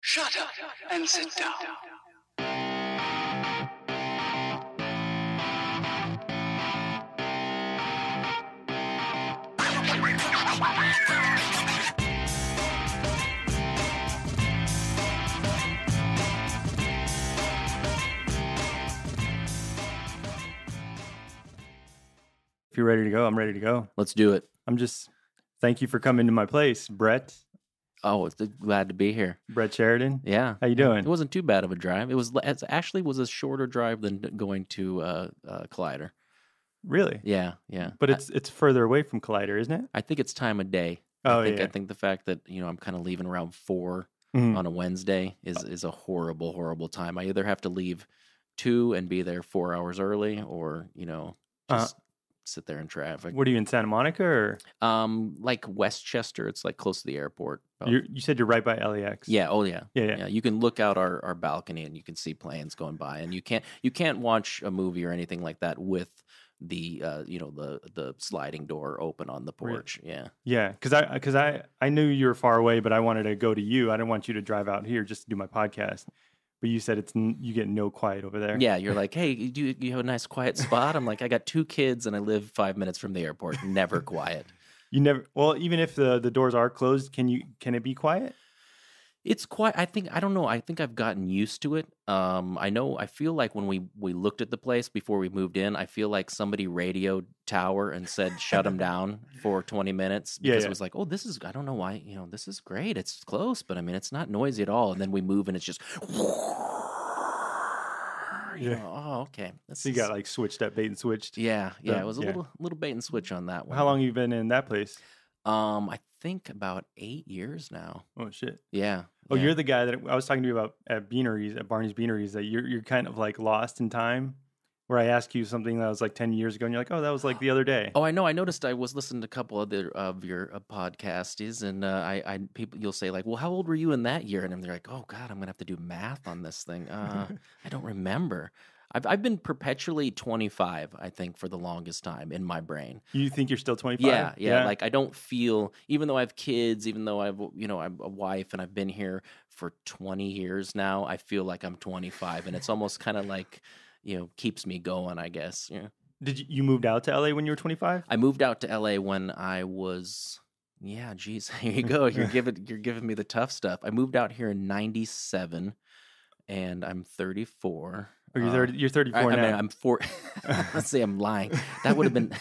Shut up and sit down. If you're ready to go, I'm ready to go. Let's do it. Thank you for coming to my place, Brett. Oh, glad to be here. Brett Sheridan. Yeah. How you doing? It wasn't too bad of a drive. It actually was a shorter drive than going to Collider. Really? Yeah. But it's further away from Collider, isn't it? I think it's time of day. Yeah. I think the fact that, I'm kind of leaving around 4 Mhm. on a Wednesday is a horrible, horrible time. I either have to leave 2 and be there 4 hours early or, just sit there in traffic. What are you in Santa Monica or? Like Westchester. It's like close to the airport. You said you're right by LAX. Yeah. Oh, yeah. Yeah. You can look out our balcony and you can see planes going by, and you can't watch a movie or anything like that with the the sliding door open on the porch. Really? Yeah. Because I knew you were far away, but I wanted to go to you. I didn't want you to drive out here just to do my podcast. But you said you get no quiet over there. Yeah, you're like, hey, you have a nice quiet spot? I'm like, I got 2 kids and I live 5 minutes from the airport. Never quiet. You never. Well, even if the doors are closed, can it be quiet? It's quiet. I don't know. I think I've gotten used to it. I feel like when we looked at the place before we moved in, I feel like somebody radioed Tower and said shut them down for 20 minutes because it was like, oh, this is, I don't know why, this is great. It's close, but I mean, it's not noisy at all. And then we move and it's just, oh, okay. So you got like switched up, bait and switched. Yeah. It was a little bait and switch on that one. How long have you been in that place? I think about 8 years now. Oh shit. Yeah. Oh, you're the guy that I was talking to you about at Barney's Beaneries, that you're kind of like lost in time, where I asked you something that was like 10 years ago and you're like, oh, that was like the other day. Oh, I know. I noticed I was listening to a couple of your podcasts, and you'll say like, well, how old were you in that year? And they're like, oh God, I'm going to have to do math on this thing. I don't remember. I've been perpetually 25, I think, for the longest time in my brain. You think you're still 25? Yeah. Like I don't feel, even though I have kids, even though I'm a wife and I've been here for 20 years now, I feel like I'm 25, and it's almost kind of like, keeps me going, I guess. Yeah. Did you moved out to LA when you were 25? I moved out to LA when I was, here you go. You're giving me the tough stuff. I moved out here in 97, and I'm 34. Oh, you're 34 now. I mean, I'm 4. Let's say I'm lying. That would have been.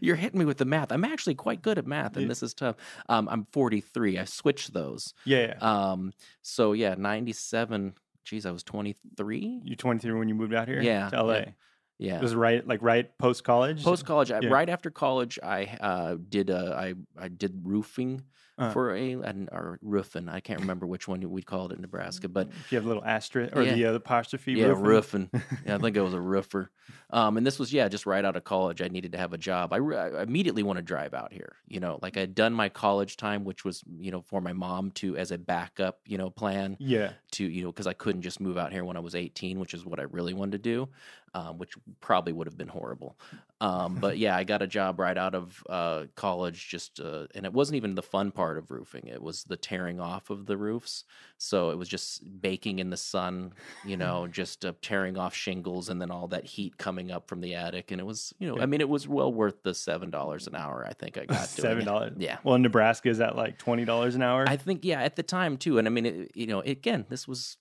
You're hitting me with the math. I'm actually quite good at math, and this is tough. I'm 43. I switched those. Yeah. So 97. Geez, I was 23. You're 23 when you moved out here? Yeah. To LA. Yeah. It was right post college. Right after college, I did roofing. Or roofing. I can't remember which one we called it in Nebraska, but if you have a little asterisk or the apostrophe. Yeah, roofing. I think I was a roofer. And this was just right out of college. I needed to have a job. I immediately want to drive out here. Like I had done my college time, which was for my mom as a backup plan. Yeah. To because I couldn't just move out here when I was 18, which is what I really wanted to do, which probably would have been horrible. But I got a job right out of college. And it wasn't even the fun part of roofing. It was the tearing off of the roofs. So it was just baking in the sun, just tearing off shingles and then all that heat coming up from the attic. And it was, I mean, it was well worth the $7 an hour. I think I got $7. Yeah. Well, in Nebraska, is that like $20 an hour? I think, at the time too. And I mean, again, this was,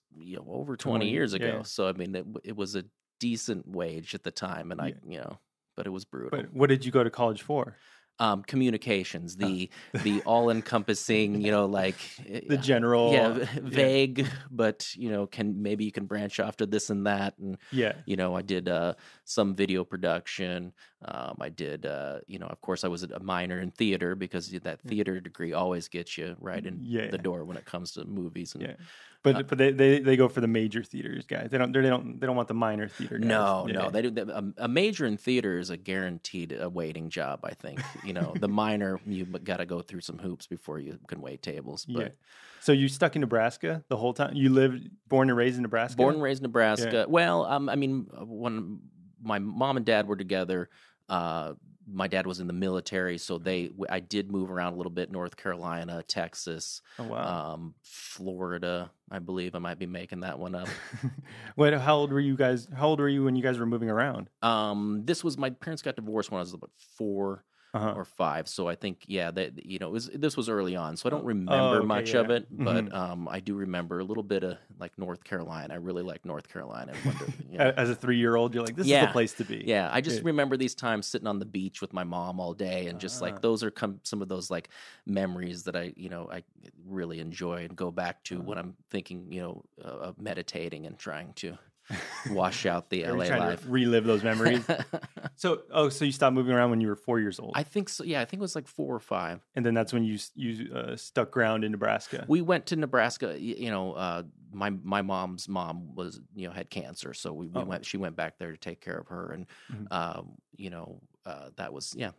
over 20 years ago. Yeah. So, I mean, it was a decent wage at the time. And but it was brutal. But what did you go to college for? Communications, the all-encompassing, like the general, vague, but you can branch off to this and that, and I did some video production. I did, of course, I was a minor in theater because that theater degree always gets you right in the door when it comes to movies. And, But they go for the major theaters, guys. They don't want the minor theater guys. No. They do. A major in theater is a guaranteed waiting job, I think. The minor, you got to go through some hoops before you can wait tables. But So you stuck in Nebraska the whole time? You born and raised in Nebraska? Born and raised in Nebraska. Yeah. Well, I mean, when my mom and dad were together, my dad was in the military, so I did move around a little bit. North Carolina, Texas, Oh wow. Florida. I believe I might be making that one up. What? How old were you guys? How old were you when you guys were moving around? This was my parents got divorced when I was about 4 Uh-huh. or 5, so I think that this was early on, so I don't Oh, remember okay, much yeah. of it, but Mhm. I do remember a little bit of like North Carolina. I really like North Carolina. I wonder, As a 3-year-old, you're like, this is the Yeah. place to be. Yeah, I just Yeah. remember these times sitting on the beach with my mom all day, and just like Ah. those are some of those like memories that I really enjoy and go back to when I'm thinking, of meditating and trying to wash out the You're LA trying life. to relive those memories. So you stopped moving around when you were 4 years old, I think so. Yeah, I think it was like 4 or 5. and then that's when you stuck ground in Nebraska. We went to Nebraska. My mom's mom was had cancer, so we Oh. went. She went back there to take care of her, and Mhm.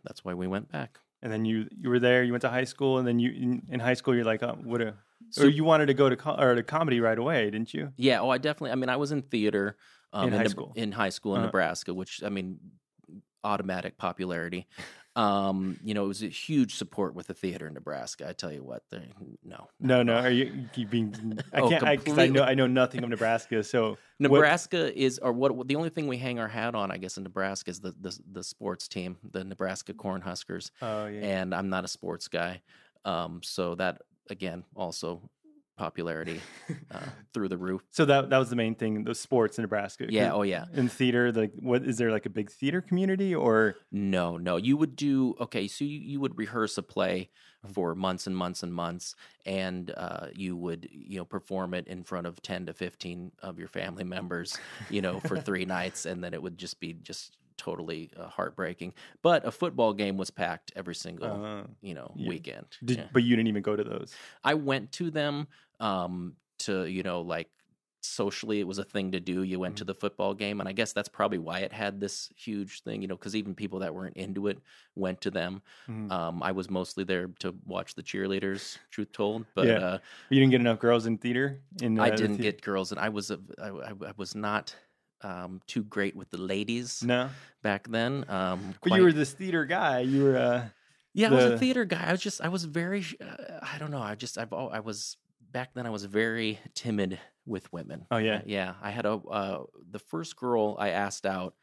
that's why we went back. And then you were there. You went to high school, and then in high school you're like, or So you wanted to go to comedy right away, didn't you? yeah, I definitely. I mean, I was in theater In high school. in high school in Uh-huh. Nebraska, which I mean, automatic popularity. It was a huge support with the theater in Nebraska. I tell you what, no. No. Are you being? I Oh, can't. Because completely. I know nothing of Nebraska. So Nebraska is, or what? The only thing we hang our hat on, I guess, in Nebraska is the sports team, the Nebraska Cornhuskers, Oh yeah. and I'm not a sports guy, so that again also popularity through the roof. So that was the main thing, the sports in Nebraska. Yeah. 'Cause Oh yeah. in theater, like, what is there like a big theater community or? No. You would do okay. So you would rehearse a play for months and months and months, and you would perform it in front of 10 to 15 of your family members, for 3 nights, and then it would just be totally heartbreaking. But a football game was packed every single Yeah. weekend. Yeah. But you didn't even go to those. I went to them to like socially it was a thing to do. You went to the football game, and I guess that's probably why it had this huge thing, because even people that weren't into it went to them. Mhm. I was mostly there to watch the cheerleaders, truth told, but Yeah. You didn't get enough girls in theater. I didn't get girls, and I was not too great with the ladies No. back then. But you were this theater guy. You were. Yeah, I was a theater guy. I was very, I don't know. I was, back then I was very timid with women. Oh yeah. Yeah. I had the first girl I asked out,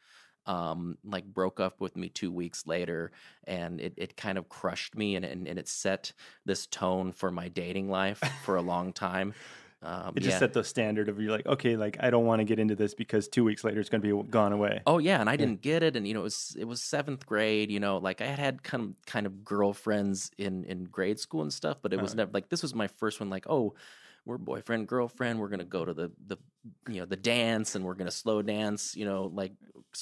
like broke up with me 2 weeks later, and it kind of crushed me, and it set this tone for my dating life for a long time. It just yeah. set the standard of you're like, okay, like I don't want to get into this because 2 weeks later it's going to be gone away. Oh yeah, and I didn't get it, and it was 7th grade. Like I had kind of girlfriends in grade school and stuff, but it was never like this was my first one. Like, oh, we're boyfriend girlfriend. We're gonna go to the dance, and we're gonna slow dance. Like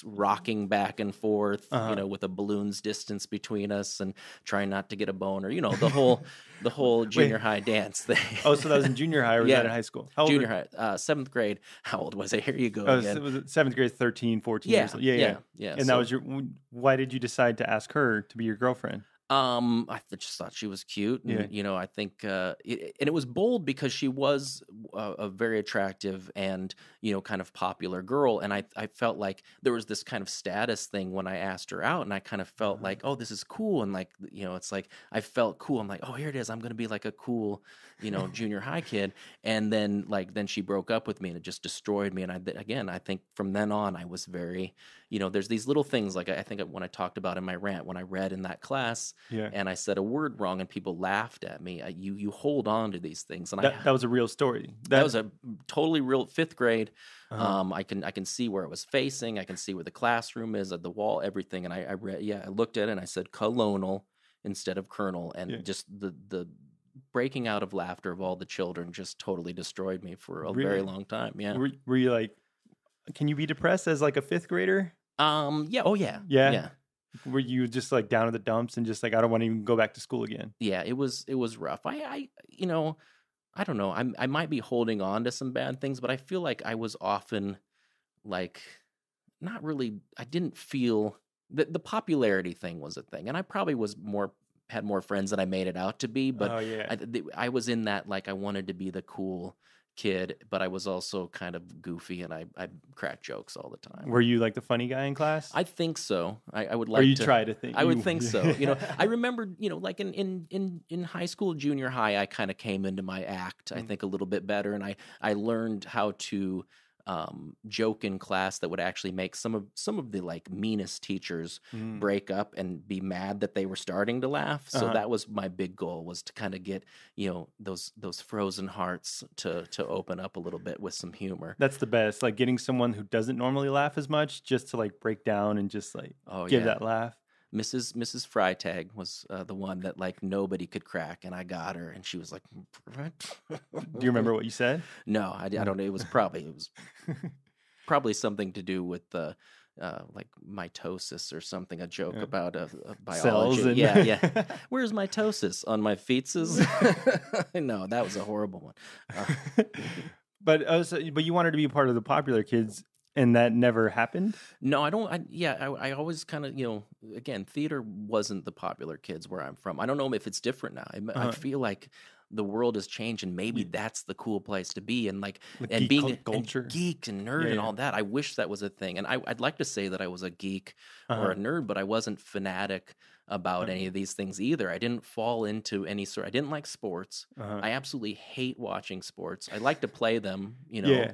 rocking back and forth. With a balloon's distance between us, and trying not to get a boner. The whole junior high dance thing. Oh, so that was in junior high, or was that in high school? How old Junior high, 7th grade. How old was I? Here you go again. Was it 7th grade, 13, 14 years old? Yeah. And that was why did you decide to ask her to be your girlfriend? I just thought she was cute, and I think, and it was bold because she was a very attractive and kind of popular girl, and I felt like there was this kind of status thing when I asked her out, and I kind of felt like, oh, this is cool, and like it's like I felt cool. I'm like, oh, here it is. I'm gonna be like a cool, junior high kid, and then she broke up with me, and it just destroyed me. And I think from then on I was very, there's these little things like I think when I talked about in my rant when I read in that class. Yeah. And I said a word wrong, and people laughed at me. You hold on to these things, and that was a real story. That was a totally real 5th grade. Uh-huh. I can see where it was facing. I can see where the classroom is, at the wall, everything. And I read, I looked at it and I said colonel instead of colonel, and just the breaking out of laughter of all the children just totally destroyed me for a very long time. Yeah. Were you like, can you be depressed as like a 5th grader? Yeah. Oh yeah. Yeah. Yeah. Were you just like down in the dumps and just like, I don't want to even go back to school again? Yeah, it was rough. I don't know. I might be holding on to some bad things, but I feel like I was often like not really. I didn't feel that the popularity thing was a thing, and I probably had more friends than I made it out to be. But Oh yeah. I was in that like I wanted to be the cool kid, but I was also kind of goofy, and I cracked jokes all the time. Were you like the funny guy in class? I think so. I would or like you to try to think? I would you- think so. I remember, like in high school, junior high, I kind of came into my act, I think, a little bit better, and I learned how to joke in class that would actually make some of the like meanest teachers break up and be mad that they were starting to laugh. So that was my big goal, was to kind of get those frozen hearts to open up a little bit with some humor. That's the best. Like getting someone who doesn't normally laugh as much, just to like break down and just like give that laugh. Mrs. Freitag was the one that like nobody could crack, and I got her, and she was like, "What?" Do you remember what you said? No, I don't know. It was probably something to do with the like mitosis or something. A joke about a biology. Cells Yeah. Where's mitosis on my feetses? No, that was a horrible one. But you wanted to be part of the popular kids. And that never happened? No, I don't. I always kind of, again, theater wasn't the popular kids where I'm from. I don't know if it's different now. I feel like the world has changed, and maybe that's the cool place to be. And like and being culture, and geek and nerd and all that. I wish that was a thing. And I'd like to say that I was a geek or a nerd, but I wasn't fanatic about any of these things either. I didn't fall into any sort. I didn't like sports. I absolutely hate watching sports. I like to play them,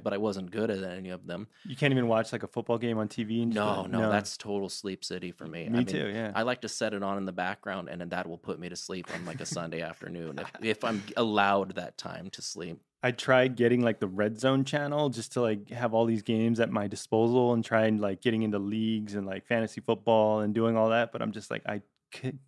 but I wasn't good at any of them. You can't even watch like a football game on TV. And no, that's total sleep city for me. Me too. Yeah, I like to set it on in the background, and then that will put me to sleep on like a Sunday afternoon if I'm allowed that time to sleep. I tried getting like the Red Zone channel just to like have all these games at my disposal and try and like getting into leagues and like fantasy football and doing all that. But I'm just like, I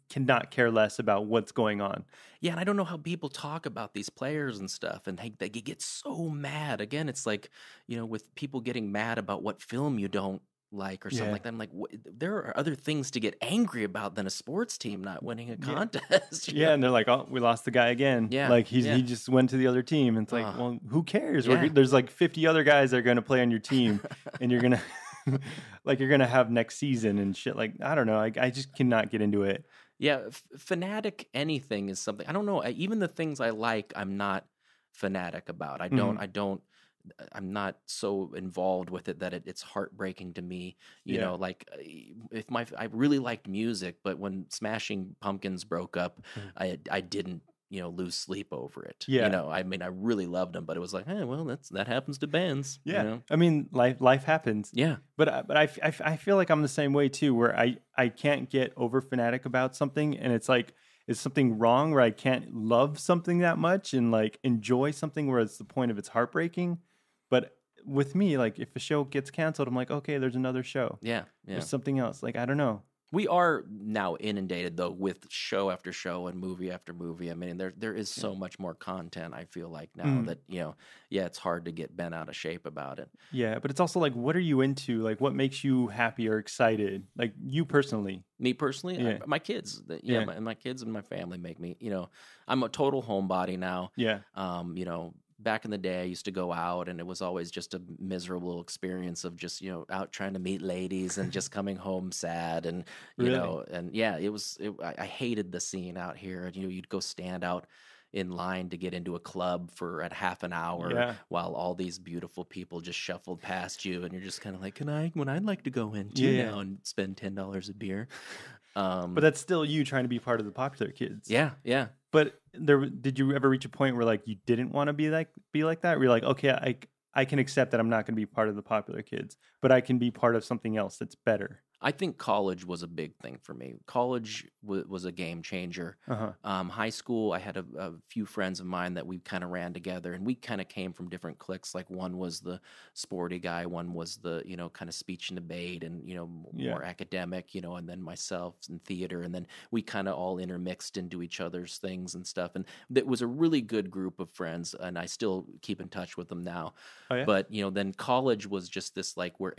cannot care less about what's going on. Yeah, and I don't know how people talk about these players and stuff, and they get so mad. Again, it's like, with people getting mad about what film you don't like or something like that. I'm like, there are other things to get angry about than a sports team not winning a contest. Yeah, and they're like, oh, we lost the guy again. Yeah, like he just went to the other team. And it's like, well, who cares? Yeah. There's like 50 other guys that are going to play on your team, and you're gonna like you're gonna have next season and shit. Like, I don't know. I just cannot get into it. Yeah, fanatic anything is something. I don't know. Even the things I like, I'm not fanatic about. I'm not so involved with it that it's heartbreaking to me. You know, like I really liked music, but when Smashing Pumpkins broke up, I didn't, lose sleep over it. Yeah. I mean, I really loved them, but it was like, well, that happens to bands. Yeah. I mean, life happens. Yeah. But I feel like I'm the same way too, where I can't get over fanatic about something, and it's like, is something wrong where I can't love something that much and like enjoy something where it's the point of it's heartbreaking. But with me, like if a show gets canceled, I'm like, okay, there's another show. Yeah. There's something else. Like, I don't know. We are now inundated though with show after show and movie after movie. I mean, there is so much more content. I feel like now that it's hard to get bent out of shape about it. Yeah, but it's also like, what are you into? Like, what makes you happy or excited? Like you personally. Me personally, my kids. My kids and my family make me. I'm a total homebody now. Yeah. Back in the day, I used to go out, and it was always just a miserable experience of just, out trying to meet ladies and just coming home sad. And, I hated the scene out here. And, you'd go stand out in line to get into a club for at half an hour while all these beautiful people just shuffled past you. And you're just kind of like, I'd like to go in too now and spend $10 a beer. But that's still you trying to be part of the popular kids. Yeah. But did you ever reach a point where like you didn't want to be like that? Where you're like, okay, I can accept that I'm not going to be part of the popular kids, but I can be part of something else that's better. I think college was a big thing for me. College was a game changer. High school, I had a few friends of mine that we kind of ran together, and we kind of came from different cliques. Like one was the sporty guy, one was the kind of speech and debate, and more academic, and then myself in theater, and then we kind of all intermixed into each other's things and stuff. And it was a really good group of friends, and I still keep in touch with them now. Oh, yeah? But then college was just this like where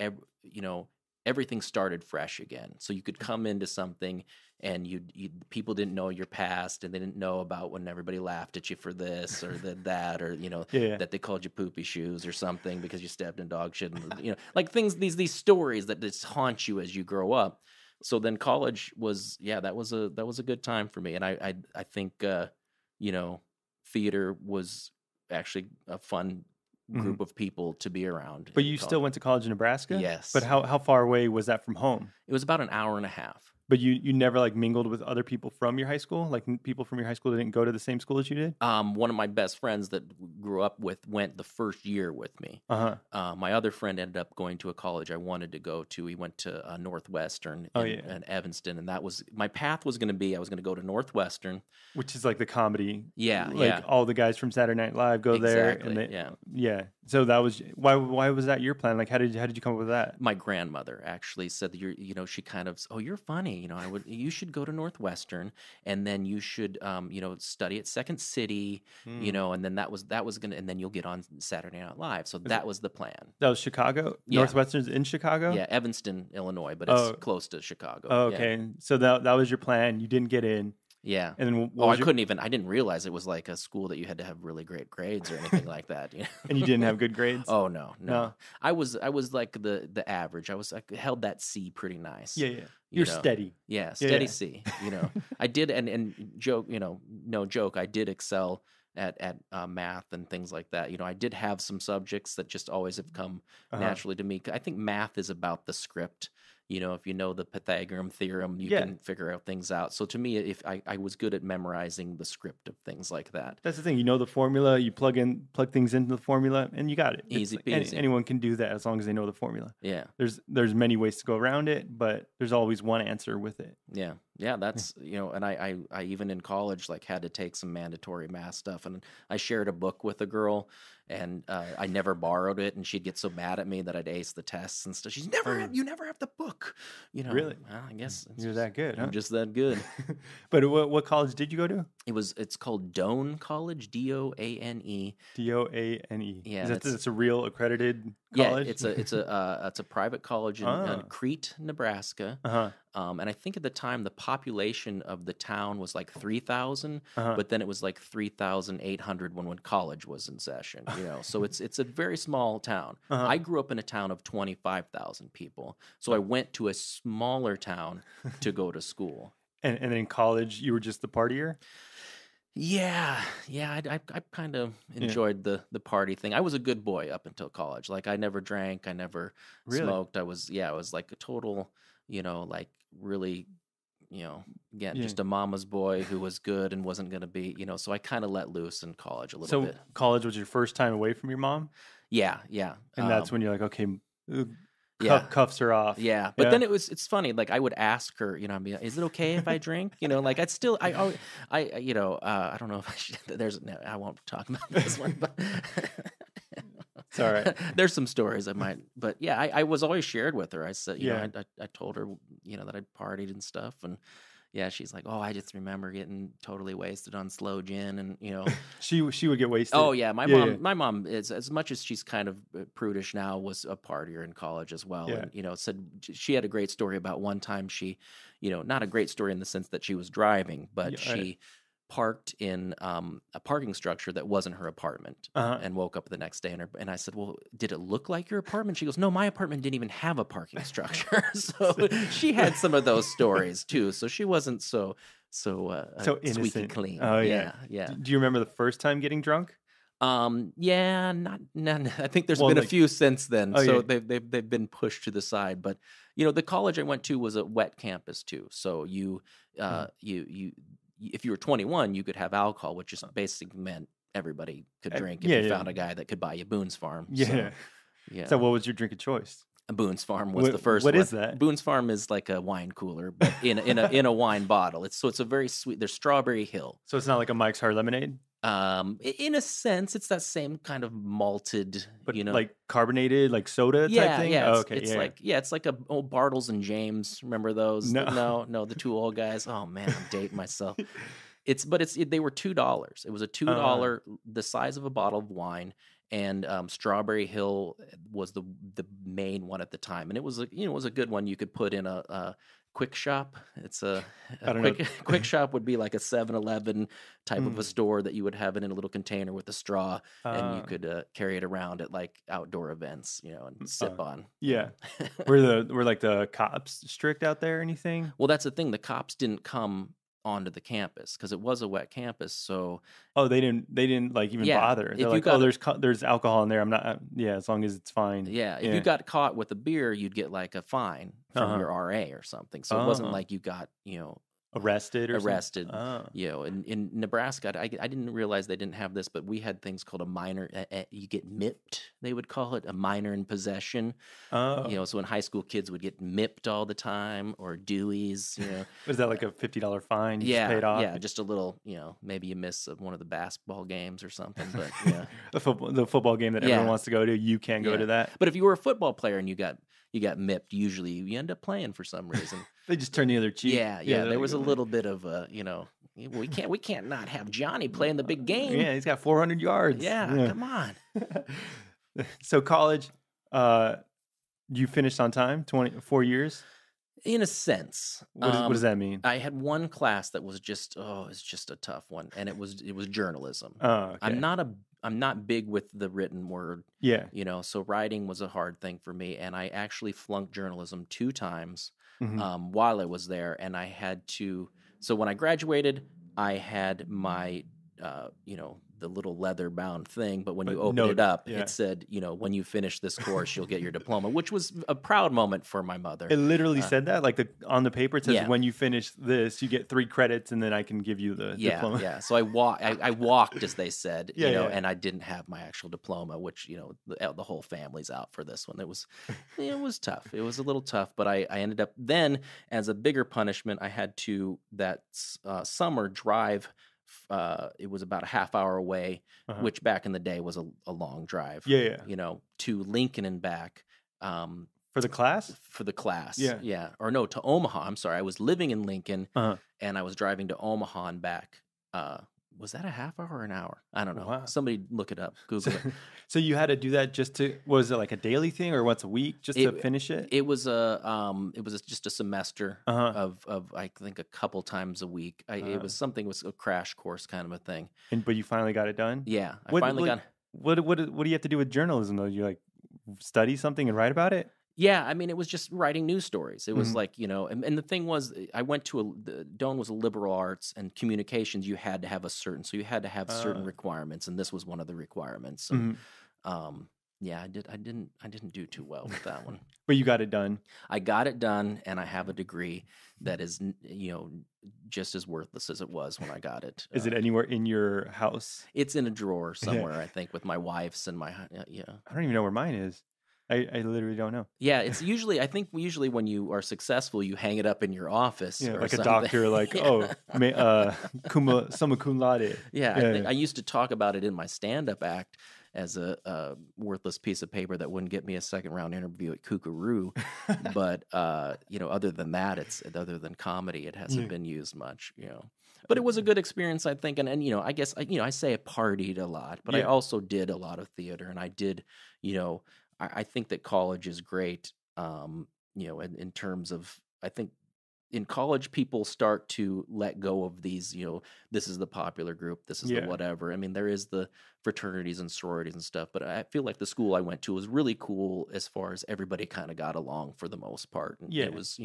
everything started fresh again. So you could come into something and people didn't know your past, and they didn't know about when everybody laughed at you for this or that, or, that they called you poopy shoes or something because you stepped in dog shit. And, like things, these stories that just haunt you as you grow up. So then college was, that was a good time for me. And I think, theater was actually a fun group of people to be around. But you still went to college in Nebraska? Yes. But how far away was that from home? It was about an hour and a half. But you never like mingled with other people from your high school? Like people from your high school that didn't go to the same school as you did? One of my best friends that grew up with went the first year with me. My other friend ended up going to a college I wanted to go to. He went to Northwestern in Evanston, and that was my path was going to be. I was going to go to Northwestern, which is like the comedy. Yeah, like all the guys from Saturday Night Live go there. And yeah. So that was why was that your plan? Like how did you come up with that? My grandmother actually said that she kind of you're funny. You should go to Northwestern, and then you should, study at Second City, and then that was gonna, and then you'll get on Saturday Night Live. So that was the plan. That was Chicago. Yeah. Northwestern's in Chicago. Yeah, Evanston, Illinois, but it's close to Chicago. Oh, okay. Yeah. So that was your plan. You didn't get in. Yeah. And then I didn't realize it was like a school that you had to have really great grades or anything like that. And you didn't have good grades? Oh, no. I was like the average. I held that C pretty nice. Yeah. You're steady. Yeah, steady C. I did, and joke, no joke, I did excel at math and things like that. I did have some subjects that just always have come naturally to me. I think math is about the script. If you know the Pythagorean theorem, you can figure out things out. So to me, if I was good at memorizing the script of things like that. That's the thing. You know the formula, you plug things into the formula, and you got it. Easy peasy. Anyone can do that as long as they know the formula. Yeah. There's many ways to go around it, but there's always one answer with it. Yeah. Yeah, that's, and I even in college, like, had to take some mandatory math stuff. And I shared a book with a girl, and I never borrowed it, and she'd get so mad at me that I'd ace the tests and stuff. You never have the book. Really? Well, I guess you're that good, huh? I'm just that good. But what college did you go to? It's called Doane College, Doane. Doane. Yeah, that's a real accredited college. Yeah, it's a private college in Crete, Nebraska. And I think at the time the population of the town was like 3,000, but then it was like 3,800 when college was in session. So it's a very small town. I grew up in a town of 25,000 people, so I went to a smaller town to go to school. And in college, you were just the partier? Yeah, I kind of enjoyed the party thing. I was a good boy up until college. Like, I never drank, I never smoked. I was like a total, like, really, just a mama's boy who was good and wasn't going to be, so I kind of let loose in college a little bit. So college was your first time away from your mom? Yeah. And that's when you're like, okay, cuffs are off. Yeah, but then it's funny. Like, I would ask her, is it okay if I drink? Like, I don't know if I should. I won't talk about this one, but it's all right. There's some stories I might, but yeah, I was always shared with her. I said, I told her, that I'd partied and stuff, and yeah, she's like, oh, I just remember getting totally wasted on slow gin, and she would get wasted. Oh yeah, my mom is, as much as she's kind of prudish now, was a partier in college as well, and said she had a great story about one time she, not a great story in the sense that she was driving, but she parked in a parking structure that wasn't her apartment, and woke up the next day, and I said, well, did it look like your apartment? She goes, no, my apartment didn't even have a parking structure. So she had some of those stories too, so she wasn't so squeaky clean. Oh yeah. Do you remember the first time getting drunk? Yeah, not I think there's been a few since then. They've been pushed to the side, but the college I went to was a wet campus too, so you if you were 21, you could have alcohol, which just basically meant everybody could drink if you found a guy that could buy you Boone's Farm. Yeah. So what was your drink of choice? Boone's Farm was the first one. What is that? Boone's Farm is like a wine cooler, but in a wine bottle. It's a very sweet. There's Strawberry Hill. So it's not like a Mike's Hard Lemonade? In a sense, it's that same kind of malted, but like carbonated, like soda type thing. Yeah, it's like a old Bartles and James. Remember those? No, the two old guys. Oh man, I'm dating myself. They were $2. It was a $2, the size of a bottle of wine, and Strawberry Hill was the main one at the time, and it was a good one you could put in a Quick Shop. It's Quick Shop would be like a 7-Eleven type of a store that you would have it in a little container with a straw, and you could carry it around at like outdoor events, and sip on. Yeah. Were like the cops strict out there or anything? Well, that's the thing. The cops didn't come onto the campus because it was a wet campus. So Oh, they didn't like even Yeah, bother. if They're you like, got oh, there's alcohol in there. I'm not. Yeah, as long as it's fine. yeah, if you got caught with a beer, you'd get like a fine from your RA or something. So it wasn't like you got arrested or arrested. something? Oh. In Nebraska, I didn't realize they didn't have this, but we had things called a minor. You get mipped, they would call it, a minor in possession. Oh. So when high school kids would get mipped all the time or Deweys. Was that like a $50 fine? You just paid off? Yeah, just a little. Maybe you miss one of the basketball games or something. But yeah, the football game that everyone wants to go to, you can't go to that. But if you were a football player and you got mipped, usually you end up playing for some reason. They just turn the other cheek. Yeah. There was a little bit of we can't not have Johnny playing the big game. Yeah, he's got 400 yards. Yeah. Come on. So college, you finished on time, 4 years? In a sense. What does that mean? I had one class that was it's just a tough one, and it was journalism. Oh, okay. I'm not big with the written word. Yeah. So writing was a hard thing for me, and I actually flunked journalism 2 times while I was there, and I had to. So when I graduated, I had my the little leather bound thing, but when you opened it up, it said, when you finish this course, you'll get your diploma, which was a proud moment for my mother. It literally said that, like on the paper, it says, when you finish this, you get 3 credits, and then I can give you the diploma. Yeah. So I walked, as they said, and I didn't have my actual diploma, which, the whole family's out for this one. It was tough. It was a little tough, but I ended up then, as a bigger punishment, I had to that summer drive. It was about a half hour away, which back in the day was a long drive. Yeah. To Lincoln and back. For the class? For the class. Yeah. Or no, to Omaha. I'm sorry. I was living in Lincoln, and I was driving to Omaha and back. Was that a half hour or an hour? I don't know. Wow. Somebody look it up. Google it. So you had to do that was it like a daily thing or once a week just to finish it? It was just a semester of I think a couple times a week. It was a crash course kind of a thing. But you finally got it done? Yeah. I finally got. What do you have to do with journalism though? You like study something and write about it? Yeah, I mean, it was just writing news stories. It was like, and the thing was, I went to Doane was a liberal arts, and communications, you had to have certain requirements, and this was one of the requirements. And, I didn't do too well with that one. But you got it done. I got it done, and I have a degree that is, just as worthless as it was when I got it. Is it anywhere in your house? It's in a drawer somewhere, I think, with my wife's and my, I don't even know where mine is. I literally don't know. Yeah, it's usually, I think when you are successful, you hang it up in your office. Yeah, or like something. A doctor, like, summa cum laude. Yeah, I used to talk about it in my stand-up act as a worthless piece of paper that wouldn't get me a second-round interview at Kookaroo. But, other than that, other than comedy, it hasn't been used much, But it was a good experience, I think. And I guess, I say I partied a lot, but I also did a lot of theater. And I did, I think that college is great, in terms of, I think in college people start to let go of these, this is the popular group, this is the whatever. I mean, there is the fraternities and sororities and stuff, but I feel like the school I went to was really cool as far as everybody kind of got along for the most part. And it was,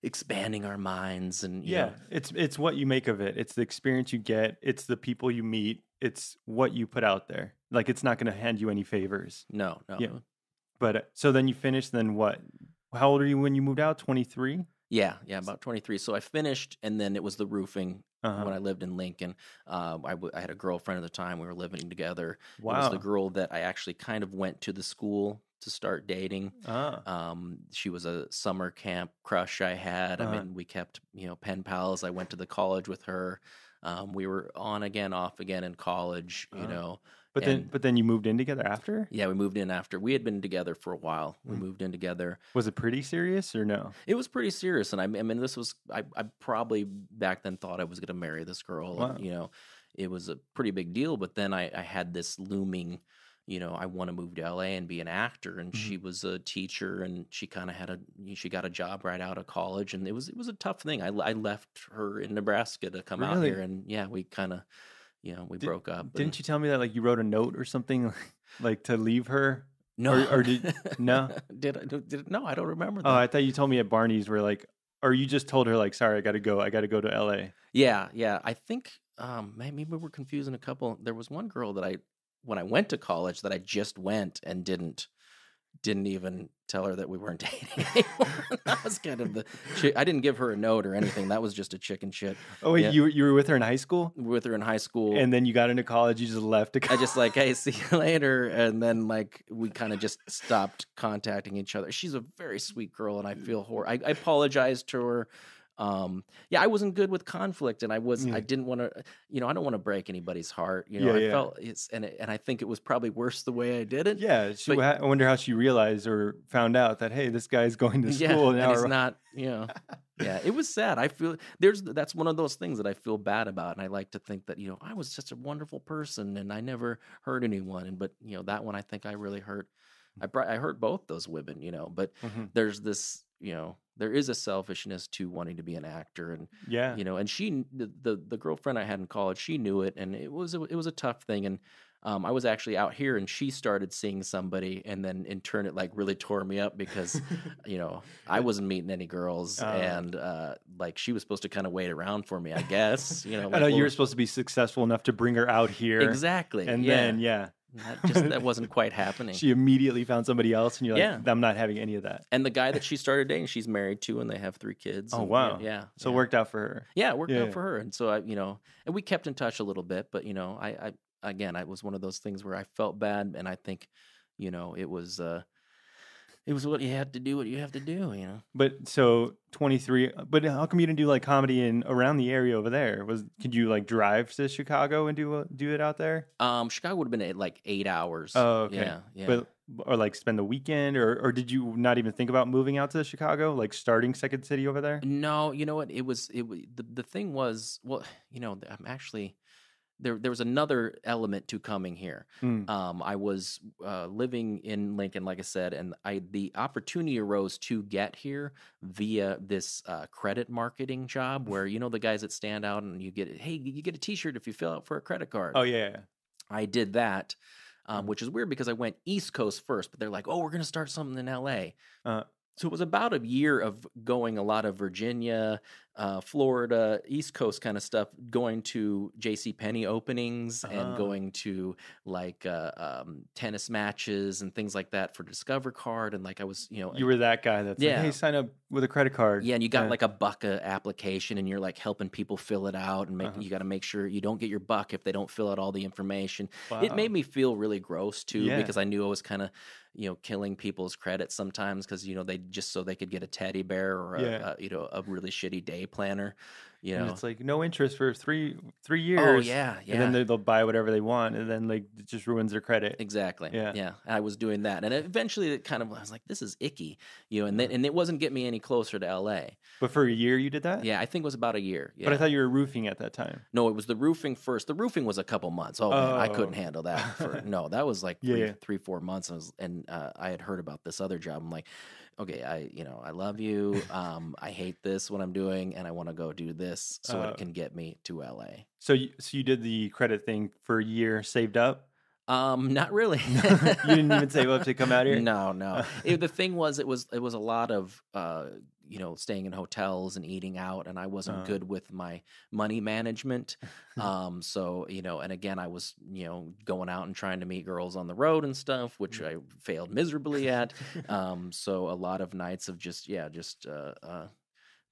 expanding our minds and, it's what you make of it. It's the experience you get. It's the people you meet. It's what you put out there. Like, it's not going to hand you any favors. No. Yeah. But so then you finished, then what? How old are you when you moved out? 23? Yeah, about 23. So I finished, and then it was the roofing when I lived in Lincoln. I had a girlfriend at the time. We were living together. Wow. It was the girl that I actually kind of went to the school to start dating. She was a summer camp crush I had. I mean, we kept, pen pals. I went to the college with her. We were on again, off again in college, But then you moved in together after? Yeah, we moved in after. We had been together for a while. We moved in together. Was it pretty serious or no? It was pretty serious. And I mean, this was, I probably back then thought I was going to marry this girl. Wow. And, it was a pretty big deal. But then I had this looming, I want to move to LA and be an actor. And she was a teacher, and she kind of she got a job right out of college. And it was a tough thing. I left her in Nebraska to come out here. And we kind of, we broke up. Didn't you tell me that like you wrote a note or something like to leave her? No. Or did no? Did no, I don't remember that. Oh, I thought you told me at Barney's where like or you just told her like, sorry, I got to go to LA. Yeah, yeah. I think maybe we're confusing a couple. There was one girl that when I went to college, that I just went and didn't even tell her that we weren't dating anymore. That was kind of I didn't give her a note or anything. That was just a chicken shit. Oh wait, Yeah. you were with her in high school? With her in high school. And then you got into college, you just left to I just like, hey, see you later. And then like we kind of just stopped contacting each other. She's a very sweet girl, and I feel I apologized to her. Yeah, I wasn't good with conflict, and I didn't want to, I don't want to break anybody's heart. I felt and I think it was probably worse the way I did it. Yeah, I wonder how she realized or found out that, hey, this guy's going to school now. And he's not, yeah, it was sad. I feel that's one of those things that I feel bad about, and I like to think that I was such a wonderful person and I never hurt anyone, but that one I think I really hurt. I hurt both those women, but there's this, there is a selfishness to wanting to be an actor, and and she, the girlfriend I had in college, she knew it, and it was a tough thing, and I was actually out here, and she started seeing somebody, and then in turn it like really tore me up because I wasn't meeting any girls, and like she was supposed to kind of wait around for me, I guess. Like, I know you were supposed to be successful enough to bring her out here, exactly, and then that wasn't quite happening. She immediately found somebody else, and you're like, I'm not having any of that. And the guy that she stared dating, she's married to, and they have 3 kids. Oh, and, wow. Yeah. So it worked out for her. Yeah, it worked out for her. And so and we kept in touch a little bit, but I was one of those things where I felt bad, and I think, it was what you had to do, what you have to do, But so 23, but how come you didn't do like comedy in around the area over there? Could you like drive to Chicago and do it out there? Chicago would have been like 8 hours. Oh, okay. Yeah. But or like spend the weekend, or did you not even think about moving out to Chicago, like starting Second City over there? No, you know what? The thing was, well, I'm actually. There was another element to coming here. I was living in Lincoln, like I said, and the opportunity arose to get here via this credit marketing job where, the guys that stand out and you get a T-shirt if you fill out for a credit card. Oh, yeah. I did that, which is weird because I went East Coast first, but they're like, oh, we're going to start something in L.A. So it was about a year of going a lot of Virginia, Florida, East Coast kind of stuff, going to JCPenney openings and going to like tennis matches and things like that for Discover Card. And like I was, You were that guy that's like, hey, sign up with a credit card. Yeah, and you got like a buck application, and you're like helping people fill it out, and you got to make sure you don't get your buck if they don't fill out all the information. Wow. It made me feel really gross too, because I knew I was kind of killing people's credit sometimes because they just so they could get a teddy bear or a really shitty day planner. And it's like no interest for three years. Oh yeah. And then they'll buy whatever they want, and then like it just ruins their credit. Exactly. Yeah. I was doing that, and eventually it kind of I was like, this is icky, and it wasn't getting me any closer to LA. But for a year you did that? Yeah, I think it was about a year. Yeah. But I thought you were roofing at that time. No, it was the roofing first. The roofing was a couple months. Oh man, I couldn't handle that. That was like 3-4 months. And I had heard about this other job. I'm like, okay, I love you. I hate this what I'm doing, and I want to go do this so it can get me to LA. So you did the credit thing for a year, saved up? Not really. You didn't even save up to come out here? No. The thing was, it was a lot of staying in hotels and eating out, and I wasn't good with my money management. So and again, I was going out and trying to meet girls on the road and stuff, which I failed miserably at. So a lot of nights of just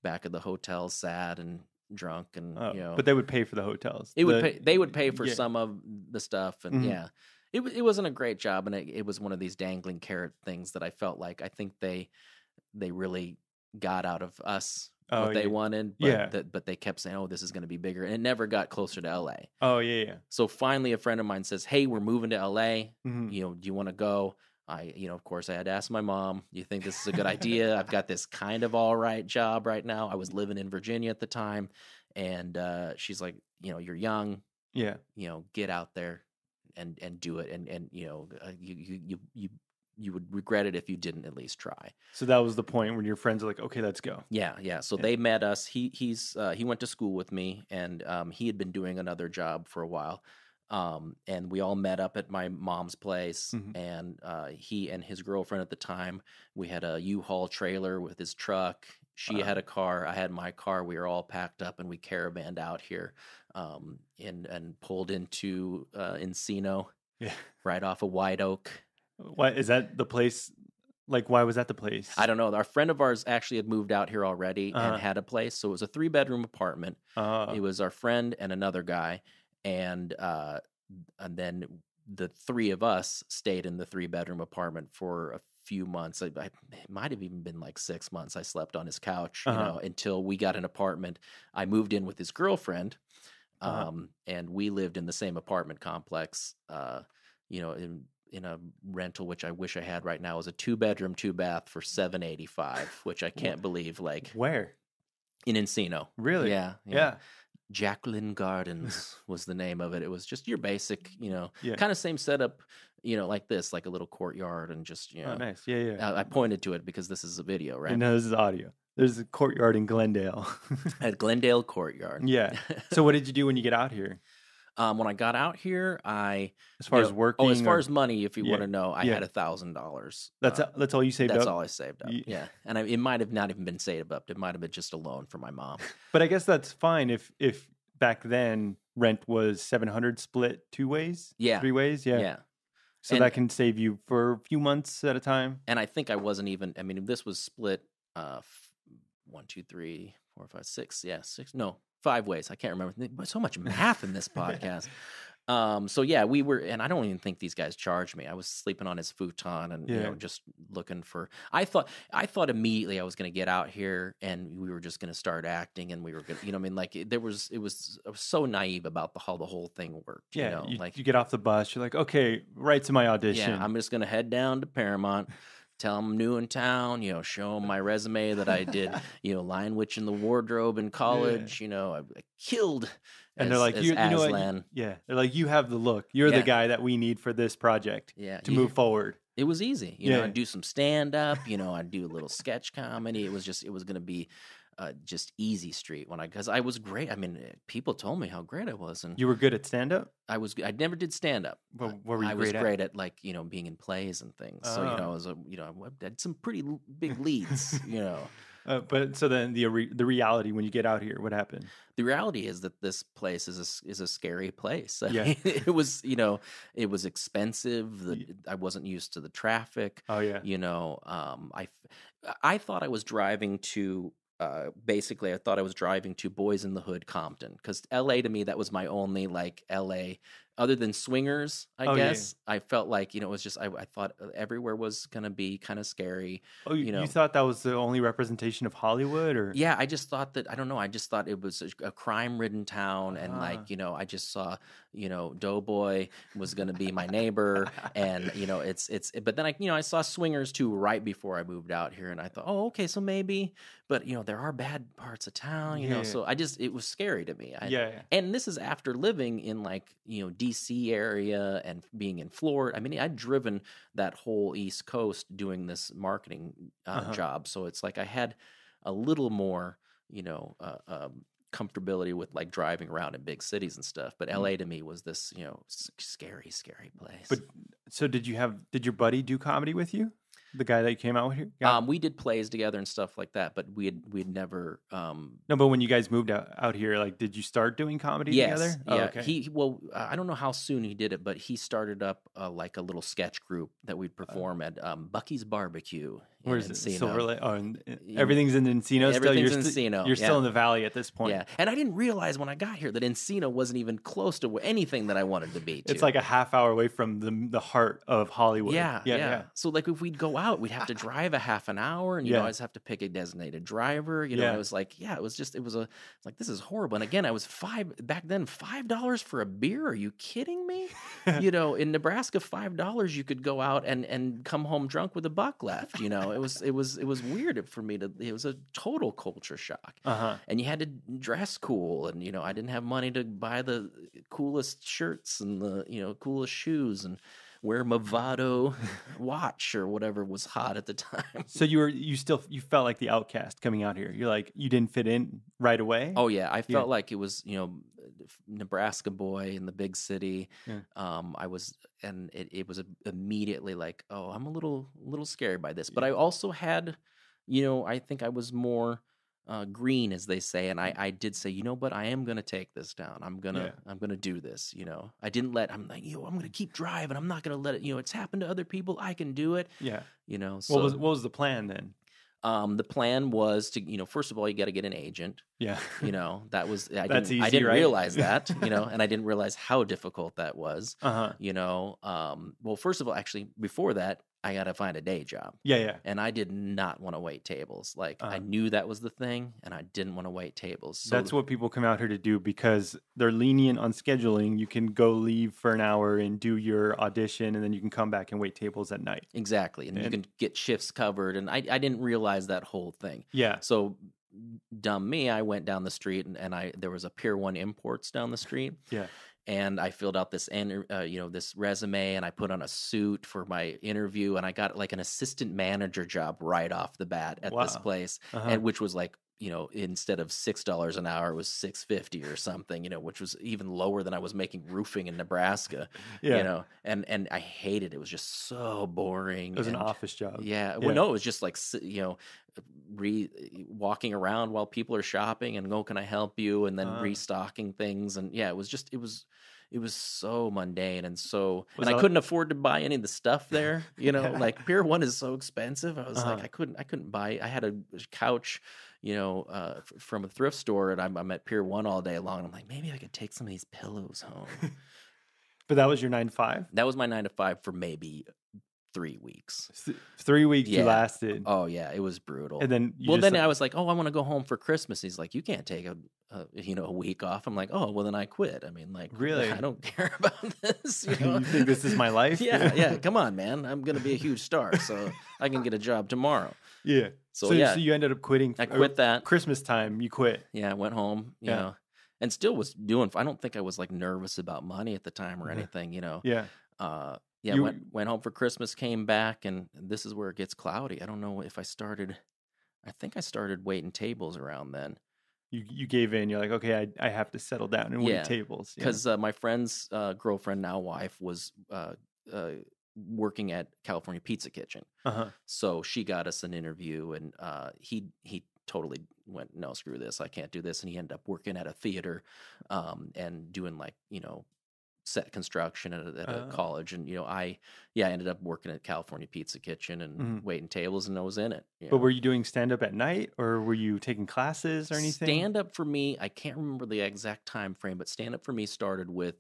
back at the hotel, sad and drunk, and But they would pay for the hotels. They would pay for some of the stuff, and it wasn't a great job, and it was one of these dangling carrot things that I felt like I think they really got out of us what they wanted, but they kept saying, oh, this is going to be bigger, and it never got closer to LA. Oh yeah. So finally a friend of mine says, hey, we're moving to LA. Do you want to go? Of course I had to ask my mom, you think this is a good idea? I've got this kind of all right job right now. I was living in Virginia at the time. And she's like, you're young. Yeah. Get out there and do it. And you would regret it if you didn't at least try. So that was the point when your friends are like, okay, let's go. Yeah. So they met us. He went to school with me, and he had been doing another job for a while. And we all met up at my mom's place, Mhm. and he and his girlfriend at the time, we had a U-Haul trailer with his truck. She had a car, I had my car. We were all packed up, and we caravanned out here, and pulled into Encino, Yeah. right off of White Oak. What is that the place? Like, why was that the place? I don't know. Our friend of ours actually had moved out here already Uh-huh. and had a place. So it was a 3-bedroom apartment. Oh. It was our friend and another guy, and then the three of us stayed in the 3-bedroom apartment for a few months. It might have even been like 6 months. I slept on his couch, until we got an apartment. I moved in with his girlfriend, and we lived in the same apartment complex. In a rental, which I wish I had right now, is a 2-bedroom, 2-bath for $785, which I can't believe. Like, Where? in Encino. Really? Yeah. Jacqueline Gardens was the name of it. It was just your basic, kind of same setup, like this, like a little courtyard, and just, Oh, nice. Yeah. I pointed to it because this is a video, right? No, this is audio. There's a courtyard in Glendale. At Glendale Courtyard. Yeah. So what did you do when you get out here? When I got out here, As far as working? as far as money, if you want to know, I Yeah. had $1,000. That's all you saved up? That's all I saved up. Yeah. And it might have not even been saved up. It might have been just a loan from my mom. But I guess that's fine if back then rent was $700 split 2 ways? Yeah. 3 ways? Yeah. Yeah. So that can save you for a few months at a time? And I think I wasn't even, this was split 1, 2, 3, 4, 5, 6. Yeah, 6. No, 5 ways. I can't remember. There's so much math in this podcast. So yeah, we were, and I don't even think these guys charged me. I was sleeping on his futon and just looking for. I thought immediately I was going to get out here and we were just going to start acting, and we were going to, I was so naive about how the whole thing worked. Yeah, you get off the bus, you're like, okay, right to my audition. Yeah, I'm just going to head down to Paramount. Tell them I'm new in town, show them my resume that I did, Lion Witch in the Wardrobe in college, I killed. And they're like, you know what? They're like, you have the look. You're the guy that we need for this project to move forward. It was easy. I'd do some stand up, I'd do a little sketch comedy. It was going to be just easy street because I was great. People told me how great I was, and you were good at stand up. I never did stand up. But what were you I was great at like being in plays and things. So I had some pretty big leads. But so then the reality when you get out here, what happened? The reality is that this place is a scary place. Yeah. It was it was expensive. I wasn't used to the traffic. Oh yeah. I thought I was driving to. Basically, I thought I was driving to Boys in the Hood, Compton, because LA to me, that was my only like LA, other than Swingers, I guess. Yeah. I felt like, it was just, I thought everywhere was going to be kind of scary. Oh, you thought that was the only representation of Hollywood, or? Yeah, I just thought that, I don't know, I just thought it was a crime-ridden town, and like, I just saw, Doughboy was going to be my neighbor, and, but then I saw Swingers too right before I moved out here, and I thought, oh, okay, so maybe, but, there are bad parts of town, so it was scary to me. And this is after living in like, DC area and being in Florida. I'd driven that whole East Coast doing this marketing job. So it's like I had a little more, comfortability with like driving around in big cities and stuff. But LA to me was this, scary, scary place. But so did your buddy do comedy with you? The guy that came out here? We did plays together and stuff like that, but we'd never. No, but when you guys moved out here, like, did you start doing comedy together? Yeah. Oh, okay. I don't know how soon he did it, but he started up like a little sketch group that we'd perform at Bucky's Barbecue. Where's it? Silver Lake? Oh, and everything's in Encino still? Everything's in Encino. You're still in the valley at this point. Yeah, and I didn't realize when I got here that Encino wasn't even close to anything that I wanted to be. It's like a half hour away from the heart of Hollywood. Yeah. So like if we'd go out, we'd have to drive a half an hour, and always have to pick a designated driver. It was like, this is horrible. And again, I was $5 for a beer. Are you kidding me? In Nebraska, $5 you could go out and come home drunk with $1 left. It was weird for me it was a total culture shock. And you had to dress cool, and I didn't have money to buy the coolest shirts and the coolest shoes. And wear Movado watch or whatever was hot at the time. So you felt like the outcast coming out here. You're like, you didn't fit in right away. Oh yeah, I felt like it was, Nebraska boy in the big city. Yeah. I was, and it was immediately like, oh, I'm a little scared by this. But I also had, I think I was more green, as they say, and I did say, but I am gonna take this down. I'm gonna do this. I didn't I'm like, I'm gonna keep driving. I'm not gonna let it. It's happened to other people. I can do it. Yeah. So what was the plan then? the plan was to, first of all, you got to get an agent. Yeah. That was, I That's didn't, easy, I didn't right? realize that, and I didn't realize how difficult that was. Uh-huh. Well, first of all, actually, before that, I got to find a day job. Yeah. And I did not want to wait tables. Like, I knew that was the thing, and I didn't want to wait tables. So that's what people come out here to do because they're lenient on scheduling. You can go leave for an hour and do your audition, and then you can come back and wait tables at night. Exactly. And you can get shifts covered. And I didn't realize that whole thing. Yeah. So dumb me, I went down the street and there was a Pier 1 Imports down the street. Yeah. And I filled out this, this resume, and I put on a suit for my interview, and I got like an assistant manager job right off the bat at this place, and which was like, instead of $6 an hour, it was $6.50 or something, which was even lower than I was making roofing in Nebraska. Yeah. And I hated it. It was just so boring. It was an office job. Yeah. Well, no, it was just like, walking around while people are shopping and can I help you? And then restocking things. And yeah, it was so mundane and so, and I couldn't afford to buy any of the stuff there. Like Pier 1 is so expensive. I was like, I couldn't buy. I had a couch, from a thrift store, and I'm at Pier 1 all day long. I'm like, maybe I could take some of these pillows home. But that was your 9 to 5? That was my 9 to 5 for maybe 3 weeks. 3 weeks you lasted. Oh yeah, it was brutal. And then I was like, oh, I want to go home for Christmas. He's like, you can't take a week off. I'm like, oh, well then I quit. I mean, like, really, I don't care about this. You think this is my life? Yeah. Come on, man. I'm gonna be a huge star, so I can get a job tomorrow. Yeah. So you ended up quitting. I quit that Christmas time. You quit. Yeah, I went home. You know, and still was doing. I don't think I was like nervous about money at the time or anything. Yeah. Went home for Christmas, came back, and this is where it gets cloudy. I don't know if I think I started waiting tables around then. You gave in. You're like, okay, I have to settle down and wait tables. Because my friend's girlfriend, now wife, was working at California Pizza Kitchen. So she got us an interview, and he totally went, no, screw this, I can't do this. And he ended up working at a theater and doing set construction at a college, and I ended up working at California Pizza Kitchen and waiting tables, and I was in it. But were you doing stand up at night, or were you taking classes or anything? Stand up for me, I can't remember the exact time frame, but stand up for me started with,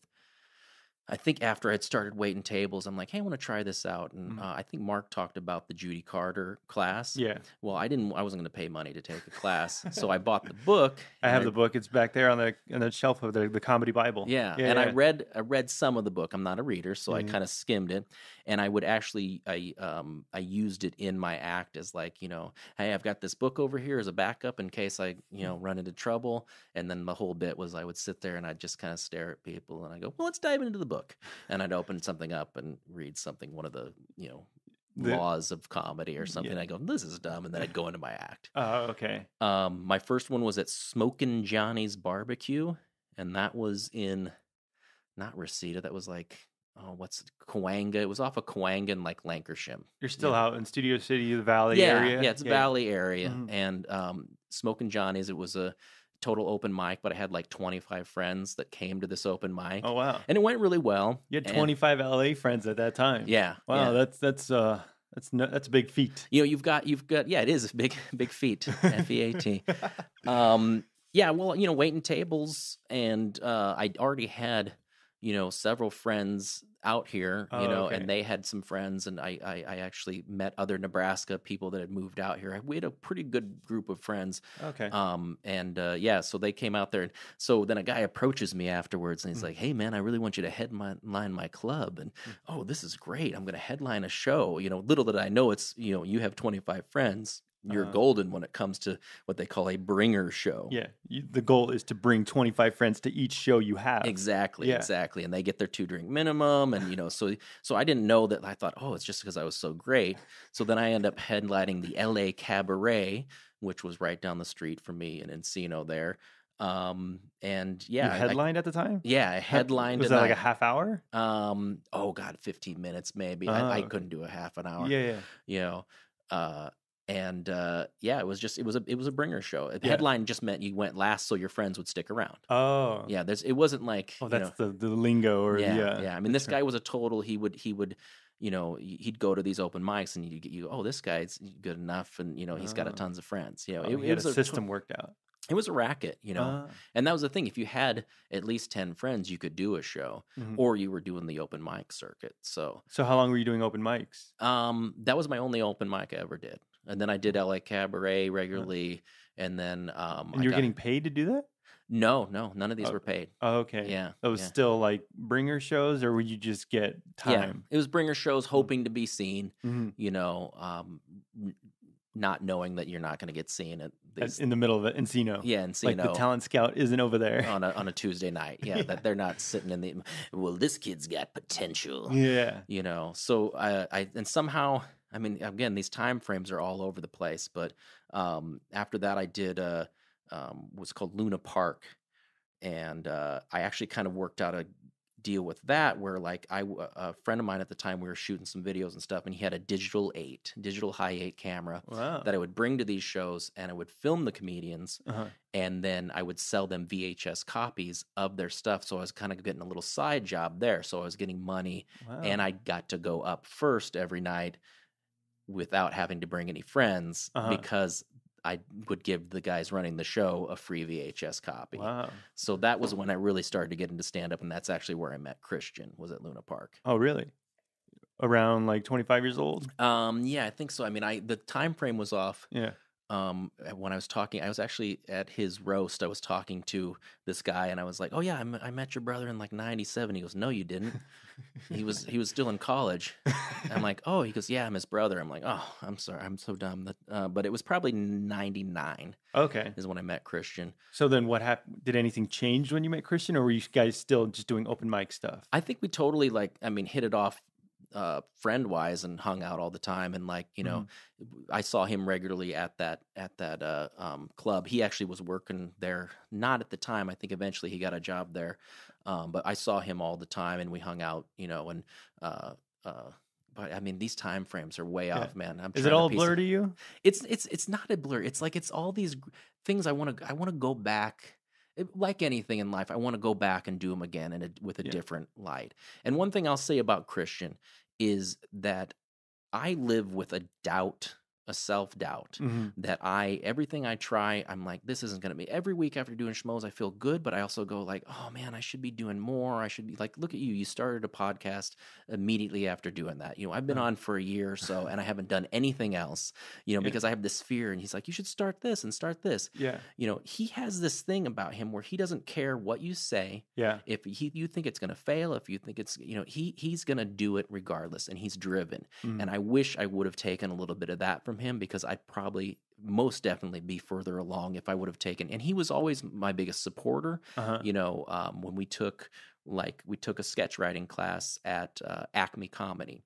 I think after I'd started waiting tables, I'm like, hey, I want to try this out. And I think Mark talked about the Judy Carter class. Yeah. Well, I wasn't going to pay money to take a class. So I bought the book. I have the book. It's back there on the shelf of the Comedy Bible. Yeah. And I read some of the book. I'm not a reader, so I kind of skimmed it. And I would actually, I used it in my act as like, hey, I've got this book over here as a backup in case I, run into trouble. And then the whole bit was I would sit there and I'd just kind of stare at people and I go, well, let's dive into the book. And I'd open something up and read something, one of the, laws of comedy or something. Yeah. I go, this is dumb. And then I'd go into my act. Oh, okay. My first one was at Smokin' Johnny's Barbecue. And that was in, not Reseda. That was like, Cahuenga. It was off of Cahuenga in like Lancashire. You're still out in Studio City, the Valley area? Yeah, it's Valley area. And Smokin' Johnny's, it was a total open mic, but I had like 25 friends that came to this open mic. Oh wow! And it went really well. You had 25 LA friends at that time. Yeah. Wow, that's a big feat. You've got it is a big feat. FEAT. Well, waiting tables, and I'd already had several friends out here, and they had some friends, and I actually met other Nebraska people that had moved out here. We had a pretty good group of friends. Okay. So they came out there, and so then a guy approaches me afterwards, and he's like, "Hey, man, I really want you to headline my club." And oh, this is great. I'm going to headline a show. Little did I know it's you have 25 friends. you're golden when it comes to what they call a bringer show. Yeah. The goal is to bring 25 friends to each show you have. Exactly, Yeah. exactly. And they get their 2-drink minimum. And, so I didn't know that. I thought, oh, it's just because I was so great. So then I end up headlining the LA Cabaret, which was right down the street from me in Encino there. And yeah, You headlined at the time? Yeah, I headlined. Was that like a half hour? Oh God, 15 minutes maybe. I Okay. couldn't do a half an hour. Yeah. Yeah, it was a bringer show. Yeah. Headline just meant you went last so your friends would stick around. Oh. Yeah, it wasn't like, that's the lingo or yeah. I mean, this guy was a total. He would he'd go to these open mics and this guy's good enough, and he's got a tons of friends. He had a system worked out. It was a racket, and that was the thing. If you had at least 10 friends, you could do a show, or you were doing the open mic circuit. So how long were you doing open mics? That was my only open mic I ever did, and then I did LA Cabaret regularly, and then and you're getting paid to do that? No, none of these were paid. Oh, okay. Yeah, it was still like bringer shows, or would you just get time? Yeah, it was bringer shows, hoping to be seen. Not knowing that you're not going to get seen at in the middle of it, Encino. Yeah, Encino. Like the talent scout isn't over there on a Tuesday night. Yeah, that they're not sitting in the. Well, this kid's got potential. Yeah. So I and somehow, I mean, again, these time frames are all over the place. But after that, I did what's called Luna Park, and I actually kind of worked out a deal with that where like a friend of mine at the time, we were shooting some videos and stuff, and he had a digital high 8 camera that I would bring to these shows, and I would film the comedians, and then I would sell them VHS copies of their stuff. So I was kind of getting a little side job there. So I was getting money, and I got to go up first every night without having to bring any friends because I would give the guys running the show a free VHS copy. Wow. So that was when I really started to get into stand-up, and that's actually where I met Christian, was at Luna Park. Oh, really? Around like 25 years old? Yeah, I think so. I mean, the time frame was off. Yeah. When I was talking, I was actually at his roast. I was talking to this guy, and I was like, "Oh yeah, I met your brother in like '97." He goes, "No, you didn't. He was still in college." I'm like, "Oh," he goes, "Yeah, I'm his brother." I'm like, "Oh, I'm sorry, I'm so dumb." But it was probably '99. Okay, is when I met Christian. So then, what happened? Did anything change when you met Christian, or were you guys still just doing open mic stuff? I think we totally hit it off. Friend wise, and hung out all the time, and I saw him regularly at that club. He actually was working there, not at the time. I think eventually he got a job there, but I saw him all the time, and we hung out. But I mean, these time frames are way off, man. Is it all a blur to you? It's not a blur. It's like it's all these things I want to go back. Like anything in life, I want to go back and do them again with a different light. And one thing I'll say about Christian is that I live with a self-doubt that everything I try, I'm like, this isn't going to be. Every week after doing Schmoes, I feel good, but I also go like, oh man, I should be doing more. I should be like, look at you. You started a podcast immediately after doing that. I've been on for a year or so, and I haven't done anything else, because I have this fear. And he's like, you should start this and start this. Yeah. He has this thing about him where he doesn't care what you say. Yeah. If you think it's going to fail, if you think it's, he's going to do it regardless, and he's driven. And I wish I would have taken a little bit of that from him, because I'd probably most definitely be further along if I would have taken. And he was always my biggest supporter. When we took a sketch writing class at Acme Comedy,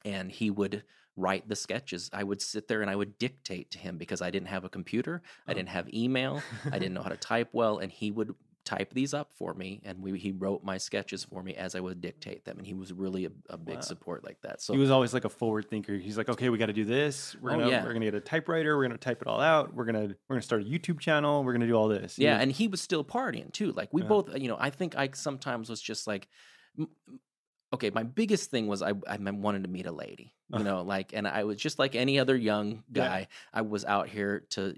and he would write the sketches. I would sit there and I would dictate to him, because I didn't have a computer, I didn't have email, I didn't know how to type well, and he would type these up for me, and he wrote my sketches for me as I would dictate them, and he was really a big support like that. So he was always like a forward thinker. He's like, okay, we got to do this. We're gonna get a typewriter. We're gonna type it all out. We're gonna start a YouTube channel. We're gonna do all this. Yeah, and he was still partying too. Like we both, I think I sometimes was just like, okay, my biggest thing was I wanted to meet a lady, and I was just like any other young guy. I was out here to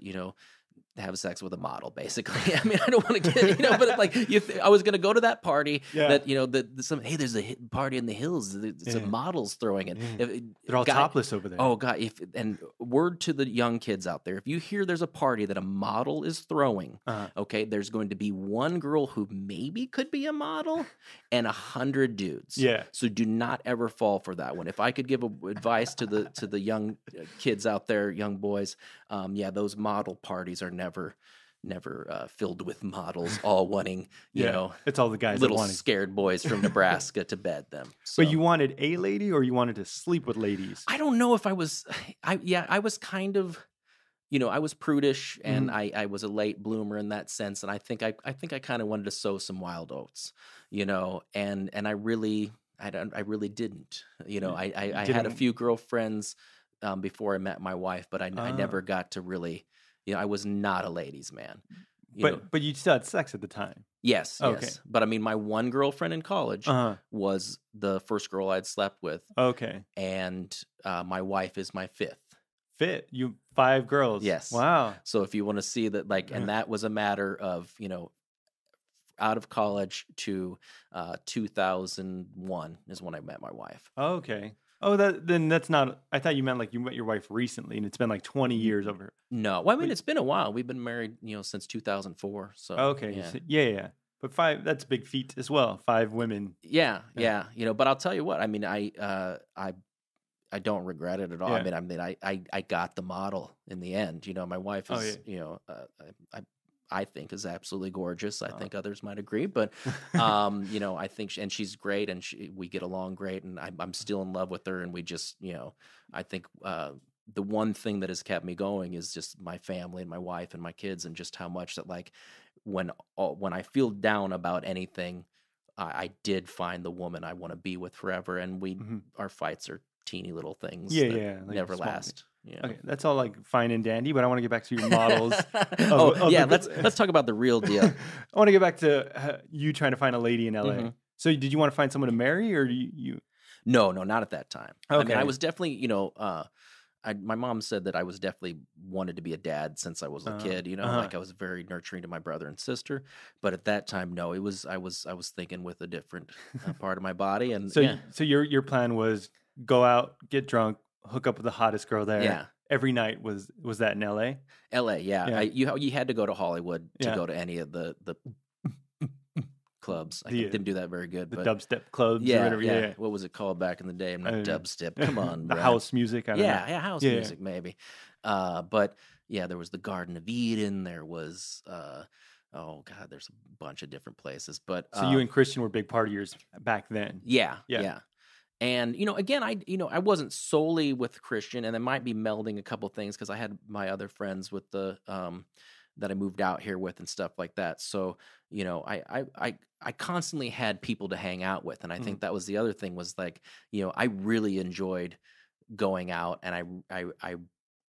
have sex with a model, basically. I mean, I don't want to get, but like, I was going to go to that party that, hey, there's a party in the hills. Some models throwing it. They're all topless over there. Oh, God. And word to the young kids out there, if you hear there's a party that a model is throwing, okay, there's going to be one girl who maybe could be a model and 100 dudes. Yeah. So do not ever fall for that one. If I could give advice to the young kids out there, young boys, those model parties are never filled with models all wanting, it's all the guys little that scared boys from Nebraska to bed them. So, but you wanted a lady or you wanted to sleep with ladies? I don't know if I was kind of, I was prudish and I was a late bloomer in that sense. And I think I kind of wanted to sow some wild oats, and I really didn't, I had a few girlfriends before I met my wife, but I never got to really, I was not a ladies' man. But you still had sex at the time. Yes, Okay. yes. But I mean, my one girlfriend in college was the first girl I'd slept with. Okay. And my wife is my fifth. You 5 girls. Yes. Wow. So if you want to see that, like, and that was a matter of, out of college to 2001 is when I met my wife. Okay. Oh, then that's not. I thought you meant like you met your wife recently, and it's been like 20 years over. No, well, I mean, it's been a while. We've been married, since 2004. So okay, yeah. But 5, that's a big feat as well. 5 women. Yeah. But I'll tell you what. I mean, I don't regret it at all. Yeah. I got the model in the end. My wife is, I think is absolutely gorgeous. I think others might agree, but I think, and she's great, and we get along great, and I'm still in love with her, and we just, I think the one thing that has kept me going is just my family and my wife and my kids, and just how much that, like, when I feel down about anything, I did find the woman I want to be with forever, and our fights are teeny little things that like never last. Yeah. Okay, that's all like fine and dandy, but I want to get back to your models. Let's talk about the real deal. I want to get back to you trying to find a lady in LA. So did you want to find someone to marry, or you? No, not at that time. Okay. I mean, I was definitely, my mom said that I was definitely wanted to be a dad since I was a kid. Like I was very nurturing to my brother and sister. But at that time, no, I was thinking with a different part of my body. And so your plan was go out, get drunk, hook up with the hottest girl there. Yeah. Every night was that in LA? LA, yeah. You had to go to Hollywood to go to any of the clubs. I didn't do that very good. The but dubstep clubs. Yeah, or whatever. Yeah. What was it called back in the day? I'm not dubstep. Come on, the Brad. house music. I don't know. House music maybe. But yeah, there was the Garden of Eden. There was oh God, there's a bunch of different places. But so you and Christian were big partiers back then. Yeah. And, again, I wasn't solely with Christian, and I might be melding a couple things because I had my other friends with the that I moved out here with and stuff like that. So, I constantly had people to hang out with. And I think that was the other thing was like, I really enjoyed going out, and I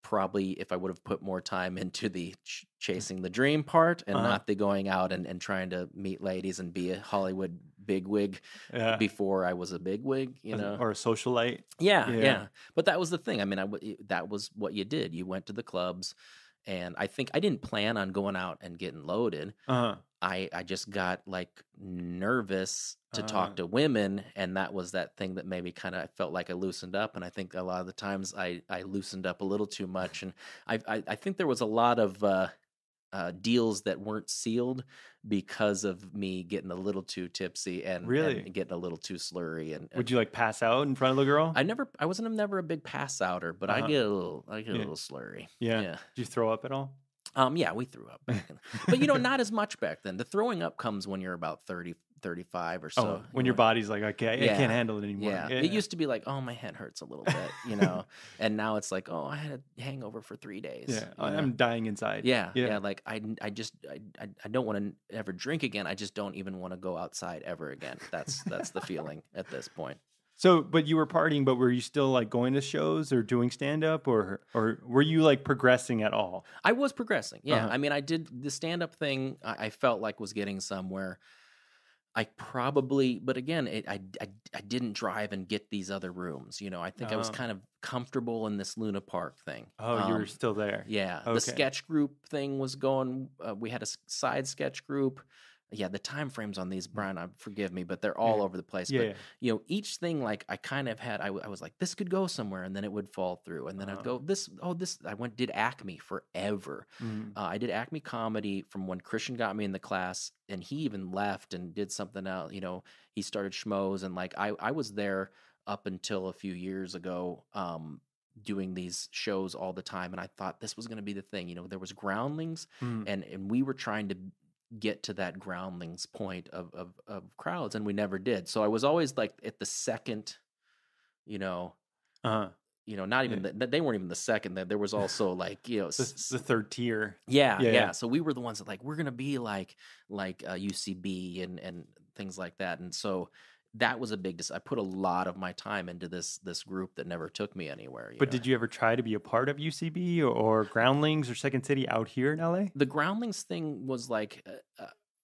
probably, if I would have put more time into the chasing the dream part and not the going out and trying to meet ladies and be a Hollywood bigwig before I was a bigwig, or a socialite. Yeah. But that was the thing. I mean, that was what you did. You went to the clubs, and I think I didn't plan on going out and getting loaded. I just got like nervous to talk to women, and that was that thing that maybe kind of I felt like I loosened up, and I think a lot of the times I loosened up a little too much, and I think there was a lot of deals that weren't sealed because of me getting a little too tipsy and getting a little too slurry. And would you like pass out in front of the girl? I wasn't never a big pass outer, but I get a little slurry. Yeah. Did you throw up at all? Yeah, we threw up back then. But, not as much back then. The throwing up comes when you're about 30, 35 or so. When your body's like, okay, I can't handle it anymore. Yeah. It used to be like, oh, my head hurts a little bit, and now it's like, oh, I had a hangover for 3 days. Yeah, I'm dying inside. Yeah. Like I don't want to ever drink again. I just don't even want to go outside ever again. That's the feeling at this point. So, but you were partying, but were you still like going to shows or doing stand up, or were you like progressing at all? I was progressing. Yeah. I mean, I did the stand up thing. I felt like was getting somewhere. I probably, but again, I didn't drive and get these other rooms. I think I was Oh. kind of comfortable in this Luna Park thing. Oh, you were still there. Yeah, the Okay. sketch group thing was going. We had a side sketch group. Yeah, the time frames on these, Brian, forgive me, but they're all Yeah. over the place. Yeah, But yeah. each thing, like I kind of had, I was like, this could go somewhere, and then it would fall through, and then I'd go, this. I did Acme forever. Mm. I did Acme comedy from when Christian got me in the class, and he even left and did something else. He started Schmoes, and like I was there up until a few years ago. Doing these shows all the time, and I thought this was going to be the thing. There was Groundlings, Mm. and we were trying to get to that Groundlings point of crowds, and we never did. So I was always like at the second, Uh-huh. not even they weren't even the second. There was also like The third tier. yeah, Yeah, yeah. yeah. So we were the ones that like we're gonna be like UCB and things like that, and so that was a big. I put a lot of my time into this group that never took me anywhere. But did you ever try to be a part of UCB or Groundlings or Second City out here in LA? The Groundlings thing was like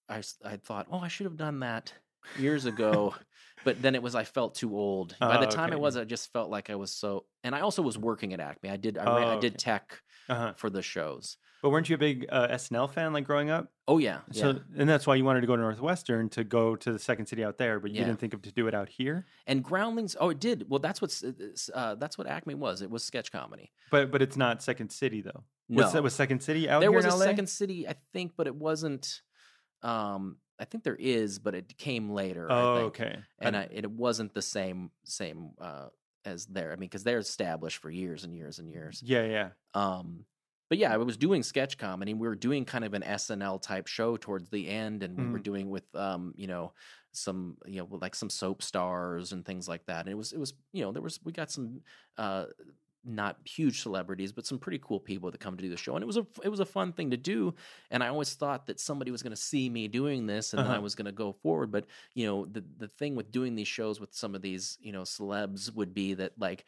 I thought, I should have done that years ago, but then I felt too old. By the time okay. I just felt like I was so, and I also was working at Acme. I did okay. tech Uh-huh. for the shows. But weren't you a big SNL fan like growing up? Oh yeah, So, and that's why you wanted to go to Northwestern to go to the Second City out there, but you didn't think of to do it out here. And Groundlings, it did. Well, that's what Acme was. It was sketch comedy. But it's not Second City though. No. Was Second City out there here was in a LA? Second City, I think, but it wasn't. I think there is, but it came later. Oh, I think. okay. And it wasn't the same as there. I mean, because they're established for years and years and years. Yeah, yeah. But yeah, I was doing sketch comedy. We were doing kind of an SNL type show towards the end, and we were doing with some like some soap stars and things like that. And it was we got some not huge celebrities, but some pretty cool people that come to do the show, and it was a fun thing to do. And I always thought that somebody was going to see me doing this, and then I was going to go forward. But the thing with doing these shows with some of these celebs would be that like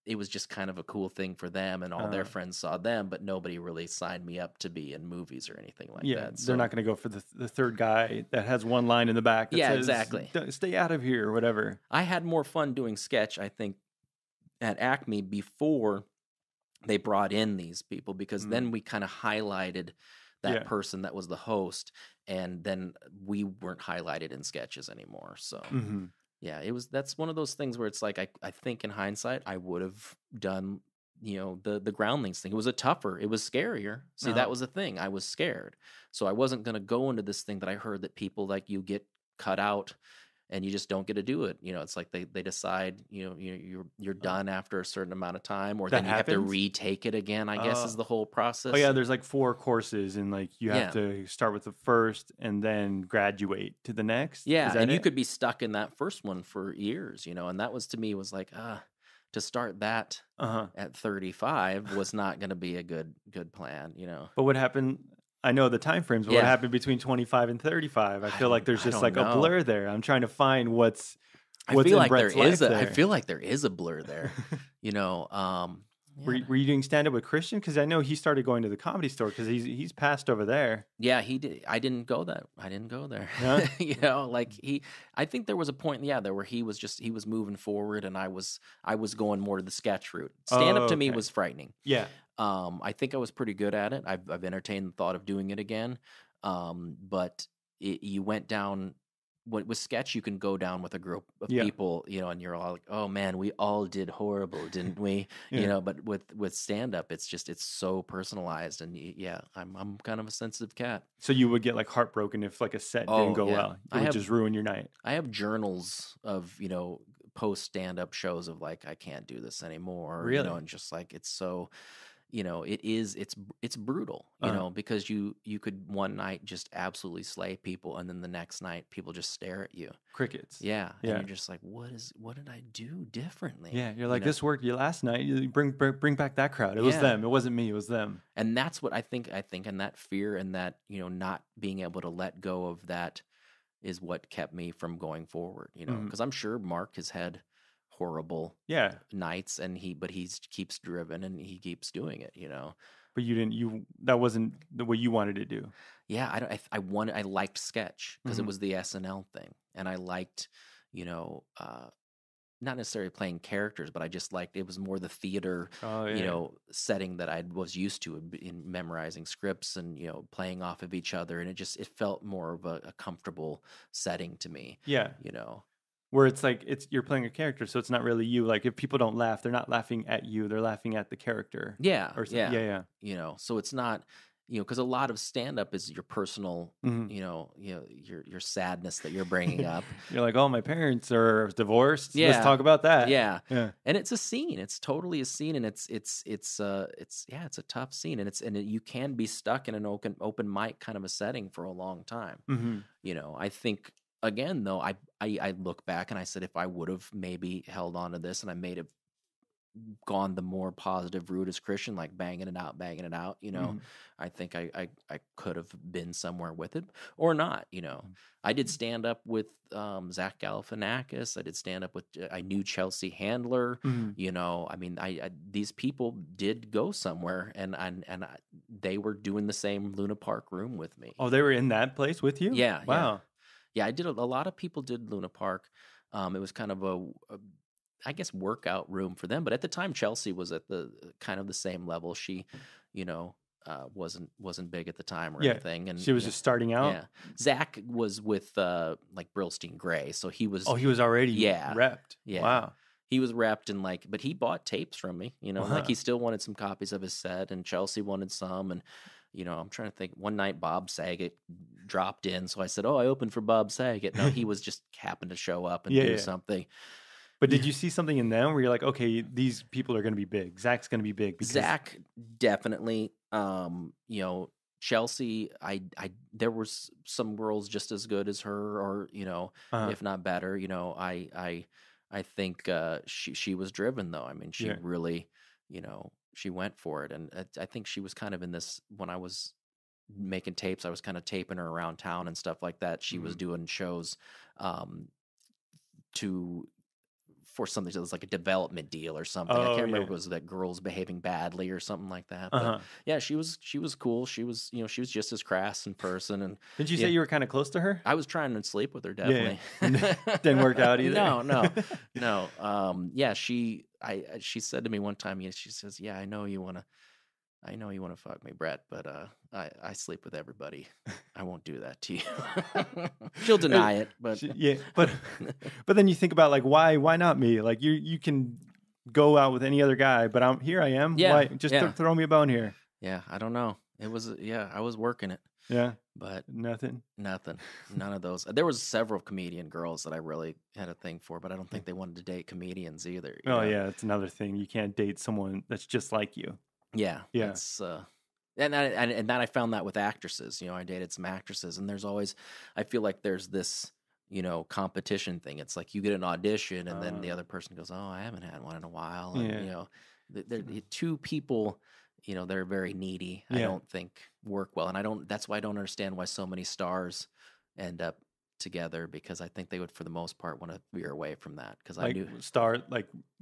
it was just kind of a cool thing for them, and all their friends saw them, but nobody really signed me up to be in movies or anything like that. So, they're not going to go for the third guy that has one line in the back that says, exactly. Stay out of here or whatever. I had more fun doing sketch, I think, at Acme before they brought in these people, because then we kind of highlighted that person that was the host, and then we weren't highlighted in sketches anymore. So yeah, that's one of those things where it's like I think in hindsight I would have done the Groundlings thing. It was it was scarier. See, that was the thing. I was scared, so I wasn't going to go into this thing that I heard that people like you get cut out and you just don't get to do it. It's like they decide you're done after a certain amount of time, or then you have to retake it again, I guess is the whole process. Oh yeah, there's like 4 courses, and like you have to start with the first and then graduate to the next. Yeah, and you could be stuck in that first one for years, and that was, to me, was like to start that at 35 was not going to be a good plan. But what happened? I know the time frames, but what happened between 25 and 35? I feel like there's just like a blur there. I'm trying to find what's in Brett's life there. I feel like there is a blur there. Were you doing stand up with Christian? Because I know he started going to the Comedy Store because he's passed over there. Yeah, he did. I didn't go there. Huh? I think there was a point, there where he was moving forward, and I was going more to the sketch route. Stand up to me was frightening. Yeah. I think I was pretty good at it. I've entertained the thought of doing it again. But you went down. With sketch, you can go down with a group of people, and you're all like, "Oh man, we all did horrible, didn't we?" But with stand up, it's so personalized, and I'm kind of a sensitive cat. So you would get like heartbroken if like a set didn't go well. It would just ruin your night. I have journals of post stand up shows of like, I can't do this anymore. Really? And just like it's so. It's brutal, because you could one night just absolutely slay people, and then the next night people just stare at you. Crickets. Yeah. And you're just like, what did I do differently? Yeah. You're like, this worked you last night. You bring back that crowd. It was them. It wasn't me. It was them. And that's what I think, and that fear and that, not being able to let go of that is what kept me from going forward, because I'm sure Mark has had horrible nights, but he keeps driven and he keeps doing it. But that wasn't what you wanted to do. Yeah, I liked sketch because it Mhm. was the SNL thing, and I liked, not necessarily playing characters, but I just liked it was more the theater, Oh yeah. setting that I was used to in memorizing scripts and playing off of each other, and it felt more of a comfortable setting to me. Yeah. You know, Where it's like you're playing a character, so it's not really you. Like if people don't laugh, they're not laughing at you; they're laughing at the character. yeah, Or yeah, yeah, So it's not, because a lot of stand up is your personal, yeah. Mhm. your sadness that you're bringing up. You're like, oh, my parents are divorced. Yeah. Let's talk about that. Yeah. Yeah. And it's a scene. It's totally a scene, and it's a tough scene, and you can be stuck in an open mic kind of a setting for a long time. Mm-hmm. I think again though, I look back and I said if I would have maybe held on to this and I made it gone the more positive route as Christian, like banging it out, Mhm. I think I could have been somewhere with it or not, I did stand up with Zach Galifianakis. I did stand up with, I knew Chelsea Handler, Mhm. I mean, these people did go somewhere and they were doing the same Luna Park room with me. Oh, they were in that place with you? Yeah. Wow. Yeah. I did a lot of people did Luna Park. It was kind of I guess workout room for them, but at the time Chelsea was at the kind of the same level. She, wasn't big at the time or Yeah. anything, and She was just starting out. yeah. Zach was with like Brillstein Gray, so he was. Oh, he was already repped. Yeah. Wow. He was repped and but he bought tapes from me. Wow. Like he still wanted some copies of his set, and Chelsea wanted some, and I'm trying to think. One night Bob Saget dropped in, so I said, "Oh, I opened for Bob Saget." No, he was just happened to show up and do something. But did you see something in them where you're like, okay, these people are going to be big. Zach's going to be big. Because... Zach definitely. Chelsea, there was some girls just as good as her, or if not better. I think she was driven though. I mean, she really, she went for it, and I think she was kind of in this when I was making tapes. I was kind of taping her around town and stuff like that. She was doing shows, for something that was like a development deal or something. I can't remember if it was that girls behaving badly or something like that. But yeah, she was cool. She was, she was just as crass in person. And did you say you were kind of close to her? I was trying to sleep with her, definitely. Yeah. Didn't work out either. No. Yeah, she said to me one time, she says, "Yeah, I know you want to fuck me, Brett, but I sleep with everybody. I won't do that to you." She'll deny it, but but then you think about like why not me? Like you can go out with any other guy, but here I am. Yeah, why just throw me a bone here? Yeah, I don't know. It was I was working it. Yeah, but nothing. None of those. There was several comedian girls that I really had a thing for, but I don't think they wanted to date comedians either. Yeah, that's another thing. You can't date someone that's just like you. Yeah. It's, and that I found that with actresses. I dated some actresses, and there's always, I feel like there's this, competition thing. It's like you get an audition, and then the other person goes, "Oh, I haven't had one in a while." And, they're two people, they're very needy. I don't think work well, and that's why I don't understand why so many stars end up together, because I think they would, for the most part, want to veer away from that. Because I knew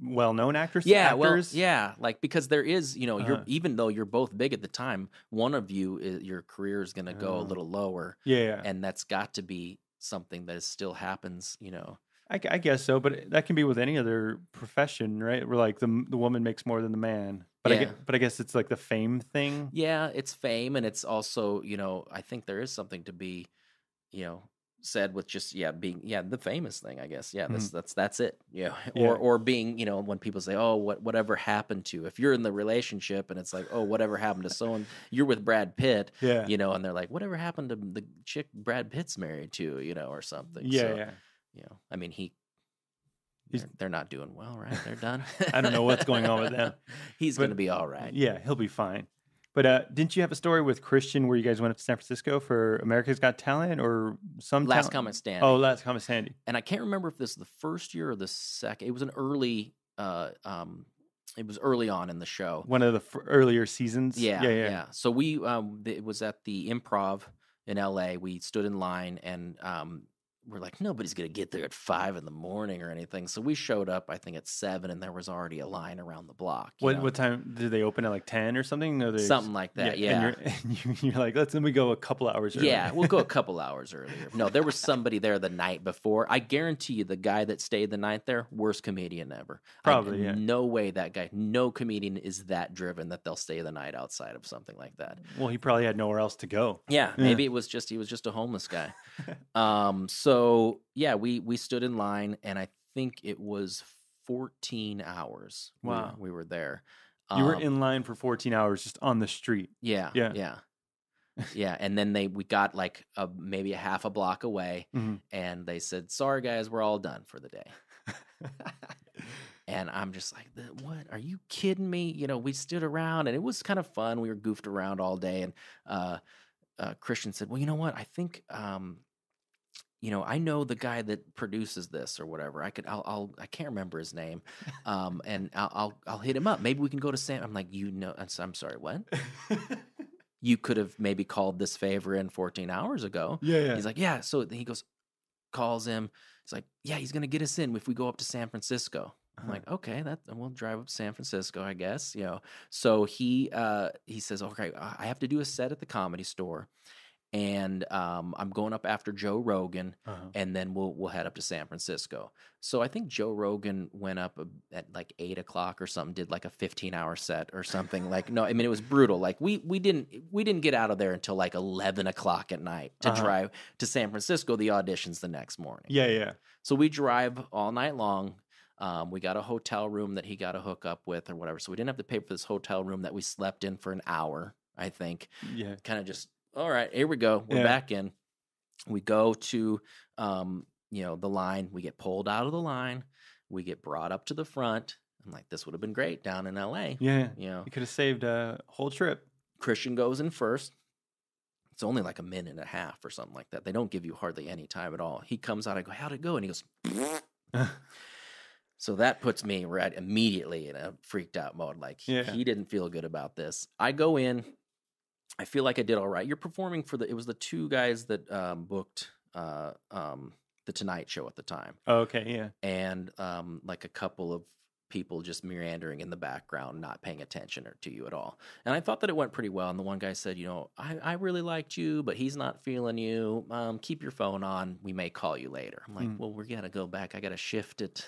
well-known actors. Actors? Like because there is, you're even though you're both big at the time, one of you your career is going to go a little lower. And that's got to be something that still happens. I guess so, but that can be with any other profession, right? Where like the woman makes more than the man. But I guess it's like the fame thing. Yeah, it's fame, and it's also I think there is something to be, said with just being the famous thing, I guess. That's it. Or being, when people say, "Oh, whatever happened to," if you're in the relationship and it's like, "Oh, whatever happened to someone," you're with Brad Pitt, and they're like, "Whatever happened to the chick Brad Pitt's married to," or something. I mean, they're not doing well, right? They're done. I don't know what's going on with them. He's going to be all right. Yeah, he'll be fine. But didn't you have a story with Christian where you guys went up to San Francisco for America's Got Talent or some Last Comic Standing? Oh, Last Comic Standing. And I can't remember if this is the first year or the second. It was an early. It was early on in the show. One of the earlier seasons. Yeah. So we it was at the Improv in LA. We stood in line and we're like, nobody's gonna get there at 5 in the morning or anything. So we showed up, I think, at 7, and there was already a line around the block. What time did they open at, like 10 or something? No, Something like that, yeah. And you're like, let me go a couple hours earlier. Yeah, we'll go a couple hours earlier. No, there was somebody there the night before. I guarantee you, the guy that stayed the night there, worst comedian ever. Probably, yeah. No way that guy, no comedian is that driven that they'll stay the night outside of something like that. Well, he probably had nowhere else to go. Yeah, maybe he was just a homeless guy. So yeah, we stood in line, and I think it was 14 hours. Wow, we were there. You were in line for 14 hours just on the street. Yeah. And then we got like maybe a half a block away, and they said, "Sorry guys, we're all done for the day." And I'm just like, what? Are you kidding me? You know, we stood around, and it was kind of fun. We were goofed around all day, and Christian said, "Well, you know what? I think, I know the guy that produces this or whatever. I can't remember his name, and I'll hit him up. Maybe we can go to Sam." I'm like, I'm sorry, what? You could have maybe called this favor in 14 hours ago. Yeah. He's like, yeah. So he calls him. He's like, yeah, he's gonna get us in if we go up to San Francisco. I'm like, okay, we'll drive up to San Francisco, I guess, So he says, okay, I have to do a set at the Comedy Store, and I'm going up after Joe Rogan, and then we'll head up to San Francisco. So I think Joe Rogan went up at like 8 o'clock or something, did like a 15-hour set or something. Like, no, I mean, it was brutal. Like we didn't get out of there until like 11 o'clock at night to drive to San Francisco. The audition's the next morning. Yeah. So we drive all night long. We got a hotel room that he got to hook up with or whatever. So we didn't have to pay for this hotel room that we slept in for an hour, I think. Yeah. Kind of just, all right, here we go. We're back in. We go to, the line. We get pulled out of the line. We get brought up to the front. I'm like, this would have been great down in LA. Yeah. You could have saved a whole trip. Christian goes in first. It's only like a minute and a half or something like that. They don't give you hardly any time at all. He comes out. I go, how'd it go? And he goes, So that puts me right immediately in a freaked out mode. Like he didn't feel good about this. I go in. I feel like I did all right. You're performing it was the two guys that booked the Tonight Show at the time. Oh, okay, yeah. And like a couple of people just meandering in the background, not paying attention to you at all. And I thought that it went pretty well. And the one guy said, I really liked you, but he's not feeling you. Keep your phone on. We may call you later. I'm like, well, we're going to go back. I got to shift it.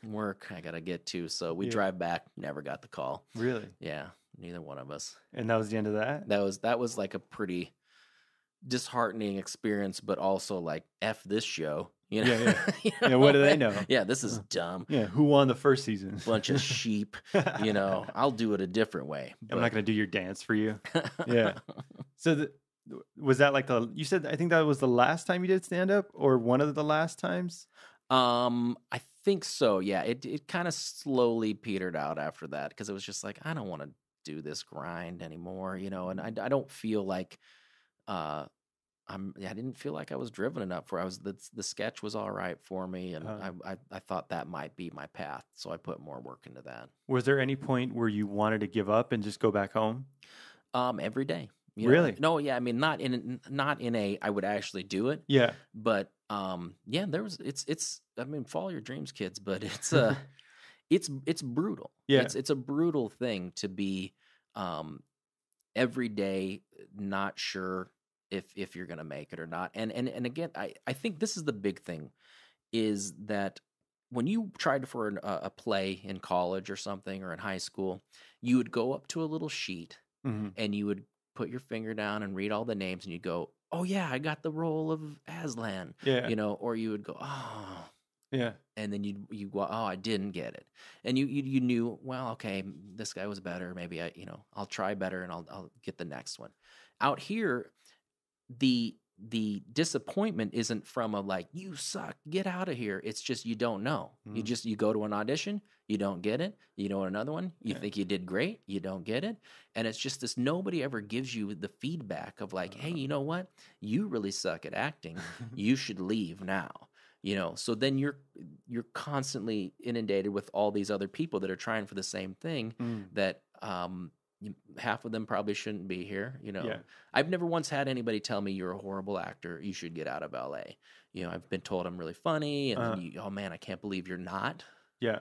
Work I got to get to. So we drive back, never got the call. Really? Yeah, neither one of us. And that was the end of that? That was like a pretty disheartening experience, but also like, F this show. Yeah. What do they know? Yeah, this is dumb. Yeah, who won the first season? Bunch of sheep. I'll do it a different way. I'm not going to do your dance for you. Yeah. So was that like you said, I think that was the last time you did stand-up, or one of the last times? I think so. Yeah, it kind of slowly petered out after that, because it was just like, I don't want to do this grind anymore, and I don't feel like I didn't feel like I was driven enough. The sketch was all right for me, and I thought that might be my path, so I put more work into that. Was there any point where you wanted to give up and just go back home? Every day. Really? No, yeah. I mean, not in a I would actually do it. Yeah. But there was it's. I mean, follow your dreams, kids. But it's it's brutal. Yeah. It's a brutal thing to be every day not sure if you're gonna make it or not. And again, I think this is the big thing, is that when you tried for a play in college or something, or in high school, you would go up to a little sheet and you would put your finger down and read all the names, and you go, oh yeah, I got the role of Aslan. Yeah. Or you would go, oh yeah, and then you go, oh, I didn't get it, and you knew, well, okay, this guy was better, maybe I'll try better and I'll get the next one. Out here, the disappointment isn't from a like, you suck, get out of here. It's just, you don't know. You go to an audition, you don't get it. Another one, you think you did great, you don't get it. And it's just this, nobody ever gives you the feedback of like, hey, you know what? You really suck at acting. You should leave now. So then you're constantly inundated with all these other people that are trying for the same thing, that half of them probably shouldn't be here. Yeah. I've never once had anybody tell me you're a horrible actor. You should get out of LA. I've been told I'm really funny, and then oh man, I can't believe you're not. Yeah.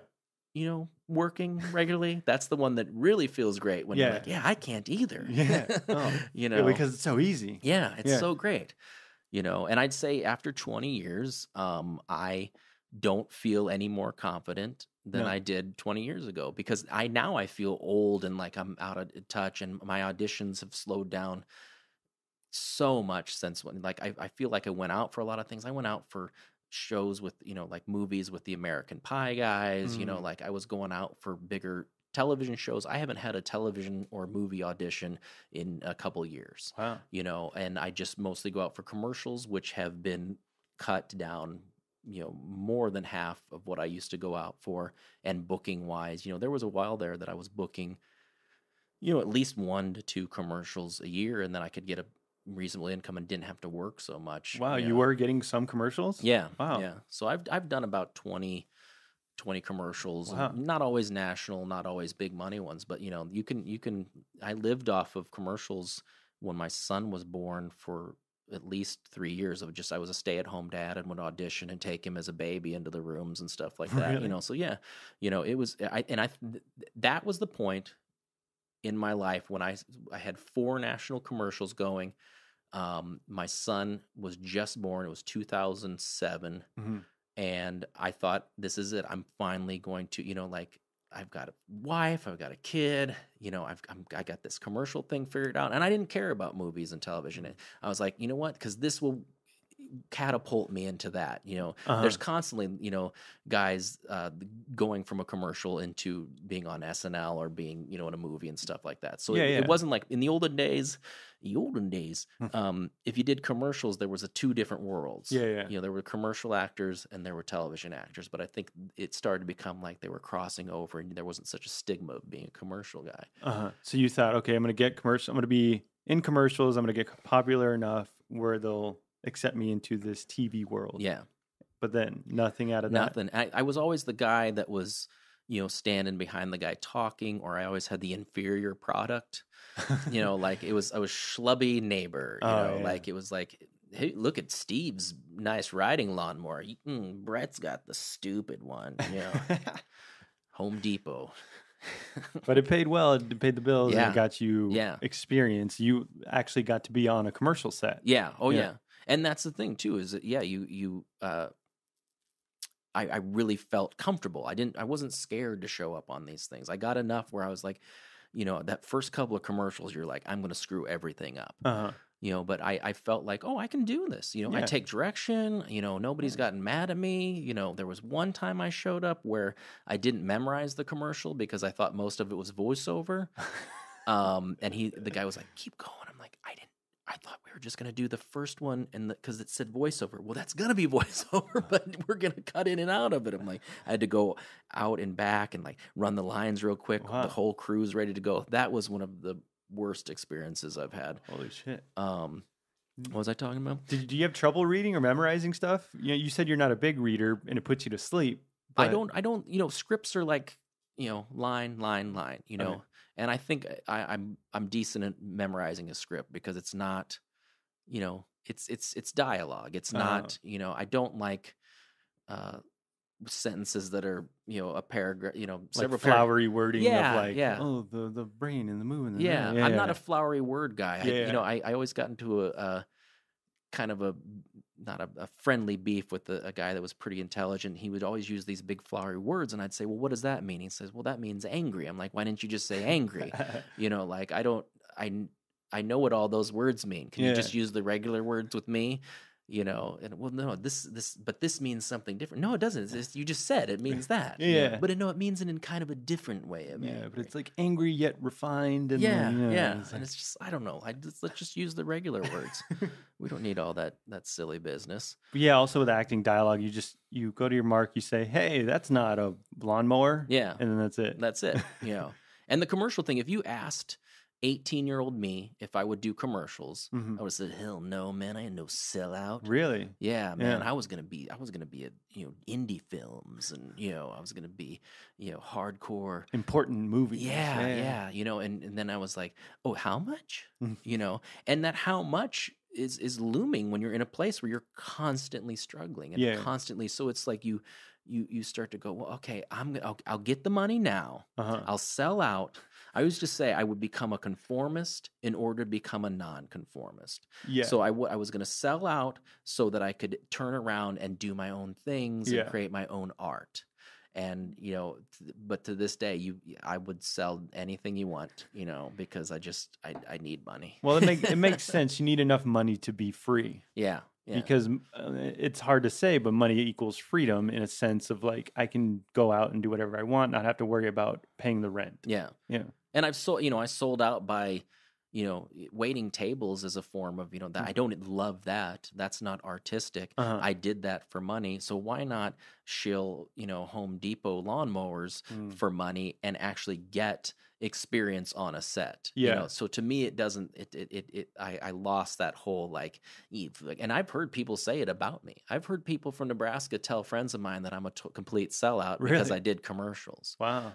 Working regularly. That's the one that really feels great when you're like, yeah, I can't either. Yeah. Oh. Because it's so easy. Yeah, it's so great. And I'd say after 20 years, I don't feel any more confident than I did 20 years ago, because I feel old and like I'm out of touch, and my auditions have slowed down so much since when, like, I feel like I went out for a lot of things. I went out for shows with, like movies with the American Pie guys, like I was going out for bigger television shows. I haven't had a television or movie audition in a couple years. Wow. And I just mostly go out for commercials, which have been cut down, more than half of what I used to go out for. And booking wise, there was a while there that I was booking, at least 1 to 2 commercials a year, and then I could get a reasonable income and didn't have to work so much. Wow, you were getting some commercials? Yeah. Wow. Yeah. So I've done about 20 commercials. Wow. Not always national, not always big money ones, but you can I lived off of commercials when my son was born for at least 3 years of just, I was a stay-at-home dad and would audition and take him as a baby into the rooms and stuff like that. Really? So yeah, it was that was the point in my life when I had 4 national commercials going. My son was just born. It was 2007. Mm-hmm. And I thought, this is it. I'm finally going to, like, I've got a wife, I've got a kid, I got this commercial thing figured out. And I didn't care about movies and television. I was like, you know what? Because this will catapult me into that. There's constantly, guys going from a commercial into being on SNL or being, in a movie and stuff like that. So it wasn't like in the olden days, if you did commercials, there was 2 different worlds. There were commercial actors and there were television actors, but I think it started to become like they were crossing over and there wasn't such a stigma of being a commercial guy. So you thought, okay, I'm going to get commercial. I'm going to be in commercials. I'm going to get popular enough where they'll accept me into this TV world. Yeah. But then nothing out of that. Nothing. I was always the guy that was, standing behind the guy talking, or I always had the inferior product. Like I was schlubby neighbor, like it was like, hey, look at Steve's nice riding lawnmower. Brett's got the stupid one, Home Depot. But it paid well. It paid the bills and it got you experience. You actually got to be on a commercial set. Yeah. Oh, yeah. And that's the thing too, is that, I really felt comfortable. I wasn't scared to show up on these things. I got enough where I was like, that first couple of commercials, you're like, I'm going to screw everything up. But I felt like, oh, I can do this. I take direction. Nobody's gotten mad at me. There was one time I showed up where I didn't memorize the commercial because I thought most of it was voiceover. And the guy was like, keep going. I'm like, I thought we were just going to do the first one because it said voiceover. Well, that's going to be voiceover, but we're going to cut in and out of it. I'm like, I had to go out and back and like run the lines real quick. Wow. The whole crew's ready to go. That was one of the worst experiences I've had. Holy shit. What was I talking about? Do you have trouble reading or memorizing stuff? You said you're not a big reader and it puts you to sleep. But... I don't, scripts are like, line, okay. And I think I'm decent at memorizing a script because it's not, it's dialogue. It's not, I don't like sentences that are, a paragraph, several like flowery wording of like, oh, the brain and the moon. And I'm not a flowery word guy. I always got into a kind of not a friendly beef with a guy that was pretty intelligent. He would always use these big flowery words, and I'd say, well, what does that mean? He says, well, that means angry. I'm like, why didn't you just say angry? Like I know what all those words mean. Can you just use the regular words with me? And well, no, but this means something different. No, it doesn't. You just said it means that. But it means it in kind of a different way. But it's like angry yet refined. And and it's just, I don't know. Let's just use the regular words. We don't need all that silly business. But also with acting dialogue, you go to your mark, you say, hey, that's not a lawnmower. Yeah. And then that's it. That's it. And the commercial thing, if you asked 18-year-old me, if I would do commercials, Mhm. I would have said, "Hell no, man! I ain't no sellout." Really? Yeah, man, Yeah. I was gonna be at indie films, and I was gonna be hardcore. Important movies. Yeah. And then I was like, oh, how much? Mhm. And that how much is looming when you're in a place where you're constantly struggling and Yeah. constantly. So it's like you start to go, well, okay, I'll get the money now. Uh-huh. I'll sell out. I used to say I would become a conformist in order to become a non-conformist. Yeah. So I was going to sell out so that I could turn around and do my own things Yeah. and create my own art. And but to this day, I would sell anything you want, because I need money. Well, it makes sense. You need enough money to be free. Yeah. Because it's hard to say, but money equals freedom in a sense of like I can go out and do whatever I want, not have to worry about paying the rent. Yeah. Yeah. And I sold out by, waiting tables as a form of, that I don't love that. That's not artistic. Uh-huh. I did that for money. So why not shill, Home Depot lawnmowers for money and actually get experience on a set? Yeah. So to me, it doesn't, I lost that whole and I've heard people say it about me. I've heard people from Nebraska tell friends of mine that I'm a complete sellout because Really? I did commercials. Wow.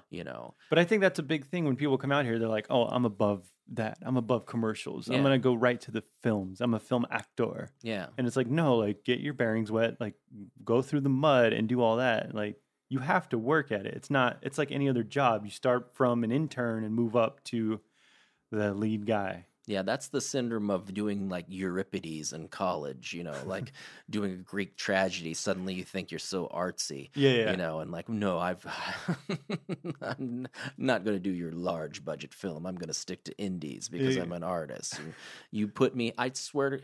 But I think that's a big thing when people come out here. They're like, "Oh, I'm above that. I'm above commercials. Yeah. I'm gonna go right to the films. I'm a film actor." Yeah. And it's like, no, like get your bearings wet, like go through the mud and do all that. Like you have to work at it. It's like any other job. You start from an intern and move up to the lead guy. Yeah, that's the syndrome of doing like Euripides in college, like doing a Greek tragedy. Suddenly you think you're so artsy, Yeah. And like, no, I'm not going to do your large budget film. I'm going to stick to indies because I'm an artist. And you put me, I swear to,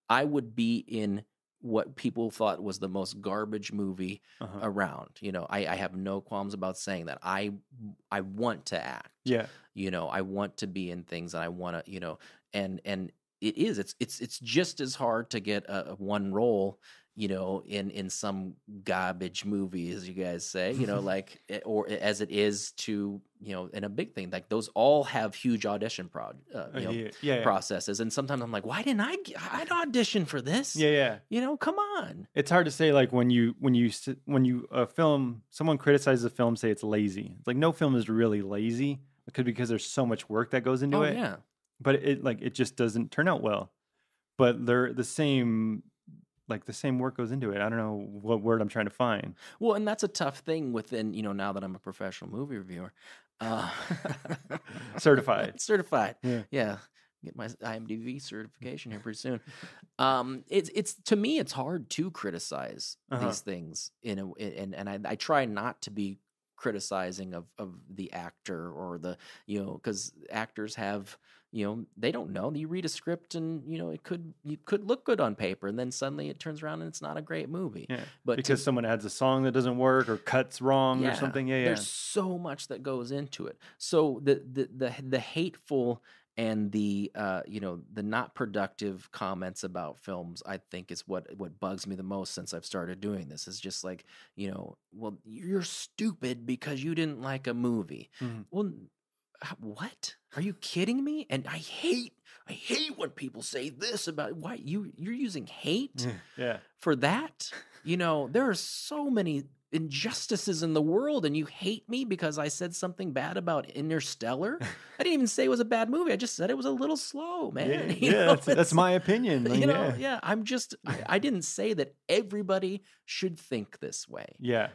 I would be in what people thought was the most garbage movie around. I have no qualms about saying that. I want to act. Yeah. I want to be in things, and I want to, and it's just as hard to get a one role, in some garbage movie, as you guys say, or as it is to, in a big thing, like those all have huge audition processes. And sometimes I'm like, why didn't I'd audition for this? Yeah. Come on. It's hard to say, like when you film, someone criticizes a film, say it's lazy. It's like no film is really lazy because there's so much work that goes into it. Yeah. But it just doesn't turn out well. But they're the same. Like the same work goes into it. I don't know what word I'm trying to find. Well, and that's a tough thing within, now that I'm a professional movie reviewer. Certified. Yeah. Get my IMDb certification here pretty soon. It's to me, it's hard to criticize these things and I try not to be criticizing of the actor or the, because actors have, they don't know. You read a script and, you could look good on paper, and then suddenly it turns around and it's not a great movie. Yeah. But because someone adds a song that doesn't work or cuts wrong or something. Yeah. There's so much that goes into it. So the hateful and the the not productive comments about films, I think, is what bugs me the most since I've started doing this. Is just like, well, you're stupid because you didn't like a movie. Mm-hmm. Well, what? Are you kidding me? And I hate when people say this about why you're using hate for that. There are so many injustices in the world, and you hate me because I said something bad about Interstellar. I didn't even say it was a bad movie. I just said it was a little slow, man. That's my opinion. I didn't say that everybody should think this way. Yeah.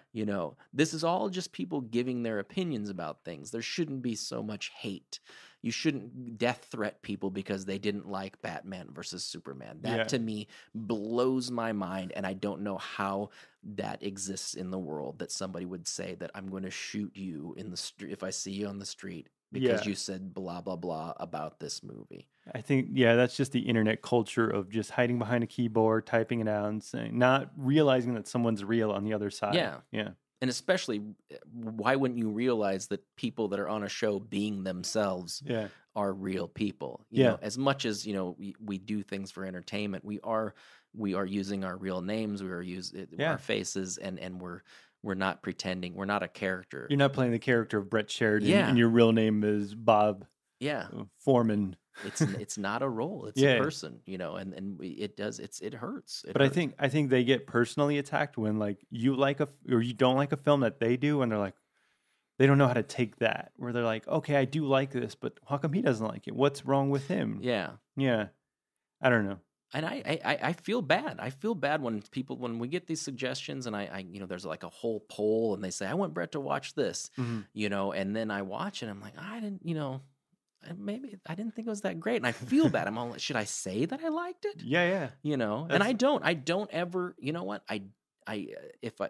This is all just people giving their opinions about things. There shouldn't be so much hate. You shouldn't death threat people because they didn't like Batman versus Superman. That to me blows my mind, and I don't know how that exists in the world, that somebody would say that I'm going to shoot you in the street if I see you on the street because you said blah, blah, blah about this movie. I think, that's just the internet culture of just hiding behind a keyboard, typing it out and saying, not realizing that someone's real on the other side. Yeah. And especially, why wouldn't you realize that people that are on a show being themselves are real people? You know, as much as, we do things for entertainment, we are using our real names, we are using our faces, and we're not pretending. We're not a character. You're not playing the character of Brett Sheridan, and your real name is Bob. Yeah. foreman. It's not a role. It's a person, and it hurts. But I think they get personally attacked when like you like or you don't like a film that they do, and they're like, they don't know how to take that. Where they're like, okay, I do like this, but how come he doesn't like it? What's wrong with him? Yeah. Yeah. I don't know. And I feel bad. I feel bad when we get these suggestions, and I there's like a whole poll, and they say I want Brett to watch this, and then I watch it. I'm like, I didn't, maybe I didn't think it was that great, and I feel bad. I'm all like, should I say that I liked it? Yeah. And I don't ever. You know what?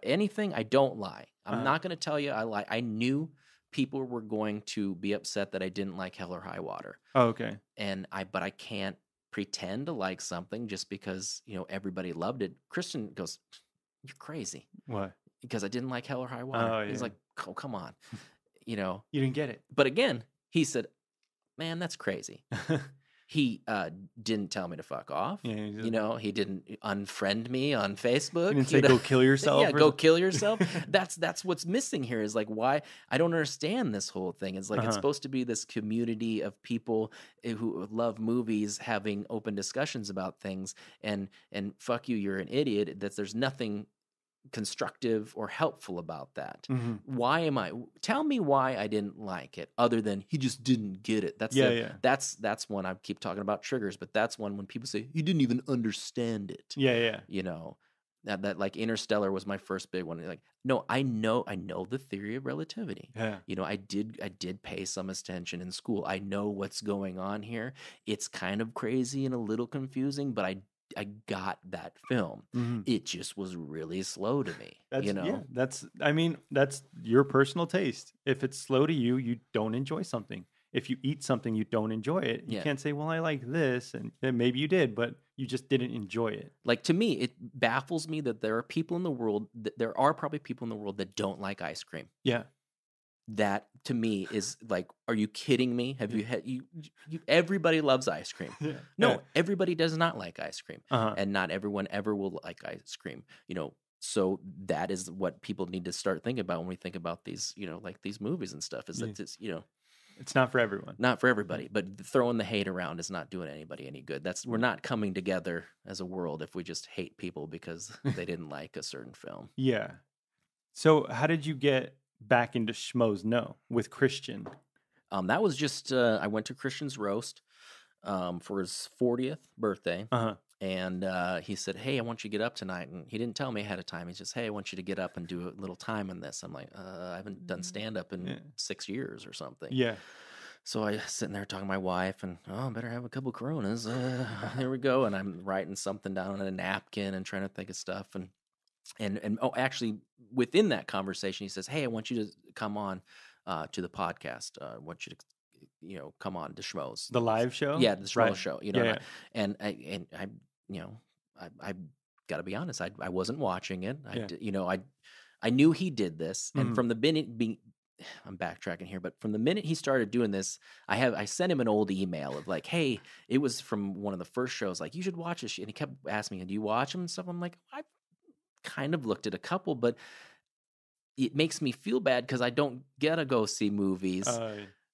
Anything, I don't lie. I'm not going to tell you I lie. I knew people were going to be upset that I didn't like Hell or High Water. Oh, okay. But I can't pretend to like something just because everybody loved it. Christian goes, "You're crazy." What? Because I didn't like Hell or High Water. Oh, yeah. He's like, "Oh, come on," You didn't get it. But again, he said, "Man, that's crazy." He didn't tell me to fuck off. Yeah, he didn't unfriend me on Facebook. He didn't say go kill yourself. Yeah, go kill yourself. That's what's missing here is like why I don't understand this whole thing. It's like it's supposed to be this community of people who love movies having open discussions about things, and fuck you, you're an idiot. There's nothing constructive or helpful about that. Tell me why I didn't like it other than he just didn't get it. That's one I keep talking about triggers, but that's one when people say he didn't even understand it. That like Interstellar was my first big one. Like, no, I know the theory of relativity. I did pay some attention in school. I know what's going on here. It's kind of crazy and a little confusing, but I got that film. It just was really slow to me. That's your personal taste. If it's slow to you, you don't enjoy something. If you eat something, you don't enjoy it. You can't say, well, I like this, and maybe you did, but you just didn't enjoy it. Like, to me, it baffles me that there are people in the world, there are probably people in the world that don't like ice cream. Yeah. That to me is like, are you kidding me? Have you had everybody loves ice cream. No, everybody does not like ice cream. And not everyone ever will like ice cream. So that is what people need to start thinking about when we think about these, like these movies and stuff, is that it's, it's not for everyone. Not for everybody, but throwing the hate around is not doing anybody any good. We're not coming together as a world if we just hate people because they didn't like a certain film. Yeah. So how did you get back into Schmoes Know with Christian? That was just I went to Christian's roast for his 40th birthday, and he said, "Hey, I want you to get up tonight." And he didn't tell me ahead of time. He just, "Hey, I want you to get up and do a little time in this." I'm like, "I haven't done stand up in 6 years or something." Yeah. So I sitting there talking to my wife, and I better have a couple Coronas. Here we go, and I'm writing something down on a napkin and trying to think of stuff, and actually within that conversation, he says, "Hey, I want you to come on to the podcast. I want you to, come on to Schmoes." The live show? Yeah, the Schmoes show. Yeah. And I got to be honest, I wasn't watching it. I knew he did this, and from the beginning, I'm backtracking here, but from the minute he started doing this, I sent him an old email of like, "Hey," it was from one of the first shows, like, "You should watch this," and he kept asking me, "Do you watch them?" and stuff. I'm like, I kind of looked at a couple, but it makes me feel bad because I don't get to go see movies.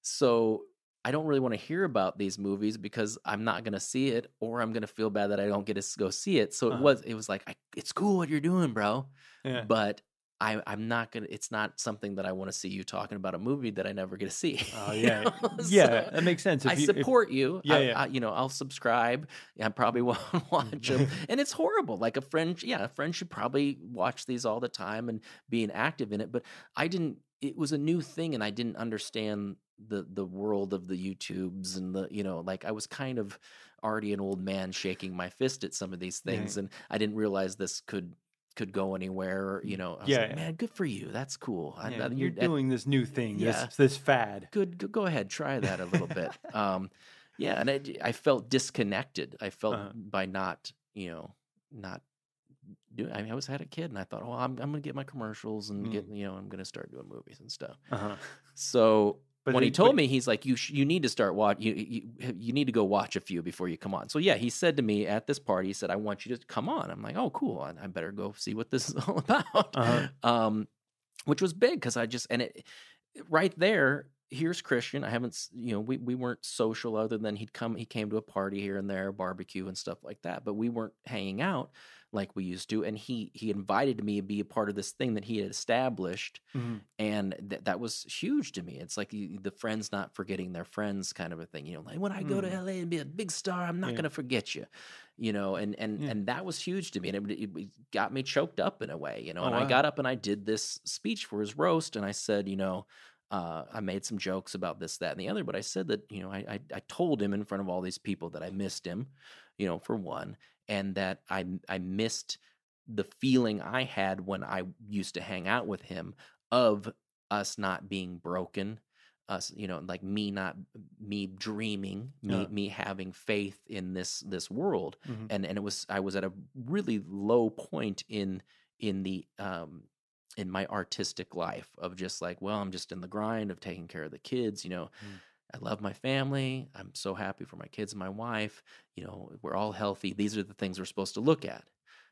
So I don't really want to hear about these movies because I'm not going to see it, or I'm going to feel bad that I don't get to go see it. So it was like, it's cool what you're doing, bro. Yeah. But I'm not going to, it's not something that I want to see you talking about a movie that I never get to see. Oh, yeah. Yeah, that makes sense. I support you. I'll subscribe. I probably won't watch them. And it's horrible. Like a friend should probably watch these all the time and being active in it. But it was a new thing, and I didn't understand the world of the YouTubes and like I was kind of already an old man shaking my fist at some of these things, and I didn't realize this could go anywhere. I was like, man, good for you. That's cool. You're doing this new thing, this fad. Good. Go ahead. Try that a little bit. And I felt disconnected. I felt by not doing. I always had a kid, and I thought, I'm going to get my commercials and get, I'm going to start doing movies and stuff. So when he told me, he's like, you need to start watch. You need to go watch a few before you come on. So yeah, he said to me at this party, he said, "I want you to come on." I'm like, "Oh, cool. I better go see what this is all about." Which was big because right there, here's Christian. I haven't, we weren't social other than he came to a party here and there, barbecue and stuff like that, but we weren't hanging out like we used to. And he invited me to be a part of this thing that he had established. Mhm. And that was huge to me. It's like the friends not forgetting their friends kind of a thing, like when I go to LA and be a big star, I'm not going to forget you, and that was huge to me. And it got me choked up in a way, and I got up and I did this speech for his roast. And I said, I made some jokes about this, that, and the other, but I said that, I told him in front of all these people that I missed him, for one, and that I missed the feeling I had when I used to hang out with him of us not being broken, us, like me dreaming, me having faith in this world. Mhm. And I was at a really low point in my artistic life of just like, well, I'm just in the grind of taking care of the kids, I love my family. I'm so happy for my kids and my wife. We're all healthy. These are the things we're supposed to look at.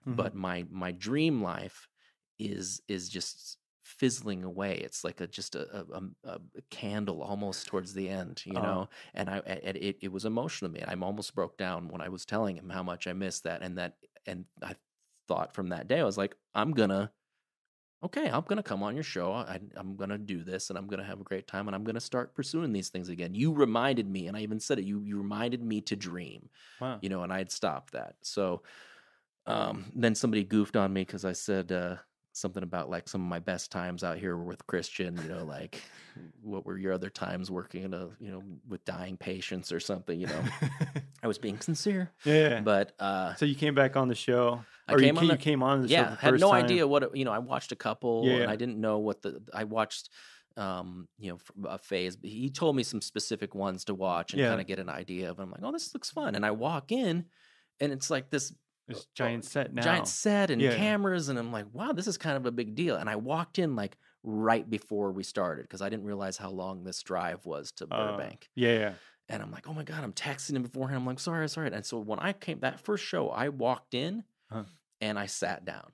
Mhm. But my dream life is just fizzling away. It's like just a candle almost towards the end, and it was emotional to me. I almost broke down when I was telling him how much I missed that. And I thought from that day, I was like, I'm gonna come on your show. I'm going to do this, and I'm going to have a great time, and I'm going to start pursuing these things again. You reminded me, and I even said it, you reminded me to dream, Wow. and I had stopped that. So then somebody goofed on me because I said something about like some of my best times out here were with Christian, like what were your other times working in with dying patients or something, I was being sincere. Yeah. But so you came back on the show. You came on the show. Yeah, the had first no time. idea what I watched a couple, Yeah. and I didn't know what I watched. A phase. He told me some specific ones to watch and kind of get an idea of. I'm like, oh, this looks fun, and I walk in, and it's like this giant set now, giant set and cameras, and I'm like, wow, this is kind of a big deal. And I walked in like right before we started because I didn't realize how long this drive was to Burbank. Yeah. And I'm like, oh my God, I'm texting him beforehand. I'm like, sorry. And so when I came that first show, I walked in. And I sat down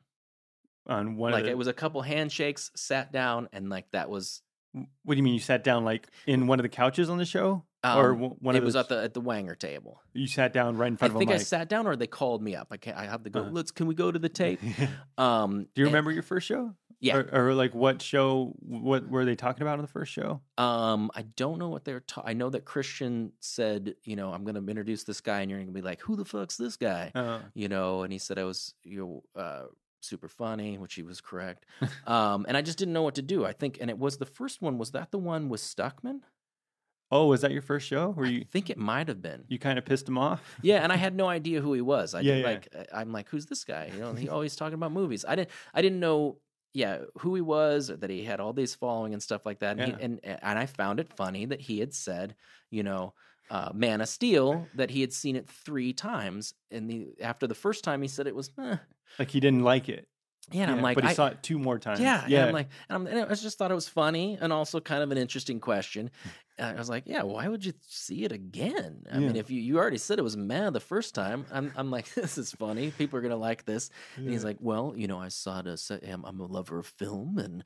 on one. It was a couple handshakes, sat down, and like that was. What do you mean? You sat down like in one of the couches on the show, or one of it was at the Wanger table. You sat down right in front of a mic. I think I sat down, or they called me up. I have to go. Can we go to the tape? Do you remember your first show? Yeah. Or like what show? What were they talking about on the first show? I don't know what they were I know that Christian said, I'm going to introduce this guy, and you're going to be like, who the fuck's this guy? And he said I was, super funny, which he was correct. And I just didn't know what to do. I think, and it was the first one. Was that the one with Stuckman? Oh, was that your first show? I think it might have been. You kind of pissed him off? Yeah, and I had no idea who he was. I'm like, who's this guy? He always talking about movies. I didn't know. Yeah, who he was, or that he had all these following and stuff like that. And, and I found it funny that he had said, Man of Steel, that he had seen it 3 times. And after the first time, he said it was, like he didn't like it. Yeah, and I'm like, but he saw it 2 more times. Yeah, and I'm like, and I just thought it was funny and also kind of an interesting question. And I was like, yeah, why would you see it again? I mean, if you already said it was meh the first time, I'm like, this is funny. People are gonna like this. And he's like, well, I saw it. I'm a lover of film, and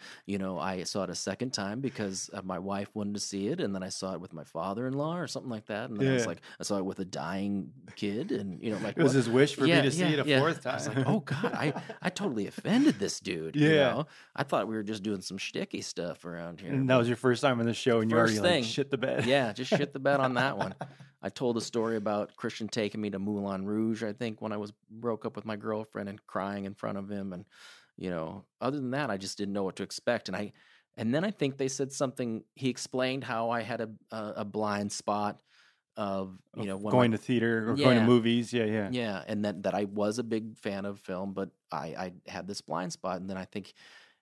I saw it a second time because my wife wanted to see it, and then I saw it with my father-in-law or something like that. And then I was like, I saw it with a dying kid, and like it was his wish for me to see it a 4th time. I was like, oh God, I totally offended this dude. I thought we were just doing some shticky stuff around here. And that was your first time on the show, and you already like shit the bed. Yeah, just shit the bed on that one. I told a story about Christian taking me to Moulin Rouge, I think, when I broke up with my girlfriend and crying in front of him. And, other than that, I just didn't know what to expect. And then I think they said something, he explained how I had a blind spot of, going to theater or going to movies. Yeah. Yeah, and that I was a big fan of film, but I had this blind spot. And then I think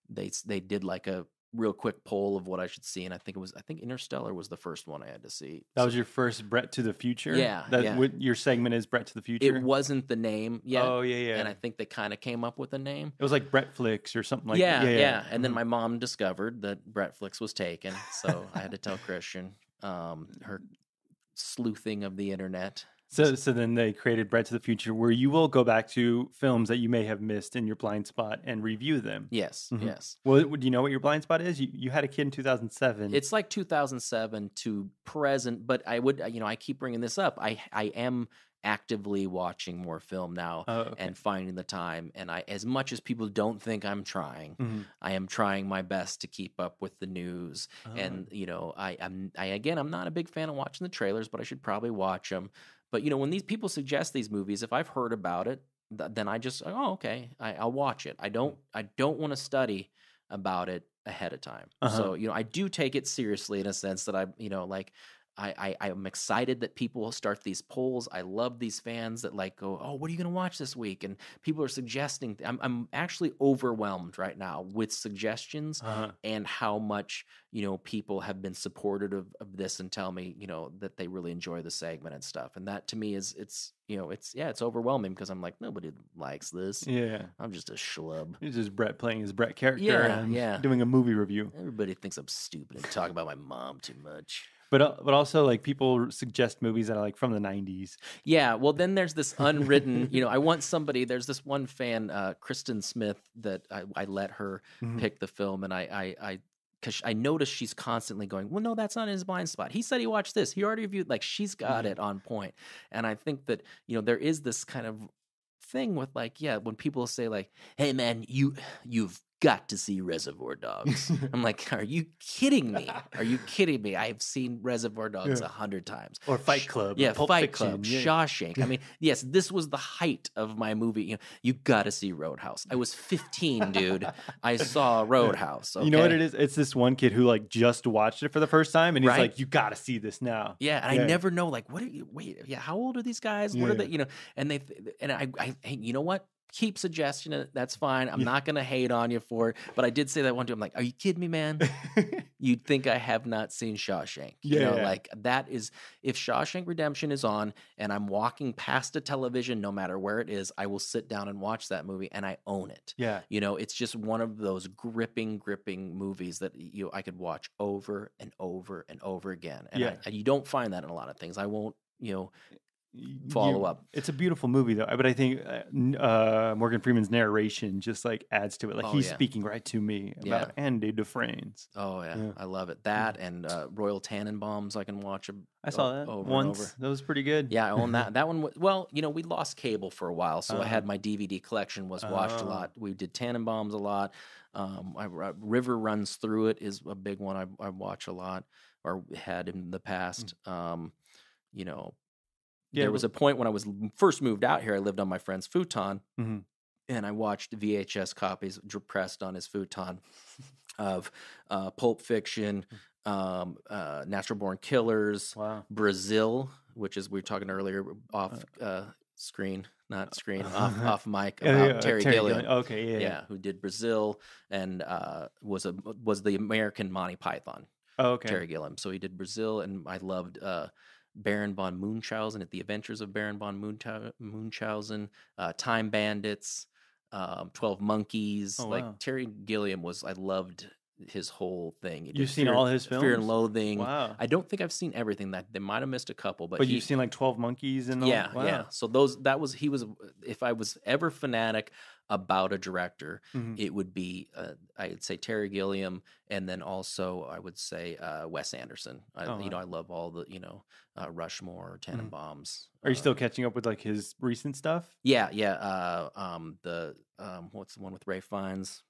they did like a real quick poll of what I should see, and I think Interstellar was the first one I had to see. That was your first Brett to the Future? Yeah. What your segment is, Brett to the Future? It wasn't the name yet. Oh, yeah. And I think they kind of came up with a name. It was like Brettflix or something like that. Yeah. And then my mom discovered that Brettflix was taken, so I had to tell Christian, her sleuthing of the internet. So then they created Brett to the Future, where you will go back to films that you may have missed in your blind spot and review them. Yes, Mhm. yes. Well, do you know what your blind spot is? You had a kid in 2007. It's like 2007 to present, but I would, I keep bringing this up. I am actively watching more film now and finding the time. And as much as people don't think I'm trying, Mhm. I am trying my best to keep up with the news. And I'm not a big fan of watching the trailers, but I should probably watch them. But when these people suggest these movies, if I've heard about it, then I just I'll watch it. I don't want to study about it ahead of time. So I do take it seriously in a sense that I'm excited that people will start these polls. I love these fans that go, oh, what are you going to watch this week? And people are suggesting. I'm actually overwhelmed right now with suggestions and how much people have been supportive of this and tell me that they really enjoy the segment and stuff. And that to me it's overwhelming because I'm like, nobody likes this. Yeah, I'm just a schlub. it's just Brett playing his Brett character and doing a movie review. Everybody thinks I'm stupid and talk about my mom too much. But also people suggest movies that are from the 90s. Yeah, well then there's this unwritten, I want somebody, there's this one fan, Kristen Smith, that I let her pick the film, and because I noticed she's constantly going, well, no, that's not in his blind spot. He said he watched this. He already reviewed, she's got it on point. And I think that, there is this kind of thing with when people say hey man, you've got to see Reservoir Dogs. I'm like, are you kidding me? Are you kidding me? I've seen Reservoir Dogs 100 times. Or Fight Club. Yeah, Pulp Fight Fiction, Club, Shawshank. I mean, yes, this was the height of my movie. You got to see Roadhouse. I was 15, dude. I saw Roadhouse. Okay? You know what it is? It's this one kid who just watched it for the first time, and he's Right? like, you got to see this now. Yeah, and I never know what are you? Wait, yeah, how old are these guys? What are they? And I you know what? Keep suggesting it. That's fine. I'm not going to hate on you for it. But I did say that one time. I'm like, are you kidding me, man? You'd think I have not seen Shawshank. That is, if Shawshank Redemption is on and I'm walking past a television, no matter where it is, I will sit down and watch that movie and I own it. Yeah. It's just one of those gripping movies that I could watch over and over and over again. And you don't find that in a lot of things. I won't, follow up. It's a beautiful movie though, but I think Morgan Freeman's narration just adds to it. He's speaking right to me about Andy Dufresne's. Oh yeah, I love it. That and Royal Tannenbaums I can watch. I saw that over once. And over. That was pretty good. Yeah, I own that. That one. Well, we lost cable for a while, so I had my DVD collection was watched a lot. We did Tannenbaums a lot. River Runs Through It is a big one I watch a lot, or had in the past. There was a point when I was first moved out here, I lived on my friend's futon, and I watched VHS copies pressed on his futon of Pulp Fiction, Natural Born Killers, Brazil, which is we were talking earlier off screen, not screen, off mic, about Terry Gilliam. Okay, yeah, who did Brazil and was the American Monty Python. Oh, okay. Terry Gilliam. So he did Brazil, and I loved Baron von Munchausen at the Adventures of Baron von Munchausen, Time Bandits, 12 Monkeys. Oh, wow. Terry Gilliam I loved his whole thing. You've seen all his films? Fear and Loathing. Wow. I don't think I've seen everything. That they might have missed a couple, but you've seen 12 Monkeys and all? Yeah, wow. yeah. So he was. If I was ever fanatic about a director, it would be I'd say Terry Gilliam, and then also I would say Wes Anderson. I love all the Rushmore, Tannenbaums. Are you still catching up with his recent stuff? Yeah. The what's the one with Ray Fiennes?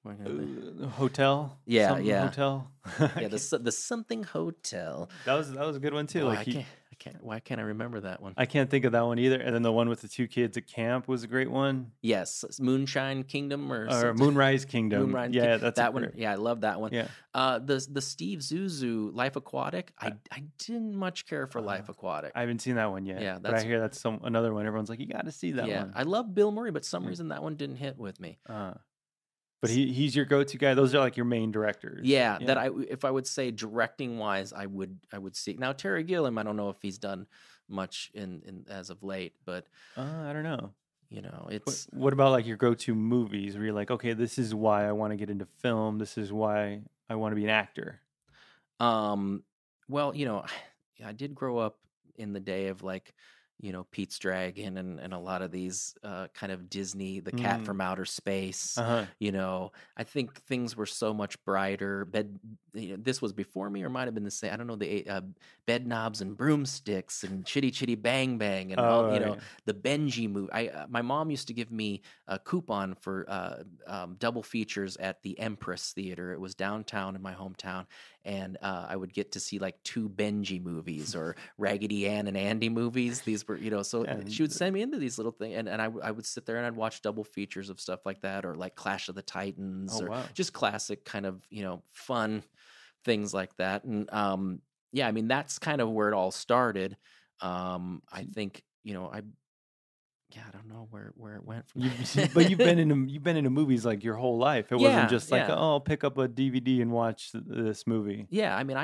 Hotel. Yeah, Something yeah. Hotel. Yeah, the Something Hotel. That was a good one too. Why can't I remember that one? I can't think of that one either. And then the one with the two kids at camp was a great one. Yes, Moonshine Kingdom or Moonrise Kingdom. That's that one. Yeah, I love that one. Yeah. The Steve Zissou Life Aquatic. I didn't much care for Life Aquatic. I haven't seen that one yet. Yeah, but I hear that's another one. Everyone's like, you got to see that one. I love Bill Murray, but some reason that one didn't hit with me. But he's your go-to guy. Those are your main directors. Yeah, that if I would say directing wise, I would see. Now Terry Gilliam, I don't know if he's done much in as of late, but I don't know. It's what about your go-to movies where you're like, okay, this is why I want to get into film. This is why I want to be an actor. Well, I did grow up in the day of Pete's Dragon and a lot of these kind of Disney, The Cat from Outer Space. I think things were so much brighter. This was before me, or might have been the same. I don't know. The Bed Knobs and Broomsticks and Chitty Chitty Bang Bang and all. The Benji movie. My mom used to give me a coupon for double features at the Empress Theater. It was downtown in my hometown, and I would get to see like 2 Benji movies or Raggedy Ann and Andy movies. These were, so she would send me into these little things, and I would sit there and I'd watch double features of stuff like that, or like Clash of the Titans, just classic kind of, fun things like that. And I mean, that's kind of where it all started. I think, I don't know where it went from but you've been into movies like your whole life. It wasn't just like, oh, I'll pick up a DVD and watch this movie. Yeah, I mean,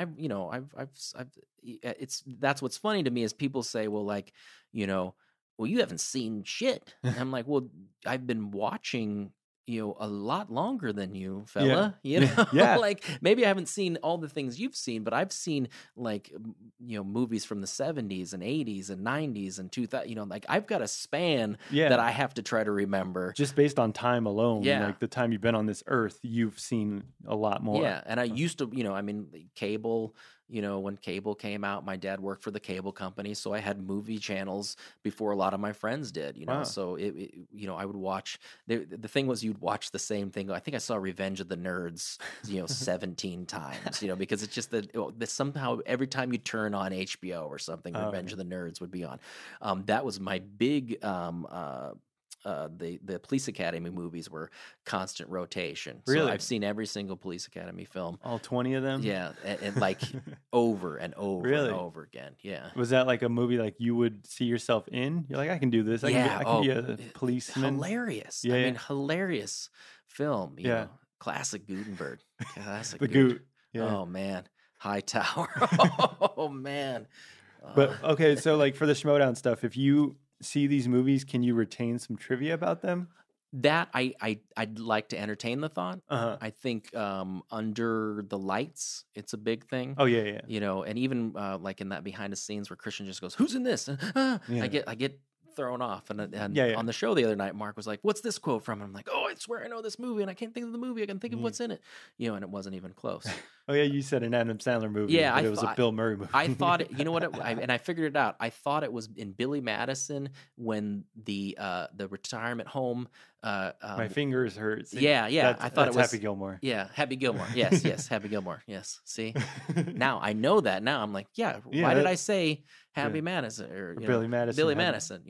that's what's funny to me is people say, well, like, well, you haven't seen shit. And I'm like, well, I've been watching a lot longer than you, fella. Like maybe I haven't seen all the things you've seen, but I've seen like movies from the 70s and 80s and 90s and 2000. Like I've got a span that I have to try to remember just based on time alone. Like the time you've been on this earth, you've seen a lot more. And I used to, I mean, cable. When cable came out, my dad worked for the cable company, so I had movie channels before a lot of my friends did. So I would watch. The thing was, you'd watch the same thing. I think I saw Revenge of the Nerds, 17 times. Because it's just that somehow every time you turn on HBO or something, Revenge of the Nerds would be on. That was my big. The Police Academy movies were constant rotation. Really? So I've seen every single Police Academy film. All 20 of them? Yeah, and like over and over and over again. Yeah. Was that like a movie like you would see yourself in? You're like, I can do this. I can be a policeman. Hilarious. I mean, hilarious film. You know, classic Gutenberg. Classic the Goot. Yeah. Oh, man. Hightower. Oh, man. But, okay, so like for the Schmoedown stuff, if you see these movies, can you retain some trivia about them? That I'd like to entertain the thought. I think Under the Lights, it's a big thing. Oh yeah. And even like in that behind the scenes where Christian just goes, "Who's in this?" I get thrown off. And on the show the other night, Mark was like, "What's this quote from?" And I'm like, "Oh, I swear I know this movie, and I can't think of the movie. I can think of what's in it." And it wasn't even close. Oh yeah, you said an Adam Sandler movie. Yeah, but it was a Bill Murray movie. I thought it. You know what? And I figured it out. I thought it was in Billy Madison when the retirement home. My fingers hurt. Yeah. I thought it was Happy Gilmore. Yeah, Happy Gilmore. Yes, Happy Gilmore. Yes. See, now I know that. Now I'm like, why did I say Happy Madison or Billy Madison? Billy Madison.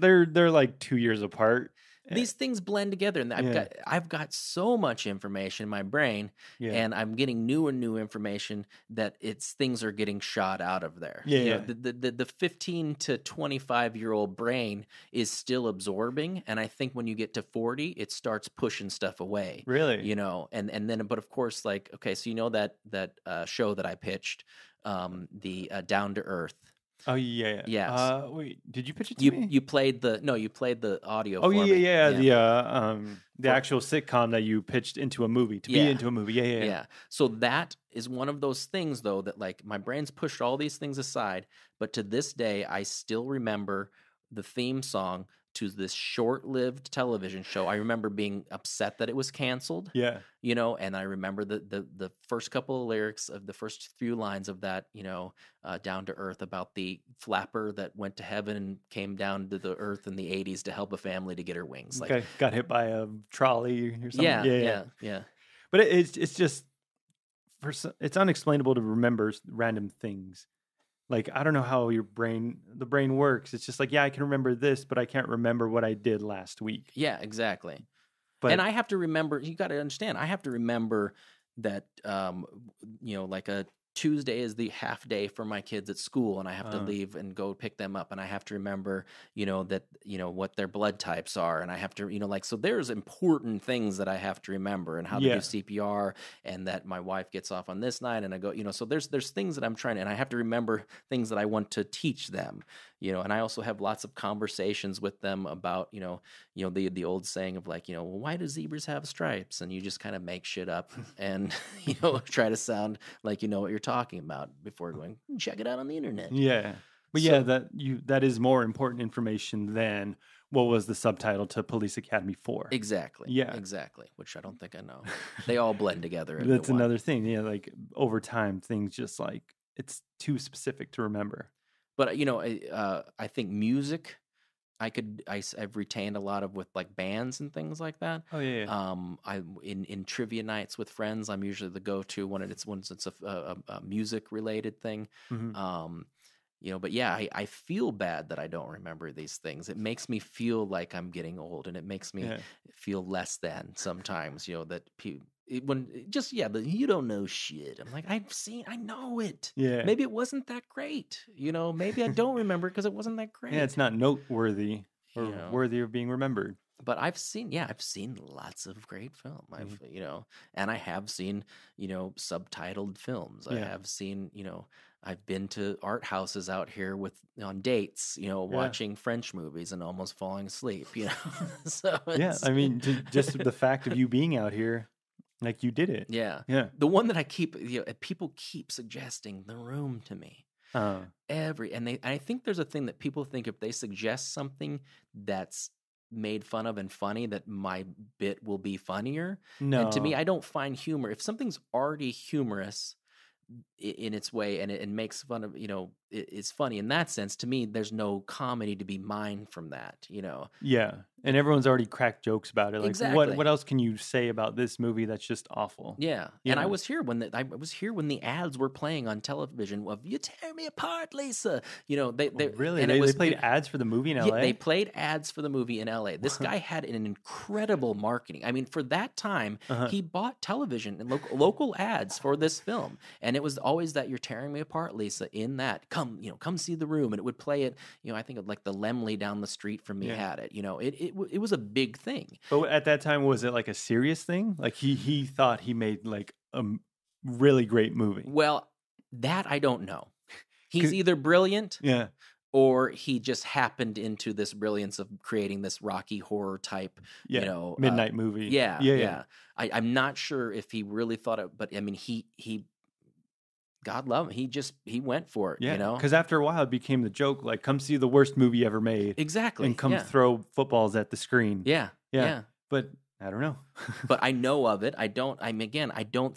They're like 2 years apart. These things blend together, and I've got so much information in my brain, and I'm getting new and new information that things are getting shot out of there. The 15 to 25-year-old brain is still absorbing, and I think when you get to 40, it starts pushing stuff away. Really, and then, but of course, like that show that I pitched, the Down to Earth. Oh yeah. Yes. Wait, did you pitch it to me? You played the audio. Oh for me. The actual sitcom that you pitched into a movie to be into a movie. Yeah. So that is one of those things though that like my brain's pushed all these things aside, but to this day I still remember the theme song to this short-lived television show. I remember being upset that it was canceled. Yeah. And I remember the first couple of lyrics of the first few lines of that, Down to Earth about the flapper that went to heaven and came down to the earth in the 80s to help a family to get her wings. Like got hit by a trolley or something. Yeah. But it's just it's unexplainable to remember random things. Like, I don't know how the brain works. It's just like, I can remember this, but I can't remember what I did last week. Yeah, exactly. And I have to remember, you got to understand, I have to remember that, like a Tuesday is the half day for my kids at school, and I have to leave and go pick them up, and I have to remember, that, what their blood types are, and I have to, so there's important things that I have to remember, and how to do CPR, and that my wife gets off on this night, and I go, so there's things that I'm trying to, and I have to remember things that I want to teach them, and I also have lots of conversations with them about, the old saying of like, well, why do zebras have stripes? And you just kind of make shit up and, try to sound like you know what you're talking about before going, check it out on the internet. Yeah. But yeah, that is more important information than what was the subtitle to Police Academy 4. Exactly. Yeah. Exactly. Which I don't think I know. They all blend together. Into That's one. another thing. Yeah, like over time, things just like it's too specific to remember. But I think music, I've retained a lot of with like bands and things like that. Oh yeah. I in trivia nights with friends, I'm usually the go-to when it's a music related thing. Mhm. But yeah, I feel bad that I don't remember these things. It makes me feel like I'm getting old, and it makes me Yeah. feel less than sometimes. That you don't know shit. I'm like, I know it. Yeah. Maybe it wasn't that great. Maybe I don't remember because it wasn't that great. Yeah, it's not noteworthy or You know. worthy of being remembered. But I've seen lots of great film. And I have seen, subtitled films. I Yeah. have seen, I've been to art houses out here on dates, watching French movies and almost falling asleep, So Yeah, I mean, just the fact of you being out here, like you did it. yeah. Yeah. The one that I keep, people keep suggesting The Room to me. Uh, I think there's a thing that people think if they suggest something that's made fun of and funny, that my bit will be funnier. no. And to me, I don't find humor. If something's already humorous in its way and it makes fun of, it's funny in that sense, to me, there's no comedy to be mined from that, Yeah, and everyone's already cracked jokes about it. Like, Exactly. what else can you say about this movie that's just awful? Yeah. You And I know? was here when the ads were playing on television of "You Tear Me Apart, Lisa." They Really? and They it was played ads for the movie in Yeah, LA? they played ads for the movie in LA. This guy had an incredible marketing. I mean, for that time, Uh-huh. he bought television and local ads for this film, and it was always that "You're Tearing Me Apart, Lisa." In that, come see The Room, and it would play it. I think of like the Lemley down the street from me Yeah. had it. It was a big thing. But at that time, was it like a serious thing? Like he thought he made like a really great movie. Well, that I don't know. He's 'Cause- either brilliant. Yeah. Or he just happened into this brilliance of creating this Rocky Horror type, Yeah. Midnight movie. Yeah. I'm not sure if he really thought it, but I mean, he God love him. He went for it, Yeah. Because after a while, it became the joke, like, come see the worst movie ever made. Exactly. And come yeah. throw footballs at the screen. Yeah. But I don't know. But I know of it. I don't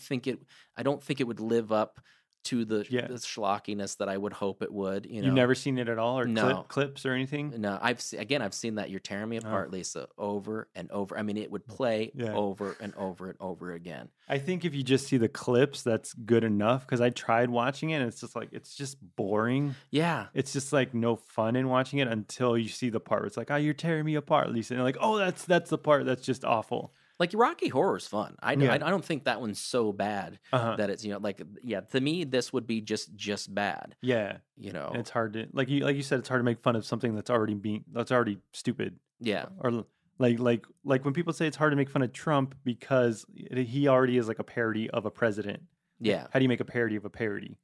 think it would live up to the schlockiness that I would hope it would. You've never seen it at all, or No. clips or anything? No, I've seen that "You're Tearing Me Apart, Lisa" over and over. I mean, it would play over and over and over again. I think if you just see the clips, that's good enough. Because I tried watching it, and it's just like it's just boring. Yeah, It's just like no fun in watching it until you see the part where it's like, "Oh, you're tearing me apart, Lisa," and you're like, "Oh, that's the part that's just awful." like Rocky Horror is fun. I don't think that one's so bad that it's to me this would be just bad. Yeah, and it's hard to like you said, it's hard to make fun of something that's already stupid. Yeah, Or like when people say it's hard to make fun of Trump because he already is like a parody of a president. yeah. How do you make a parody of a parody?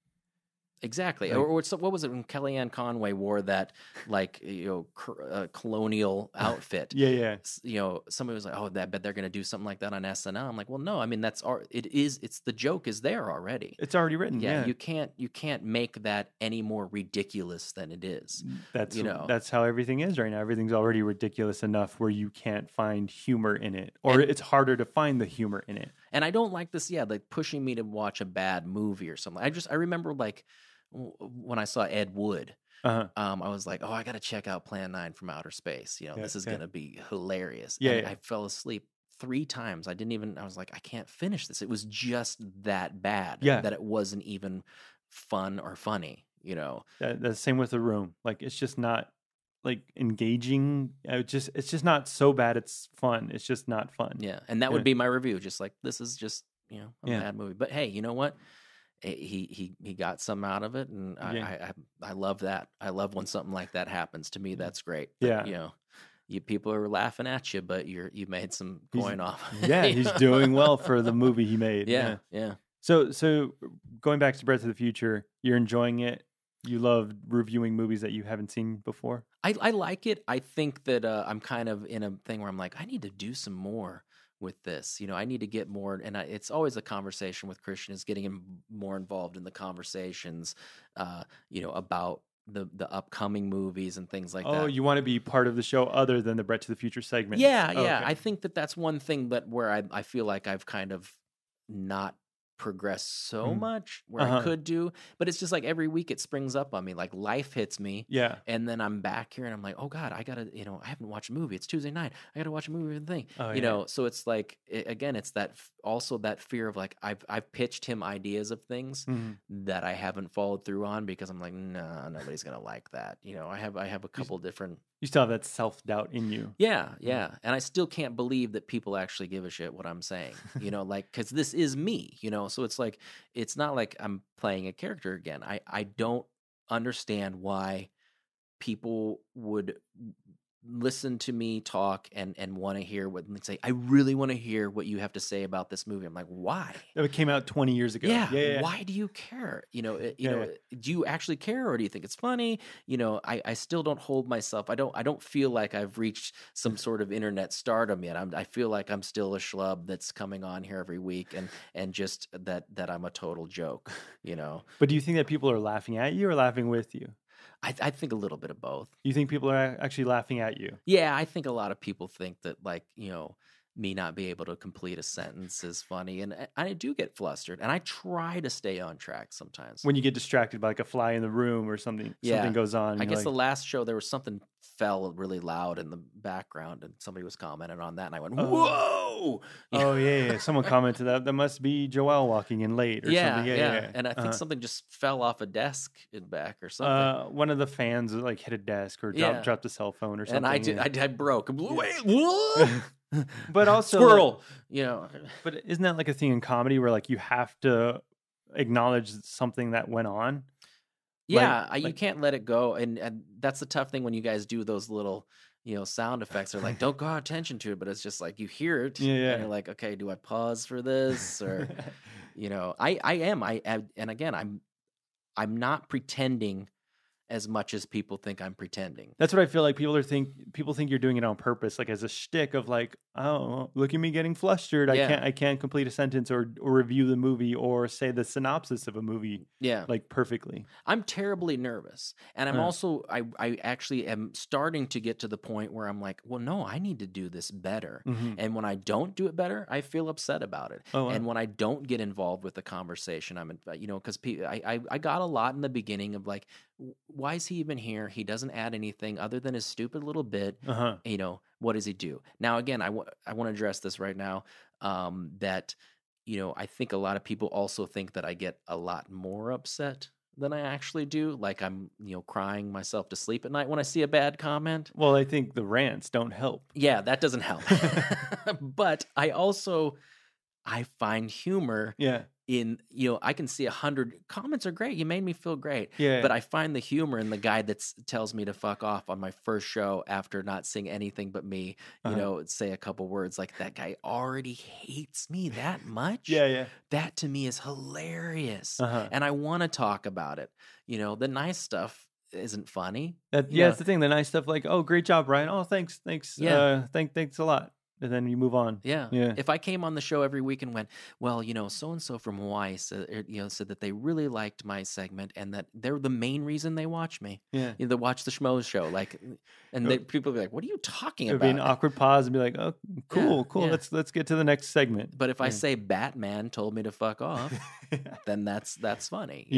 Exactly. Like- Or what was it when Kellyanne Conway wore that colonial outfit? Yeah. Somebody was like, "Oh, I bet they're going to do something like that on SNL." I'm like, "Well, no. I mean, it's the joke is there already. It's already written. Yeah. You can't make that any more ridiculous than it is. That's how everything is right now. Everything's already ridiculous enough where you can't find humor in it, or it's harder to find the humor in it. And I don't like this. Yeah, like pushing me to watch a bad movie or something. I remember like when I saw Ed Wood. Uh-huh. I was like, "Oh, I got to check out Plan 9 from Outer Space. This is going to be hilarious." Yeah, And yeah. I fell asleep 3 times. I was like, "I can't finish this." It was just that bad that it wasn't even fun or funny, That's the same with The Room. Like it's just not like engaging. It's just not so bad. It's fun. It's just not fun. Yeah. And that would be my review. Just like, this is just, a bad movie. But hey, you know what? He got some out of it, and I love that. I love when something like that happens. To me, that's great. But, you people are laughing at you, but you made some coin off. Yeah, he's doing well for the movie he made. Yeah. So going back to Breath of the Future, you're enjoying it. You love reviewing movies that you haven't seen before. I like it. I think that I'm kind of in a thing where I'm like, I need to do some more with this. I need to get more, and it's always a conversation with Christian, is getting him more involved in the conversations, about the upcoming movies and things like Oh, that. you want to be part of the show other than the Brett to the Future segment? Yeah, Oh, yeah. okay. I think that's one thing where I feel like I've kind of not progressed so Mhm. much where I Uh-huh. could do, but it's just like every week it springs up on me, like life hits me, Yeah. and then I'm back here and I'm like, oh God, I gotta, I haven't watched a movie. It's Tuesday night. I gotta watch a movie and thing, Oh, yeah. So it's like again, it's that also that fear of like I've pitched him ideas of things Mhm. that I haven't followed through on because I'm like, nah, nobody's gonna like that. I have a couple different. You still have that self-doubt in you. Yeah, yeah. And I still can't believe that people actually give a shit what I'm saying, like, because this is me, So it's like, it's not like I'm playing a character again. I don't understand why people would listen to me talk and want to hear what and say, I really want to hear what you have to say about this movie. I'm like, why? It came out 20 years ago. Yeah. Why do you care? Do you actually care, or do you think it's funny? I still don't hold myself. I don't feel like I've reached some sort of internet stardom yet. I feel like I'm still a schlub that's coming on here every week and just that I'm a total joke, But do you think that people are laughing at you or laughing with you? I think a little bit of both. You think people are actually laughing at you? Yeah, I think a lot of people think that, like, me not be able to complete a sentence is funny, and I do get flustered, and I try to stay on track sometimes. When you get distracted by like a fly in the room or something, something goes on. I guess the last show there was something fell really loud in the background, and somebody was commenting on that, and I went, "Whoa!" Oh yeah. Someone commented that must be Joelle walking in late or something. Yeah. And I think something just fell off a desk in back or something. One of the fans like hit a desk or dropped a cell phone or something. And I broke. Wait, what? But also squirrel. But isn't that like a thing in comedy where like you have to acknowledge something that went on? Yeah, you can't let it go, and that's the tough thing when you guys do those little, sound effects. They're like, don't draw attention to it, but it's just like you hear it, and you're like, okay, do I pause for this, or, and again, I'm not pretending as much as people think I'm pretending. That's what I feel like. People think you're doing it on purpose, like as a shtick of like, oh, look at me getting flustered. I can't complete a sentence or review the movie or say the synopsis of a movie. Yeah, like perfectly. I'm terribly nervous, and I'm also I actually am starting to get to the point where I'm like, well, no, I need to do this better. Mm-hmm. And when I don't do it better, I feel upset about it. Oh, wow. And when I don't get involved with the conversation, I'm because I got a lot in the beginning of like, why is he even here? He doesn't add anything other than his stupid little bit. What does he do? Now, again, I want to address this right now, that, I think a lot of people also think that I get a lot more upset than I actually do. Like I'm, crying myself to sleep at night when I see a bad comment. Well, I think the rants don't help. Yeah, that doesn't help. But I find humor in, I can see 100 comments are great. You made me feel great. Yeah. But I find the humor in the guy that tells me to fuck off on my first show after not seeing anything but me, say a couple words. Like, that guy already hates me that much. Yeah. That to me is hilarious. And I want to talk about it. The nice stuff isn't funny. It's the thing. The nice stuff, like, oh, great job, Ryan. Oh, thanks. Yeah. Thanks a lot. And then you move on. Yeah. If I came on the show every week and went, well, so and so from Hawaii said that they really liked my segment and that they're the main reason they watch me. Yeah. They watch the Schmoes Show, like, and people be like, "What are you talking about?" It'd be an awkward pause and be like, "Oh, cool. Yeah. Let's get to the next segment." But if I say Batman told me to fuck off, then that's funny.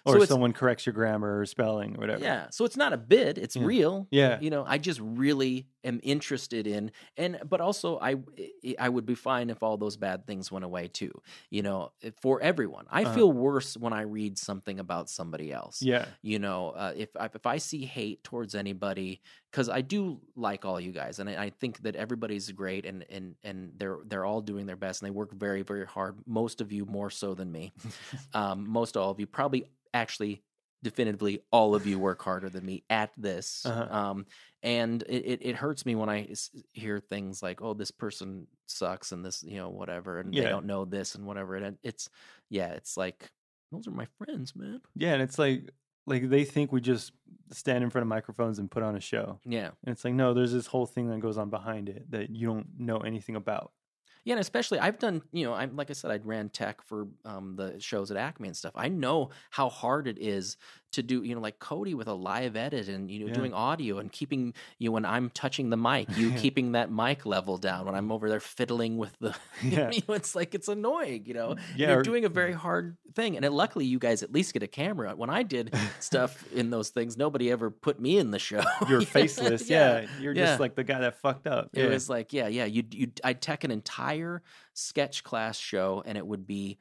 Or so someone corrects your grammar or spelling or whatever. Yeah. So it's not a bit; it's real. Yeah. I just really am interested in, but also I would be fine if all those bad things went away too. For everyone, I feel worse when I read something about somebody else. Yeah. If I see hate towards anybody, because I do like all you guys, and I think that everybody's great, and they're all doing their best, and they work very, very hard. Most of you more so than me. Most all of you, probably actually definitively all of you work harder than me at this. And it hurts me when I hear things like, oh, this person sucks and this, whatever, and they don't know this and whatever. And it's like, those are my friends, man. Yeah. And it's like they think we just stand in front of microphones and put on a show. Yeah. And it's like, no, there's this whole thing that goes on behind it that you don't know anything about. Yeah, and especially I've done, like I said, I ran tech for the shows at Acme and stuff. I know how hard it is to do, like Cody with a live edit and, doing audio and keeping, when I'm touching the mic, you keeping that mic level down when I'm over there fiddling with the, it's like, it's annoying, and you're doing a very hard thing. And luckily you guys at least get a camera. When I did stuff in those things, nobody ever put me in the show. You're faceless. You're just like the guy that fucked up. It was like, I'd take an entire sketch class show and it would be,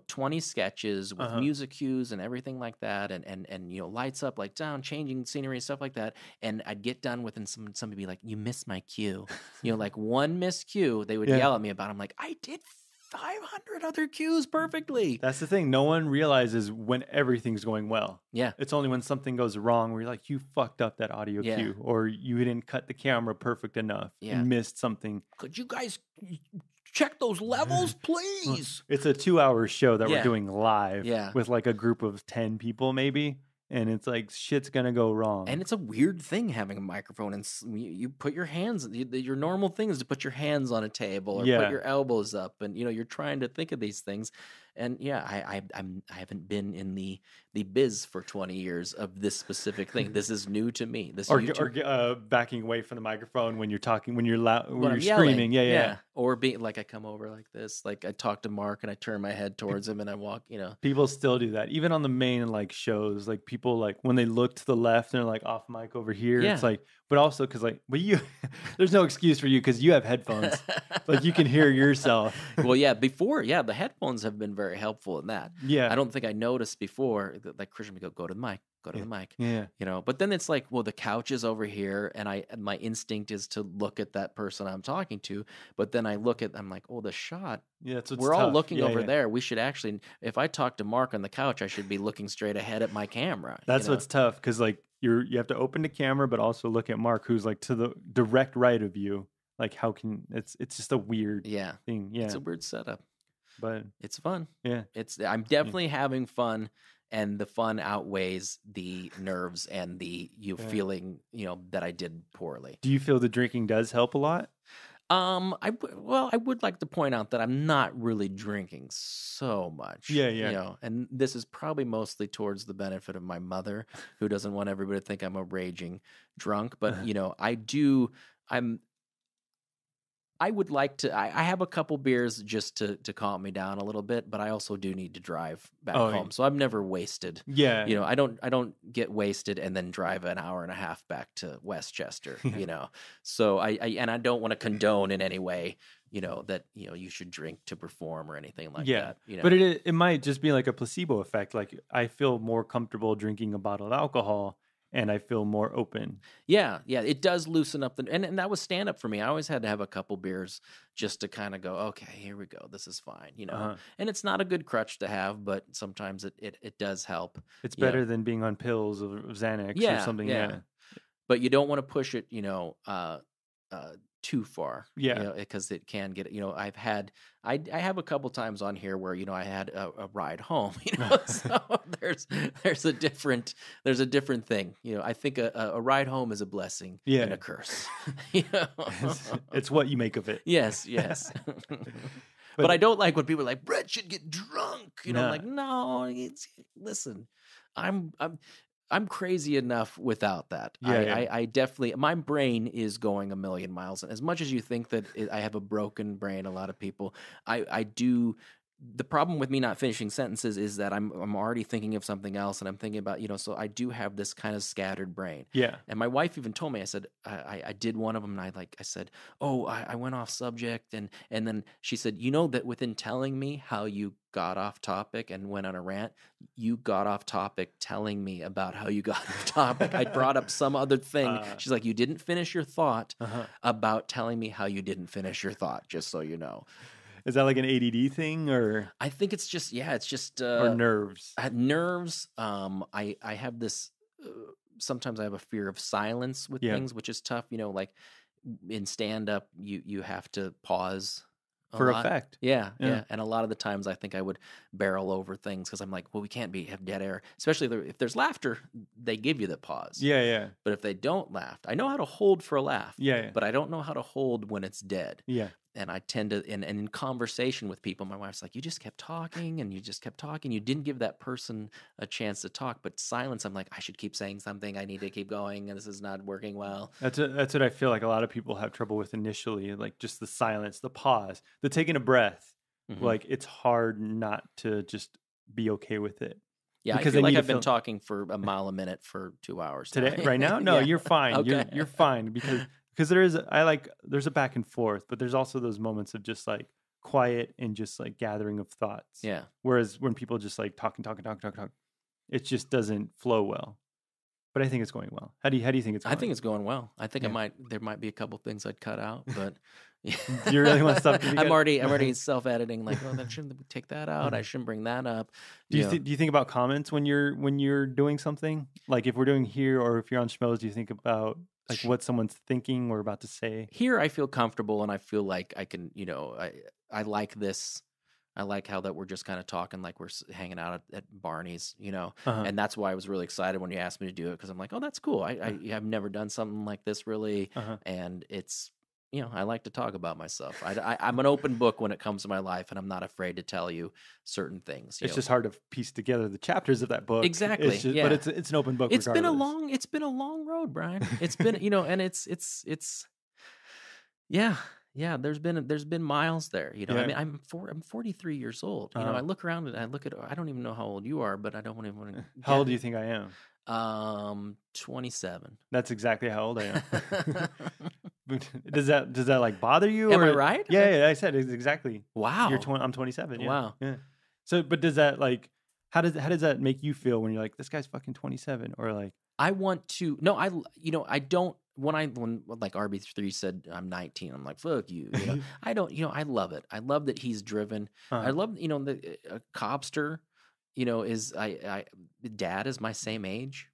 20 sketches with music cues and everything like that. And lights up, like down, changing scenery, stuff like that. And I'd get done with, and somebody would be like, you missed my cue. Like one missed cue, they would yell at me about it. I'm like, I did 500 other cues perfectly. That's the thing. No one realizes when everything's going well. Yeah. It's only when something goes wrong where you're like, you fucked up that audio cue, or you didn't cut the camera perfect enough. You missed something. Could you guys check those levels, please? It's a 2-hour show that we're doing live with like a group of 10 people maybe. And it's like, shit's going to go wrong. And it's a weird thing having a microphone. And you put your hands, your normal thing is to put your hands on a table or put your elbows up. And, you're trying to think of these things. And I haven't been in the biz for 20 years of this specific thing. This is new to me. This or backing away from the microphone when you're talking, when you're loud, when you're screaming. Yeah. Or being like, I come over like this, like I talk to Mark and I turn my head towards him and I walk. People still do that, even on the main like shows. Like people like when they look to the left and they're like off mic over here. It's like, but also because like, but you, there's no excuse for you because you have headphones, like you can hear yourself. Well, before, the headphones have been very helpful in that. Yeah, I don't think I noticed before. Like Christian would go to the mic. Go to the mic. Yeah. But then it's like, well, the couch is over here, and my instinct is to look at that person I'm talking to. But then I'm like, oh, the shot. Yeah, that's what's we're tough. all looking over there. We should actually, if I talk to Mark on the couch, I should be looking straight ahead at my camera. That's what's tough because like you have to open the camera, but also look at Mark, who's like to the direct right of you. Like how can it's just a weird thing. Yeah, it's a weird setup, but it's fun. Yeah, I'm definitely having fun. And the fun outweighs the nerves and the feeling, that I did poorly. Do you feel the drinking does help a lot? I would like to point out that I'm not really drinking so much. Yeah. And this is probably mostly towards the benefit of my mother, who doesn't want everybody to think I'm a raging drunk. But I would like to. I have a couple beers just to calm me down a little bit, but I also do need to drive back home, so I'm never wasted. Yeah, I don't get wasted and then drive an hour and a half back to Westchester. So I don't want to condone in any way. That you should drink to perform or anything like that. But it might just be like a placebo effect. Like I feel more comfortable drinking a bottle of alcohol. And I feel more open. Yeah, it does loosen up and that was stand up for me. I always had to have a couple beers just to kind of go, okay, here we go, this is fine, And it's not a good crutch to have, but sometimes it does help. It's better than being on pills or Xanax or something. Yeah, but you don't want to push it, too far. Yeah, because it can get. I have a couple times on here where I had a ride home. So there's a different thing. I think a ride home is a blessing and a curse. It's what you make of it. Yes. But I don't like when people are like, Brett should get drunk. I'm like, no. Listen, I'm crazy enough without that. I definitely, my brain is going a million miles. And as much as you think that I have a broken brain, a lot of people, I do. The problem with me not finishing sentences is that I'm already thinking of something else, and I'm thinking about, so I do have this kind of scattered brain. Yeah. And my wife even told me, I said, I did one of them, and I said, I went off subject, and then she said, that within telling me how you got off topic and went on a rant, you got off topic telling me about how you got off topic. I brought up some other thing. She's like, you didn't finish your thought about telling me how you didn't finish your thought, just so you know. Is that like an ADD thing, or? I think it's just, it's just or nerves. Nerves. I have this. Sometimes I have a fear of silence with things, which is tough. Like in stand up, you have to pause for effect. Yeah. And a lot of the times, I think I would barrel over things because I'm like, well, we can't have dead air, especially if there's laughter. They give you the pause. Yeah. But if they don't laugh, I know how to hold for a laugh. Yeah. But I don't know how to hold when it's dead. Yeah. I tend to, and in conversation with people, my wife's like, you just kept talking and you just kept talking. You didn't give that person a chance to talk, but silence, I'm like, I should keep saying something. I need to keep going. And this is not working well. That's what I feel like a lot of people have trouble with initially, like just the silence, the pause, the taking a breath. Like it's hard not to just be okay with it. Yeah, because I feel like I've been talking for a mile a minute for 2 hours today. Right now? No, Yeah. you're fine. Okay. You're fine because there's a back and forth, but there's also those moments of just like quiet and just like gathering of thoughts. Yeah. Whereas when people just like talk, it just doesn't flow well. But I think it's going well. How do you think it's going? I think it's going well. I think there might be a couple things I'd cut out, but Do you really want stuff to be I'm already self-editing, like, oh, that shouldn't take that out. I shouldn't bring that up. Do you think about comments when you're doing something? Like if we're doing here or if you're on Schmoes, do you think about like what someone's thinking or about to say? Here I feel comfortable and I feel like I can, I like this. I like how that we're just kind of talking like we're hanging out at Barney's, and that's why I was really excited when you asked me to do it, because I'm like, oh, that's cool. I've never done something like this really, and it's, I like to talk about myself. I'm an open book when it comes to my life, and I'm not afraid to tell you certain things. It's just hard to piece together the chapters of that book. Exactly, but it's an open book. It's been a long road, Brian. It's been, and it's yeah, there's been miles there. I mean, I'm 43 years old. I look around and I don't even know how old you are, but I don't even want to. How old do you think I am? 27. That's exactly how old I am. Does that like bother you? Am I right? Yeah, I said it's exactly. Wow. I'm 27. Yeah. Wow. Yeah. So, but does that like, how does that make you feel when you're like, this guy's fucking 27, or like? I want to. No, I don't. When like RB3 said I'm 19, I'm like, fuck you. I don't. I love it. I love that he's driven. I love the Cobster. Is dad is my same age.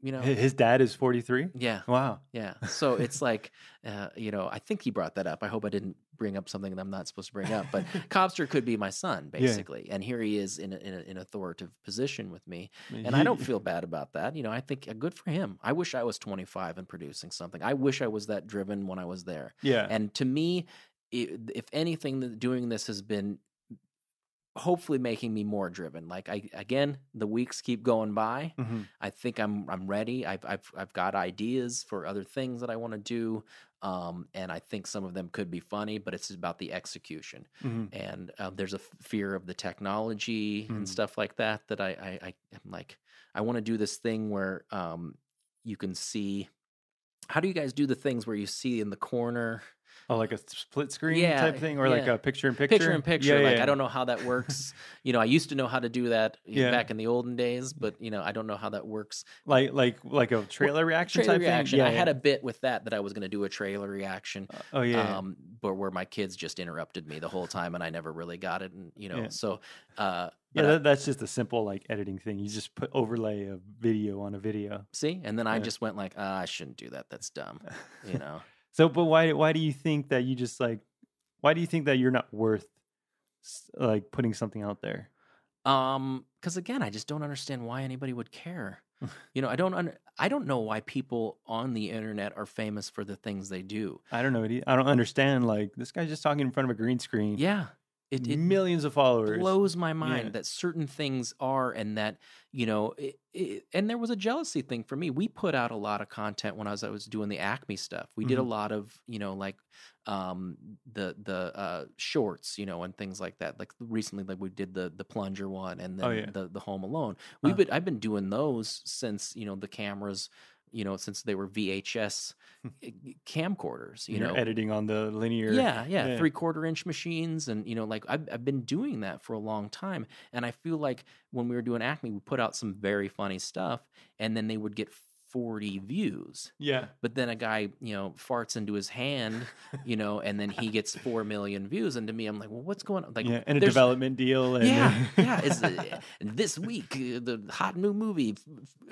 His dad is 43. Yeah. Wow. Yeah. So it's like, I think he brought that up. I hope I didn't bring up something that I'm not supposed to bring up. But Cobster could be my son, basically, and here he is in an authoritative position with me, and I don't feel bad about that. I think good for him. I wish I was 25 and producing something. I wish I was that driven when I was there. Yeah. And to me, if anything, doing this has been hopefully making me more driven. Like the weeks keep going by. I think I'm ready. I've got ideas for other things that I want to do. And I think some of them could be funny, but it's about the execution. And there's a fear of the technology and stuff like that I'm like, I want to do this thing where you can see. How do you guys do the things where you see in the corner? Oh, like a split screen type thing, or like a picture in picture? Picture in picture. I don't know how that works. I used to know how to do that back in the olden days, but I don't know how that works. Like a trailer reaction type reaction. thing? I had a bit with that I was going to do a trailer reaction. But where my kids just interrupted me the whole time and I never really got it. And, so. That's just a simple like editing thing. You just put overlay a video on a video. See? And then I just went like, I shouldn't do that. That's dumb. So, but why do you think that why do you think that you're not worth like putting something out there? Because again, I just don't understand why anybody would care. I don't know why people on the internet are famous for the things they do. I don't know. I don't understand. Like this guy's just talking in front of a green screen. Yeah. It millions of followers. Blows my mind that certain things are, and that and there was a jealousy thing for me. We put out a lot of content when I was doing the Acme stuff. We did a lot of like the shorts, and things like that. Like recently, like we did the plunger one, and then the Home Alone. I've been doing those since the cameras. Since they were VHS camcorders, You're editing on the linear. 3/4 inch machines. And, like I've been doing that for a long time. And I feel like when we were doing Acme, we put out some very funny stuff and then they would get 40 views. Yeah. But then a guy, farts into his hand, and then he gets 4 million views. And to me, I'm like, well, what's going on? Like, and a development deal. And Is this week the hot new movie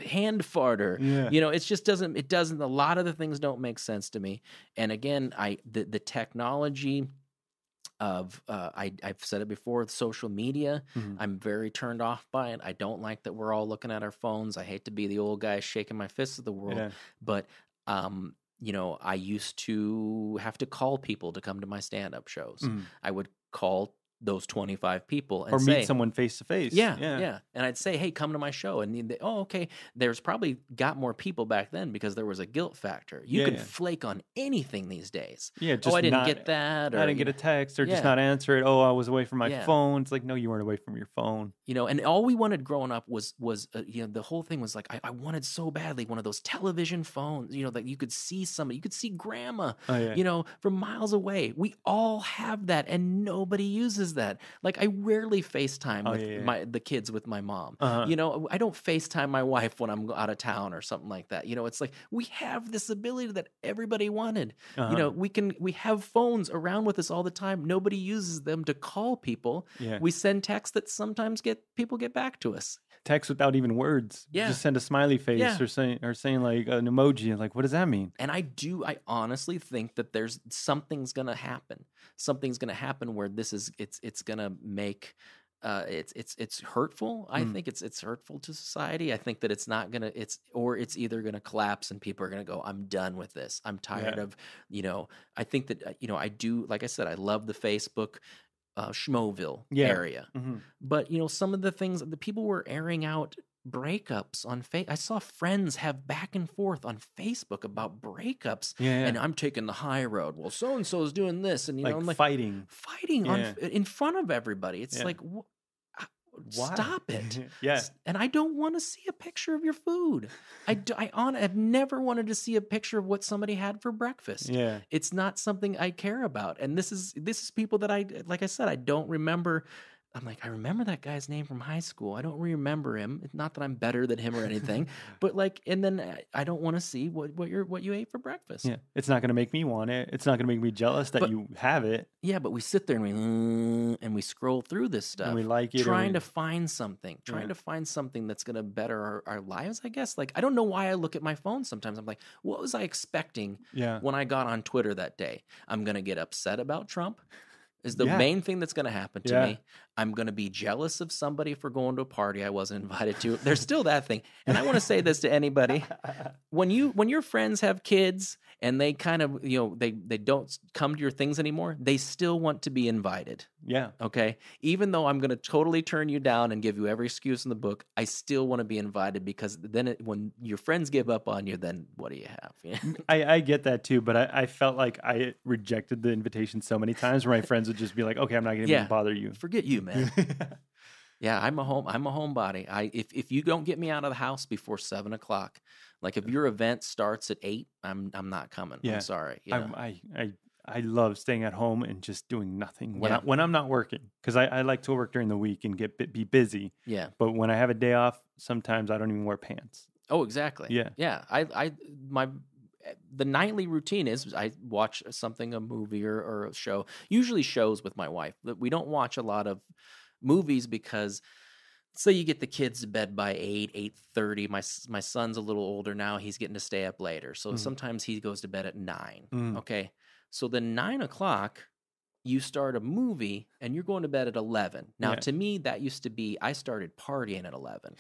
Hand Farter? Yeah. It just doesn't. A lot of the things don't make sense to me. And again, the technology of I've said it before, social media. I'm very turned off by it. I don't like that we're all looking at our phones. I hate to be the old guy shaking my fist at the world, but I used to have to call people to come to my stand-up shows. I would call those 25 people and Or say, meet someone face to face. yeah. And I'd say, hey, come to my show. And they, oh, okay. There's probably got more people back then because there was a guilt factor. You can flake on anything these days. Yeah, just I didn't get that. Or, I didn't get a text or just not answer it. Oh, I was away from my phone. It's like, no, you weren't away from your phone. And all we wanted growing up was the whole thing was like, I wanted so badly one of those television phones, that you could see somebody, you could see grandma, from miles away. We all have that and nobody uses that. Like I rarely FaceTime with the kids with my mom. I don't FaceTime my wife when I'm out of town or something like that. It's like we have this ability that everybody wanted. We have phones around with us all the time. Nobody uses them to call people. Yeah. We send texts that sometimes people get back to us. Text without even words. Yeah. Just send a smiley face or saying like an emoji. Like, what does that mean? And I honestly think that there's something's gonna happen. Something's gonna happen where it's gonna make it's hurtful. I think it's hurtful to society. I think that it's not gonna it's either gonna collapse and people are gonna go, I'm done with this. I'm tired of I think that I do, like I said, I love the Facebook Schmoville area. But some of the things the people were airing out breakups on Facebook. I saw friends have back and forth on Facebook about breakups. And I'm taking the high road. Well, so and so is doing this, and I'm like fighting in front of everybody. It's like stop it. And I don't want to see a picture of your food. I've never wanted to see a picture of what somebody had for breakfast. It's not something I care about. And this is people that like I said, I don't remember. I'm like, I remember that guy's name from high school. I don't remember him. It's not that I'm better than him or anything, but and then I don't want to see what you ate for breakfast. Yeah, it's not going to make me want it. It's not going to make me jealous that you have it. Yeah, but we sit there and we scroll through this stuff. And we like it. Trying to find something that's going to better our lives, I guess. Like, I don't know why I look at my phone sometimes. I'm like, what was I expecting when I got on Twitter that day? I'm going to get upset about Trump. Is the main thing that's going to happen to me. I'm going to be jealous of somebody for going to a party I wasn't invited to. There's still that thing. And I want to say this to anybody. When your friends have kids and they kind of, they don't come to your things anymore, they still want to be invited. Yeah. Okay? Even though I'm going to totally turn you down and give you every excuse in the book, I still want to be invited because then when your friends give up on you, then what do you have? I get that too, but I felt like I rejected the invitation so many times where my friends would just be like, okay, I'm not going to even bother you. Forget you, man. Yeah, I'm a homebody. If you don't get me out of the house before 7:00, like if your event starts at 8, I'm not coming. I'm sorry. I love staying at home and just doing nothing when I'm not working, because I like to work during the week and be busy. Yeah. But when I have a day off, sometimes I don't even wear pants. Oh, exactly. Yeah. Yeah. The nightly routine is I watch a movie or a show, usually shows with my wife. We don't watch a lot of movies because say you get the kids to bed by 8:30. My son's a little older now. He's getting to stay up later. So sometimes he goes to bed at 9. Okay. So then 9:00, you start a movie and you're going to bed at 11. Now, to me, that used to be, I started partying at 11.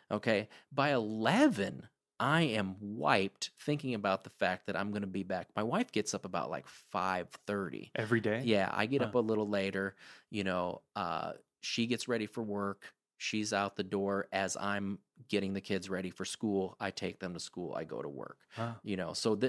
Okay. By 11, I am wiped thinking about the fact that I'm going to be back. My wife gets up about like 5:30. Every day? Yeah, I get up a little later. She gets ready for work. She's out the door as I'm getting the kids ready for school. I take them to school. I go to work. So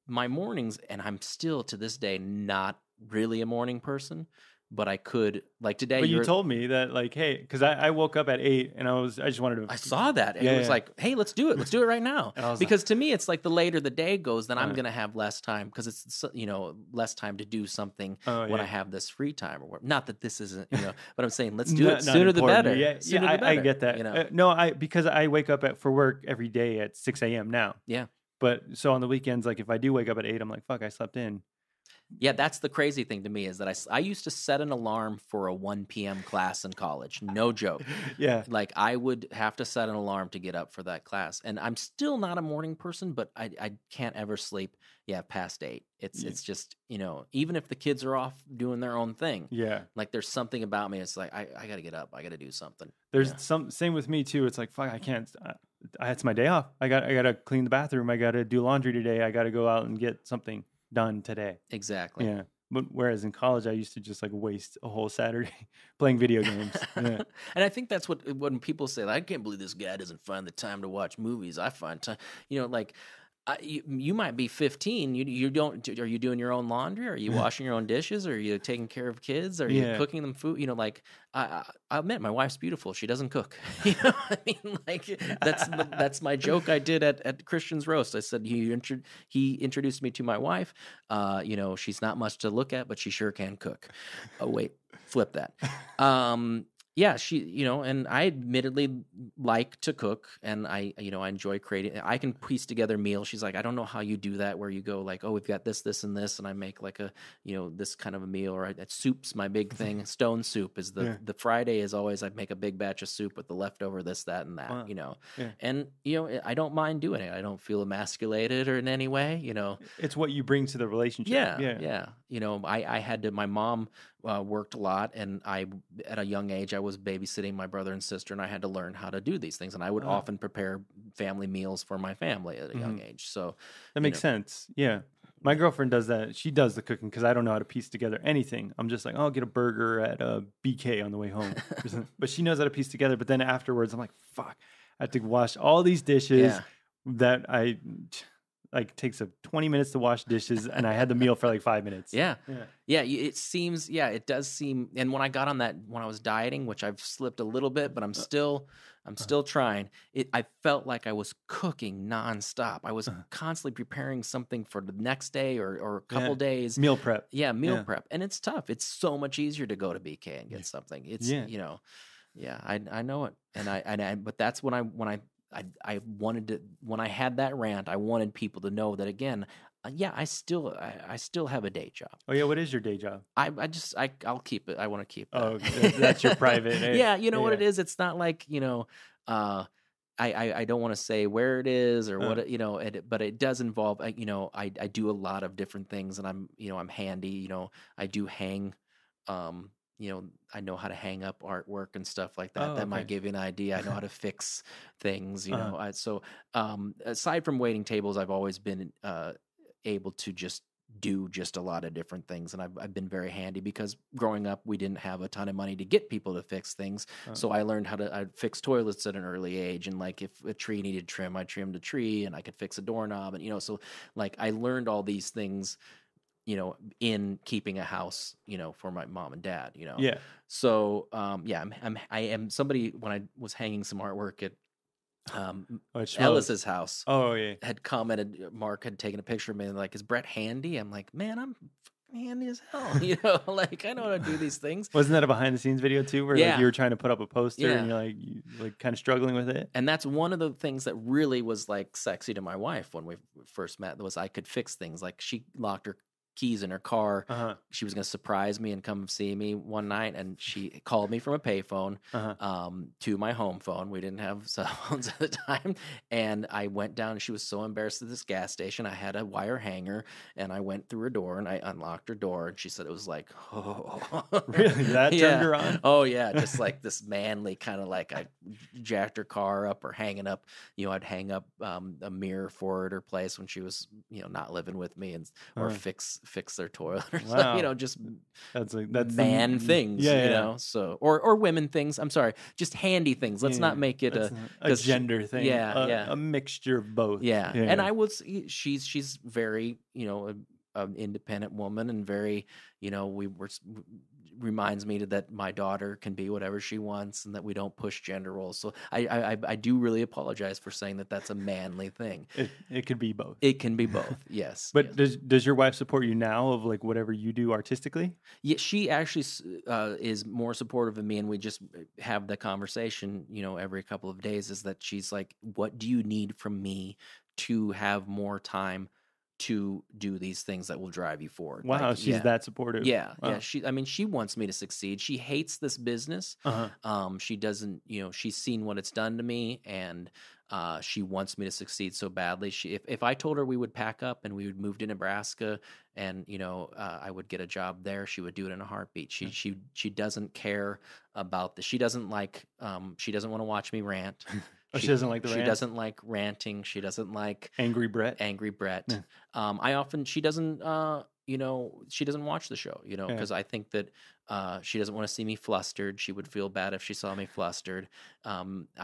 my mornings, and I'm still to this day not really a morning person. But I could, like today. But you told me that, like, hey, because I woke up at 8 and I just wanted to. I saw that. And it was like, hey, let's do it. Let's do it right now. Because to me, it's like the later the day goes, then I'm going to have less time because it's, less time to do something when I have this free time or what. Not that this isn't, but I'm saying let's do it sooner the better. Yeah, I get that. Because I wake up for work every day at 6 a.m. now. Yeah. But so on the weekends, like if I do wake up at 8, I'm like, fuck, I slept in. Yeah, that's the crazy thing to me is that I used to set an alarm for a 1 p.m. class in college. No joke. Yeah. Like I would have to set an alarm to get up for that class. And I'm still not a morning person, but I can't ever sleep past 8. It's just, even if the kids are off doing their own thing. Yeah. Like there's something about me. It's like, I got to get up. I got to do something. There's same with me too. It's like, fuck, I can't. It's my day off. I gotta clean the bathroom. I gotta do laundry today. I gotta go out and get something done today. Exactly. Yeah. But whereas in college, I used to just like waste a whole Saturday playing video games. Yeah. And I think that's what when people say, like, I can't believe this guy doesn't find the time to watch movies. I find time, like. You might be 15. You don't. Are you doing your own laundry? Are you washing your own dishes? Are you taking care of kids? Are you cooking them food? Like I admit, my wife's beautiful. She doesn't cook. I mean, like that's my joke I did at Christian's roast. I said he introduced me to my wife. She's not much to look at, but she sure can cook. Oh wait, flip that. Yeah, she, and I admittedly like to cook, and I enjoy creating. I can piece together meals. She's like, I don't know how you do that, where you go like, oh, we've got this, and this, and I make like a, this kind of a meal, or soup's my big thing. Stone soup is the Friday is always I make a big batch of soup with the leftover this, that, and that, Wow. and I don't mind doing it. I don't feel emasculated or in any way, It's what you bring to the relationship. Yeah. I had to. My mom worked a lot, and at a young age, I was babysitting my brother and sister, and I had to learn how to do these things. And I would often prepare family meals for my family at a young age. So that makes sense. Yeah. My girlfriend does that. She does the cooking because I don't know how to piece together anything. I'm just like, oh, I'll get a burger at BK on the way home. But she knows how to piece together. But then afterwards, I'm like, fuck, I have to wash all these dishes that I like takes 20 minutes to wash dishes, and I had the meal for like 5 minutes. Yeah. It seems, it does seem. And when I got on that, when I was dieting, which I've slipped a little bit, but I'm still trying. I felt like I was cooking nonstop. I was constantly preparing something for the next day or a couple days. Meal prep. Yeah, meal prep, and it's tough. It's so much easier to go to BK and get something. It's I know it, and but that's when I wanted to, when I had that rant, I wanted people to know that again, I still have a day job. Oh yeah, what is your day job? I'll keep it. I want to keep that. Oh, that's your private. Yeah, what it is. It's not like I don't want to say where it is or what but it does involve I do a lot of different things, and I'm handy. I do hang. I know how to hang up artwork and stuff like that. That might give you an idea. I know how to fix things, So aside from waiting tables, I've always been able to just do just a lot of different things. And I've been very handy because growing up, we didn't have a ton of money to get people to fix things. So I learned how to fix toilets at an early age. And like if a tree needed trim, I trimmed a tree, and I could fix a doorknob. And, so like I learned all these things in keeping a house, for my mom and dad, Yeah. So, I am somebody, when I was hanging some artwork at Ellis's house. Oh yeah. Had commented, Mark had taken a picture of me and like, is Brett handy? I'm like, man, I'm handy as hell. Like I know how to do these things. Wasn't that a behind the scenes video too, where like, you were trying to put up a poster and you're like kind of struggling with it? And that's one of the things that really was like sexy to my wife when we first met, was I could fix things. Like she locked her keys in her car. She was going to surprise me and come see me one night, and she called me from a payphone to my home phone. We didn't have cell phones at the time, and I went down, and she was so embarrassed at this gas station. I had a wire hanger, and I went through her door, and I unlocked her door, and she said it was like, oh. Really? That turned her on? Oh yeah, just like this manly kind of like, I jacked her car up or hanging up, I'd hang up a mirror for her at her place when she was, not living with me, and or fix their toilet or something, just that's man things, so or women things. I'm sorry, just handy things. Let's not make it a gender thing. A mixture of both. Yeah. And I was, she's very, an independent woman, and very, reminds me that my daughter can be whatever she wants, and that we don't push gender roles. So I do really apologize for saying that that's a manly thing. It could be both. It can be both. Yes. But does your wife support you now of like whatever you do artistically? Yeah, she actually is more supportive of me, and we just have the conversation, every couple of days, is that she's like, what do you need from me to have more time to do these things that will drive you forward? Wow, like, she's that supportive. Yeah, wow. Yeah. She wants me to succeed. She hates this business. She doesn't, she's seen what it's done to me, and she wants me to succeed so badly. If I told her we would pack up and we would move to Nebraska, and I would get a job there, she would do it in a heartbeat. She doesn't care about this. She doesn't like. She doesn't want to watch me rant. Oh, she doesn't like the She rant? doesn't like ranting. She doesn't like Angry Brett. Angry Brett. Yeah. She doesn't, she doesn't watch the show, Yeah. because I think that she doesn't want to see me flustered. She would feel bad if she saw me flustered.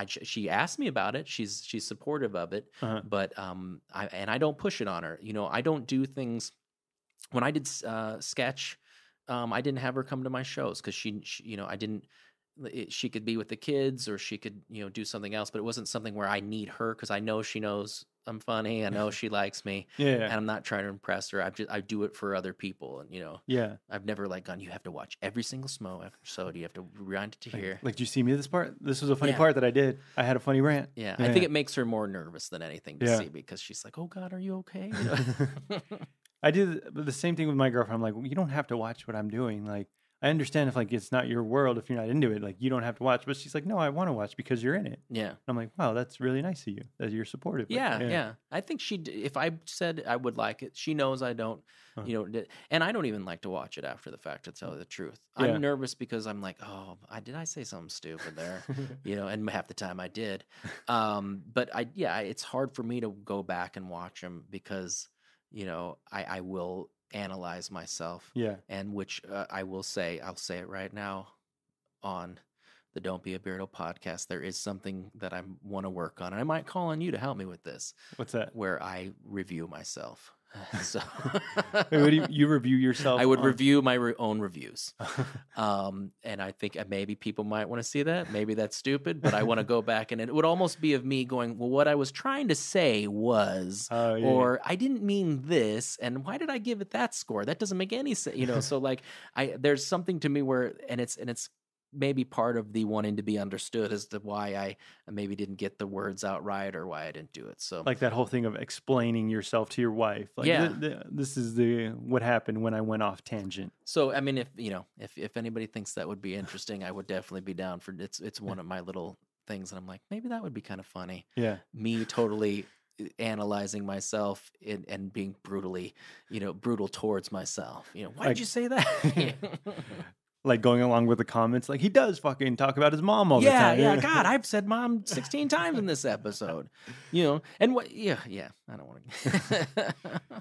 She asked me about it. She's supportive of it, Uh-huh. but I don't push it on her. I don't do things. When I did sketch, I didn't have her come to my shows because she I didn't. She could be with the kids, or she could do something else, but it wasn't something where I need her because I know she knows I'm funny. I know she likes me, Yeah. and I'm not trying to impress her. I do it for other people, and Yeah. I've never gone, you have to watch every single Schmo episode. You have to rewind it to here. Like, do you see me this part? This was a funny Yeah. part that I did. I had a funny rant. Yeah, I think it makes her more nervous than anything to Yeah. see, because she's like, "Oh God, are you okay?" I do the same thing with my girlfriend. I'm like, well, you don't have to watch what I'm doing. Like, I understand if like it's not your world, if you're not into it, like you don't have to watch. But she's like, no, I want to watch because you're in it. Yeah. And I'm like, wow, that's really nice of you that you're supportive. Yeah. I think if I said I would like it, she knows I don't, and I don't even like to watch it after the fact, to tell you the truth. Yeah. I'm nervous because I'm like, oh, did I say something stupid there? And half the time I did. But it's hard for me to go back and watch them because, I will analyze myself. Yeah. And which I'll say it right now on the Don't Be a Beardo podcast. There is something that I want to work on. And I might call on you to help me with this. What's that? Where I review myself. So Wait, what do you review yourself? I would review my own reviews. And I think maybe people might want to see that. Maybe that's stupid, but I want to go back, and it would almost be of me going, well, what I was trying to say was, or I didn't mean this, and why did I give it that score? That doesn't make any sense, so like there's something to me where, and it's maybe part of the wanting to be understood as to why I maybe didn't get the words out right, or why I didn't do it. So like that whole thing of explaining yourself to your wife. Like, this is what happened when I went off tangent. So, I mean, if anybody thinks that would be interesting, I would definitely be down for it. It's one of my little things, and I'm like, maybe that would be kind of funny. Yeah. Me totally analyzing myself and being brutally, brutal towards myself. Why did you say that? Like going along with the comments, like he does fucking talk about his mom all the time. Yeah, God, I've said mom 16 times in this episode. And what? Yeah, I don't want to.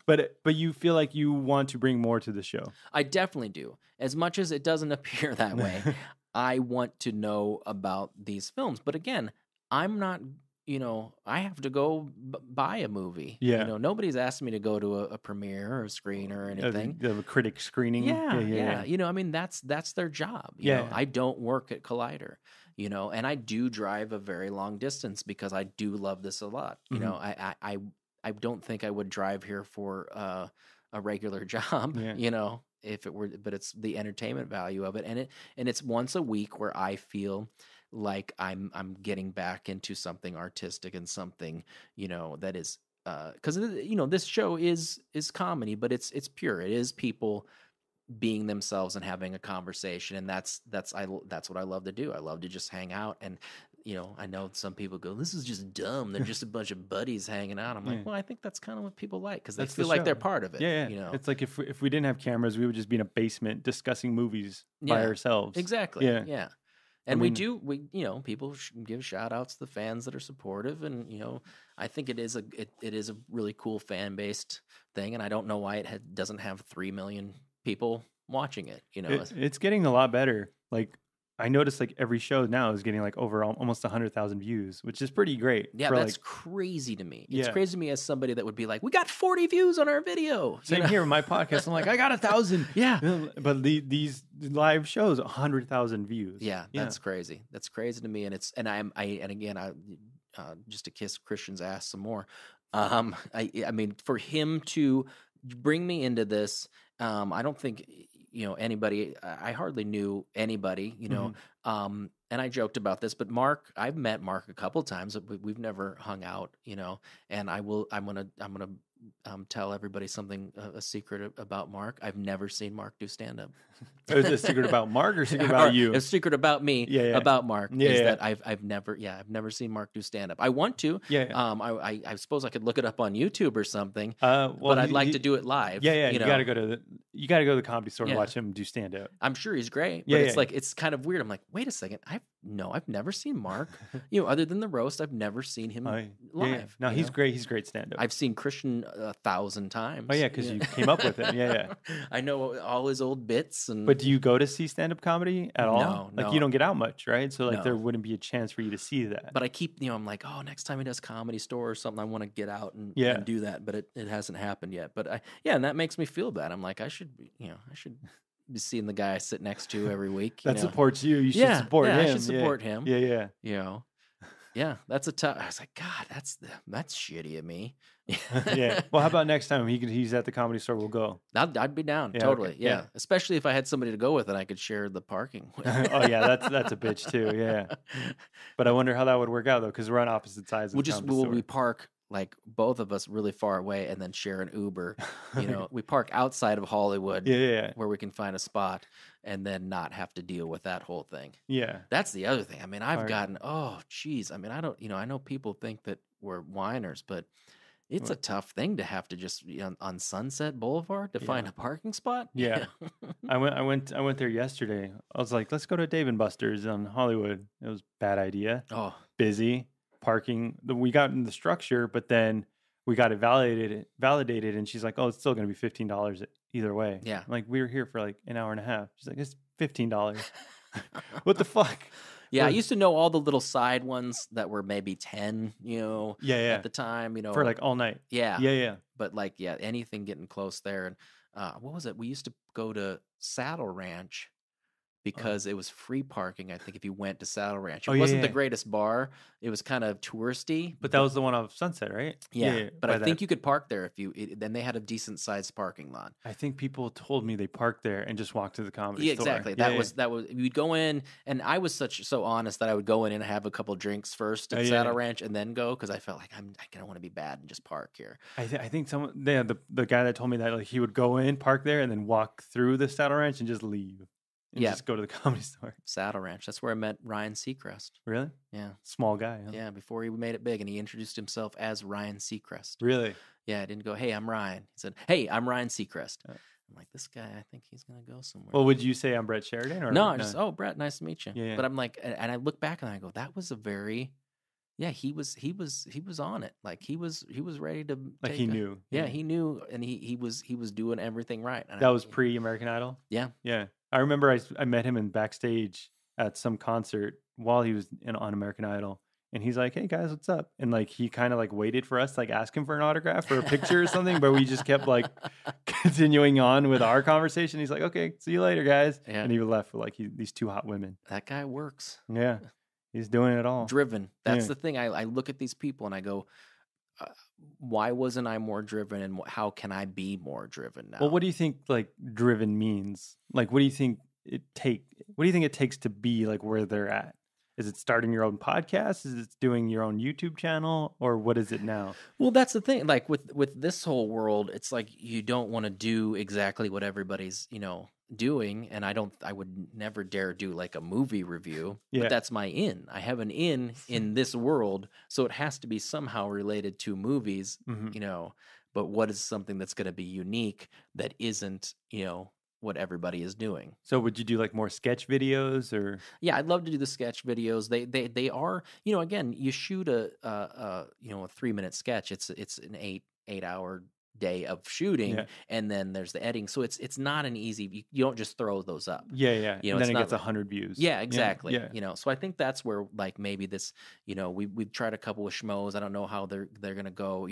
But you feel like you want to bring more to the show. I definitely do. As much as it doesn't appear that way, I want to know about these films. But again, I'm not. I have to go buy a movie. Yeah. Nobody's asked me to go to a premiere or a screen or anything. They have a critic screening. Yeah. I mean, that's their job. I don't work at Collider, and I do drive a very long distance because I do love this a lot. I don't think I would drive here for a regular job, if it were, but it's the entertainment value of it. And it's once a week where I feel like I'm getting back into something artistic and something, that is, because this show is comedy, but it's pure. It is people being themselves and having a conversation, and that's what I love to do. I love to just hang out, and I know some people go, "This is just dumb. They're just a bunch of buddies hanging out." I'm like, well, I think that's kind of what people like, because they feel like they're part of it. Yeah. It's like if we didn't have cameras, we would just be in a basement discussing movies by ourselves. Exactly. Yeah. And we people give shout outs to the fans that are supportive, and I think it is a really cool fan based thing, and I don't know why it doesn't have 3 million people watching it. It's getting a lot better. Like I noticed, like every show now is getting like over almost 100,000 views, which is pretty great. Yeah, that's crazy to me. It's crazy to me as somebody that would be like, we got 40 views on our video. Same here with my podcast. I'm like, I got 1,000. Yeah, but these live shows, 100,000 views. Yeah, that's crazy. That's crazy to me. And I just to kiss Christian's ass some more. I mean, for him to bring me into this, I don't think anybody. I hardly knew anybody. And I joked about this, but Mark, I've met Mark a couple times. We've never hung out. And I'm gonna tell everybody something, a secret about Mark. I've never seen Mark do stand up. Is it a secret about Mark or a secret about you? A secret about me about Mark is that I've never seen Mark do stand up. I want to. I suppose I could look it up on YouTube or something. But I'd like to do it live. Yeah. You got to go to you got to go to the Comedy Store and Yeah. watch him do stand up. I'm sure he's great, but Yeah, it's yeah. like it's kind of weird. I'm like, wait a second, I've never seen Mark. Other than the roast, I've never seen him live. Yeah. No, you he's know? great. He's great stand up. I've seen Christian 1,000 times. Oh yeah, because you came up with it. Yeah. I know all his old bits. And But do you go to see stand up comedy at all? No, Like you don't get out much, right? So like No. there wouldn't be a chance for you to see that. But I keep, I'm like, oh, next time he does Comedy Store or something, I want to get out and do that. But it hasn't happened yet. But and that makes me feel bad. I'm like, I should be seeing the guy I sit next to every week. That supports you. You should support him. I should support him. Yeah. Yeah, that's a tough. I was like, God, that's shitty of me. Yeah. Well, how about next time he's at the Comedy Store? We'll go. I'd be down totally. Okay. Yeah, especially if I had somebody to go with and I could share the parking. Oh yeah, that's a bitch too. Yeah. But I wonder how that would work out though, because we're on opposite sides. We park like both of us really far away and then share an Uber. We park outside of Hollywood, where we can find a spot and then not have to deal with that whole thing. Yeah, that's the other thing. I mean, I've gotten I mean, I don't. I know people think that we're whiners, but it's a tough thing to have to just on Sunset Boulevard to find a parking spot. Yeah, I went there yesterday. I was like, let's go to Dave and Buster's on Hollywood. It was a bad idea. Oh, busy. Parking. We got in the structure, but then we got it validated, and she's like, "Oh, it's still going to be $15 either way." Yeah, I'm like we were here for like an hour and a half. She's like, "It's $15." What the fuck? Yeah, I used to know all the little side ones that were maybe 10. At the time, for like all night. Yeah. But like, anything getting close there, and what was it? We used to go to Saddle Ranch. Because it was free parking, I think, if you went to Saddle Ranch. It wasn't the greatest bar. It was kind of touristy. But that was the one off Sunset, right? Yeah. But I think you could park there then they had a decent sized parking lot. I think people told me they parked there and just walked to the Comedy Store. Exactly. That was you'd go in, and I was so honest that I would go in and have a couple drinks first at Saddle Ranch and then go, because I felt like I don't want to be bad and just park here. I think the guy that told me that, like, he would go in, park there, and then walk through the Saddle Ranch and just leave. And just go to the Comedy Store. Saddle Ranch. That's where I met Ryan Seacrest. Really? Yeah. Small guy, huh? Yeah, before he made it big, and he introduced himself as Ryan Seacrest. Really? Yeah, I didn't go, hey, I'm Ryan. He said, hey, I'm Ryan Seacrest. I'm like, this guy, I think he's going to go somewhere. Well, would you say I'm Brett Sheridan? Or no, just, Brett, nice to meet you. Yeah. But I'm like, and I look back and I go, that was a very... Yeah, he was on it. Like he was ready to. Like he knew. Yeah, he knew, and he was doing everything right. And that was pre-American Idol. Yeah. I remember I met him in backstage at some concert while he was on American Idol, and he's like, "Hey guys, what's up?" And like he kind of like waited for us to like ask him for an autograph or a picture or something, but we just kept like continuing on with our conversation. He's like, "Okay, see you later, guys," and he left with like these two hot women. That guy works. Yeah. He's doing it all. Driven. That's the thing. I look at these people and I go, why wasn't I more driven, and how can I be more driven now? Well, what do you think like driven means? Like, what do you think it takes to be like where they're at? Is it starting your own podcast? Is it doing your own YouTube channel, or what is it now? Well, that's the thing. Like with this whole world, it's like you don't want to do exactly what everybody's, doing, and I would never dare do like a movie review. But that's my in. I have an in this world, so it has to be somehow related to movies, but what is something that's going to be unique that isn't, what everybody is doing. So would you do like more sketch videos, or? Yeah, I'd love to do the sketch videos. They are, again, you shoot a 3-minute sketch. It's an 8-hour day of shooting, and then there's the editing. So it's not an easy. You don't just throw those up. And then it gets 100 views. Yeah, exactly. So I think that's where like maybe this. We've tried a couple with Schmoes. I don't know how they're gonna go.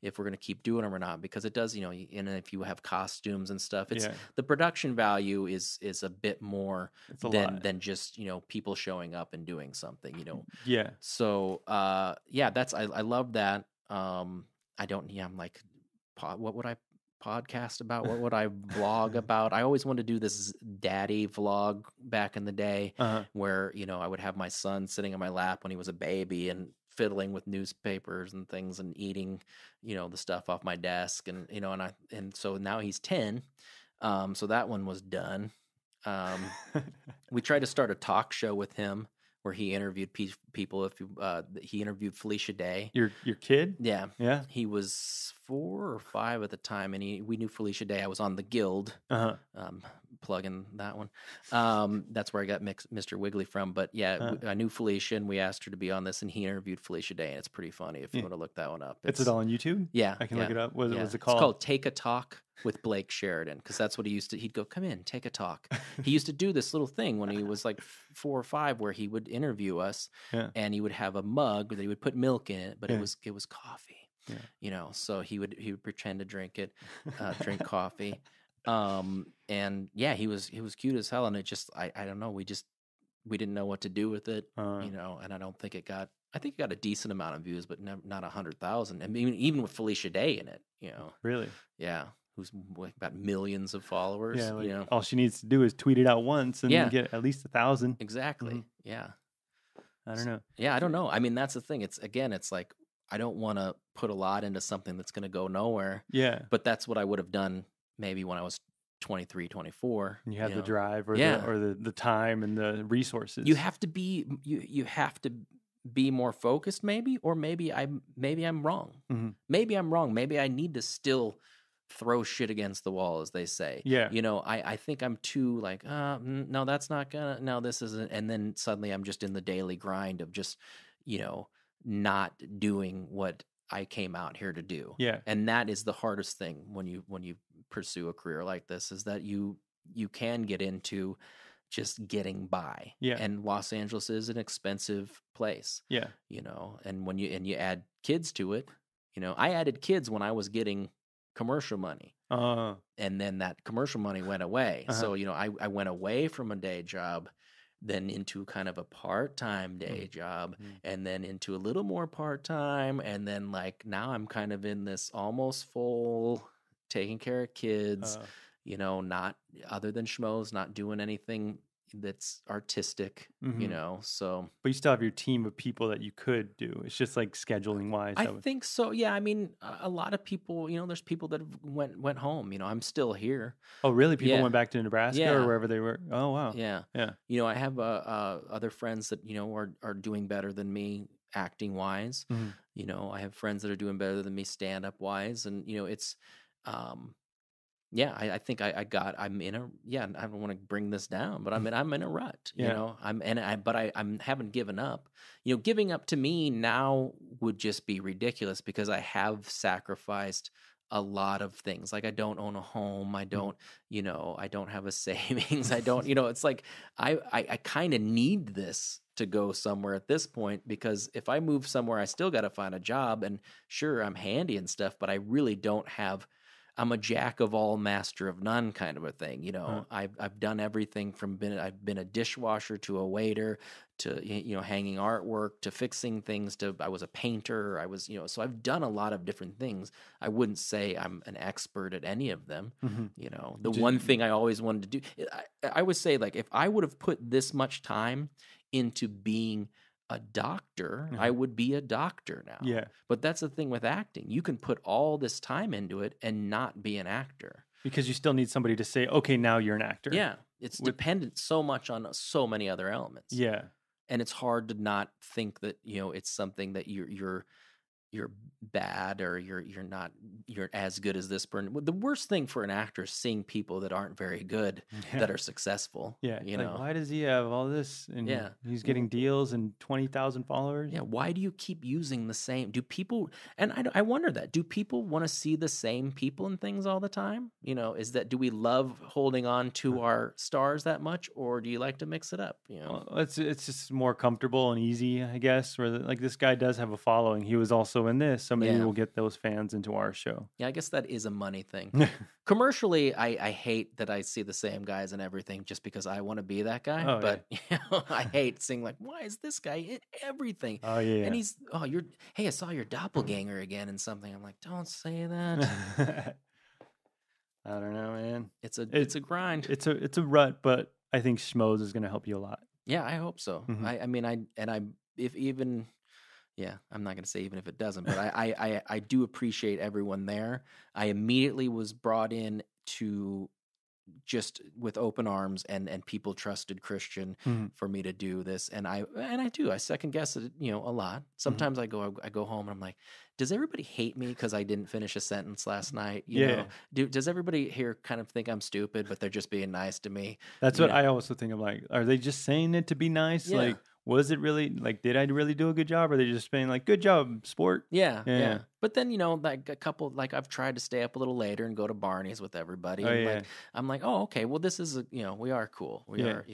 If we're gonna keep doing them or not, because it does. And if you have costumes and stuff, it's the production value is a bit more than just people showing up and doing something. Yeah. So that's I love that. I don't. Yeah, I'm like. What would I podcast about? What would I vlog about? I always wanted to do this daddy vlog back in the day, where I would have my son sitting on my lap when he was a baby and fiddling with newspapers and things and eating, the stuff off my desk, and and so now he's 10, so that one was done. We tried to start a talk show with him where he interviewed people. He interviewed Felicia Day. Your kid? Yeah. Yeah. He was 4 or 5 at the time, and we knew Felicia Day. I was on the Guild, plugging that one. That's where I got Mr. Wiggly from. But yeah, I knew Felicia, and we asked her to be on this, and he interviewed Felicia Day, and it's pretty funny if you want to look that one up. It's it all on YouTube? Yeah. I can look it up. What's it called? It's called Take a Talk with Blake Sheridan, because that's what he used to. He'd go, come in, take a talk. He used to do this little thing when he was like 4 or 5, where he would interview us, and he would have a mug that he would put milk in it, but it was coffee. Yeah. You know, so he would pretend to drink it, drink coffee. And yeah, he was cute as hell, and it just I don't know, we didn't know what to do with it, you know, and I think it got a decent amount of views, but not 100,000. I mean, even with Felicia Day in it, you know. Really? Yeah. Who's got millions of followers. Yeah, like, you know, all she needs to do is tweet it out once and get at least 1,000. Exactly. Mm-hmm. Yeah. I don't know. Yeah, I don't know. I mean, that's the thing. It's like I don't want to put a lot into something that's going to go nowhere. Yeah. But that's what I would have done maybe when I was 23, 24. And you had the drive or the time and the resources. You have to be more focused, maybe, or maybe I'm wrong. Mm-hmm. Maybe I'm wrong. Maybe I need to still throw shit against the wall, as they say. Yeah. You know, I think I'm too like, no, that's not gonna, no, this isn't. And then suddenly I'm just in the daily grind of just, you know, not doing what I came out here to do. Yeah. And that is the hardest thing when you pursue a career like this, is that you can get into just getting by. Yeah. And Los Angeles is an expensive place. Yeah. You know, and when you add kids to it, you know, I added kids when I was getting commercial money. And then that commercial money went away. So, you know, I went away from a day job, then into kind of a part-time day job, and then into a little more part-time, and then like now I'm kind of in this almost full taking care of kids, you know, not other than Schmoes, not doing anything that's artistic, you know, so. But you still have your team of people that you could do. It's just like scheduling wise. I think so. Yeah. I mean, a lot of people, you know, there's people that have went home, you know, I'm still here. Oh, really? People went back to Nebraska or wherever they were. Oh, wow. Yeah. Yeah. You know, I have other friends that, you know, are doing better than me acting wise. You know, I have friends that are doing better than me stand up wise. And, you know, it's, yeah, I think I'm in a, I don't want to bring this down, but I'm in a rut, you know, I haven't given up. You know, giving up to me now would just be ridiculous, because I have sacrificed a lot of things. Like I don't own a home. I don't, you know, I don't have a savings. I don't, you know, it's like, I kind of need this to go somewhere at this point, because if I move somewhere, I still got to find a job, and sure, I'm handy and stuff, but I really don't have, I'm a jack of all, master of none kind of a thing. You know, I've done everything from I've been a dishwasher to a waiter to, you know, hanging artwork to fixing things to, I was a painter. I was, you know, so I've done a lot of different things. I wouldn't say I'm an expert at any of them. You know, the one thing I always wanted to do, I would say, like, if I would have put this much time into being a doctor, I would be a doctor now. Yeah. But that's the thing with acting. You can put all this time into it and not be an actor. Because you still need somebody to say, okay, now you're an actor. Yeah. It's dependent so much on so many other elements. Yeah. And it's hard to not think that, you know, it's something that you're bad, or you're as good as this person. The worst thing for an actor is seeing people that aren't very good that are successul. Yeah, you know, why does he have all this? And he's getting deals and 20,000 followers. Yeah, why do you keep using the same? Do people? And I wonder that. Do people want to see the same people and things all the time? You know, do we love holding on to our stars that much, or do you like to mix it up? You know, well, it's just more comfortable and easy, I guess. Where like this guy does have a following. He was also in this, so maybe we'll get those fans into our show. Yeah, I guess that is a money thing. Commercially, I hate that I see the same guys in everything just because I want to be that guy. But you know, I hate seeing like, why is this guy in everything? Oh yeah. And he's hey, I saw your doppelganger again in something. I'm like, don't say that. I don't know, man. It's a grind. It's a rut, but I think Schmoes is going to help you a lot. Yeah, I hope so. I mean, if even. Yeah, I'm not going to say even if it doesn't, but I do appreciate everyone there. I immediately was brought in to just with open arms, and people trusted Christian for me to do this. And I second guess it, a lot. Sometimes I go home and I'm like, does everybody hate me because I didn't finish a sentence last night? You know, does everybody here kind of think I'm stupid, but they're just being nice to me? That's what I also think. I'm like, are they just saying it to be nice? Yeah. Like, was it really, like, did I really do a good job? Or are they just being like, good job, sport? Yeah. But then, like a couple, like I've tried to stay up a little later and go to Barney's with everybody. And like, I'm like, oh, okay, well, this is, we are cool. We are,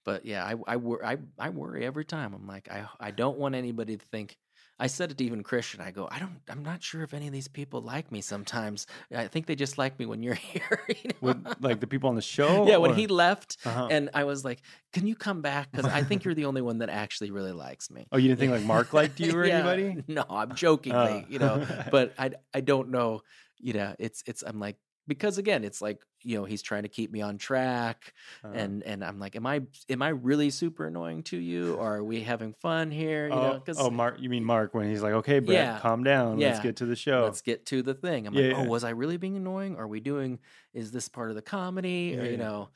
but yeah, I worry every time. I'm like, I don't want anybody to think. I said it to even Christian. I go, I'm not sure if any of these people like me sometimes. I think they just like me when you're here. With, like the people on the show? Yeah, when he left, and I was like, can you come back? Because I think you're the only one that actually really likes me. Oh, you didn't think like Mark liked you or anybody? No, I'm jokingly, but I don't know. It's I'm like, because again, it's like, he's trying to keep me on track, and I'm like, am I really super annoying to you, or are we having fun here? Mark, you mean Mark when he's like, okay, Brett, calm down, let's get to the show, let's get to the thing. I'm like, was I really being annoying? Are we doing? Is this part of the comedy? Or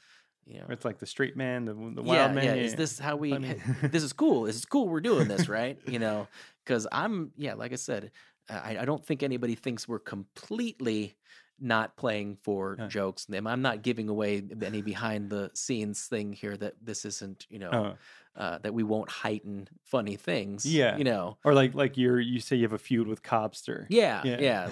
it's like the straight man, the wild man. Yeah. Is this how we? This is cool. This is cool. We're doing this, right? Because I'm like I said, I don't think anybody thinks we're completely not playing for jokes. I'm not giving away any behind the scenes thing here, that this isn't, that we won't heighten funny things. Or like you say you have a feud with Cobster.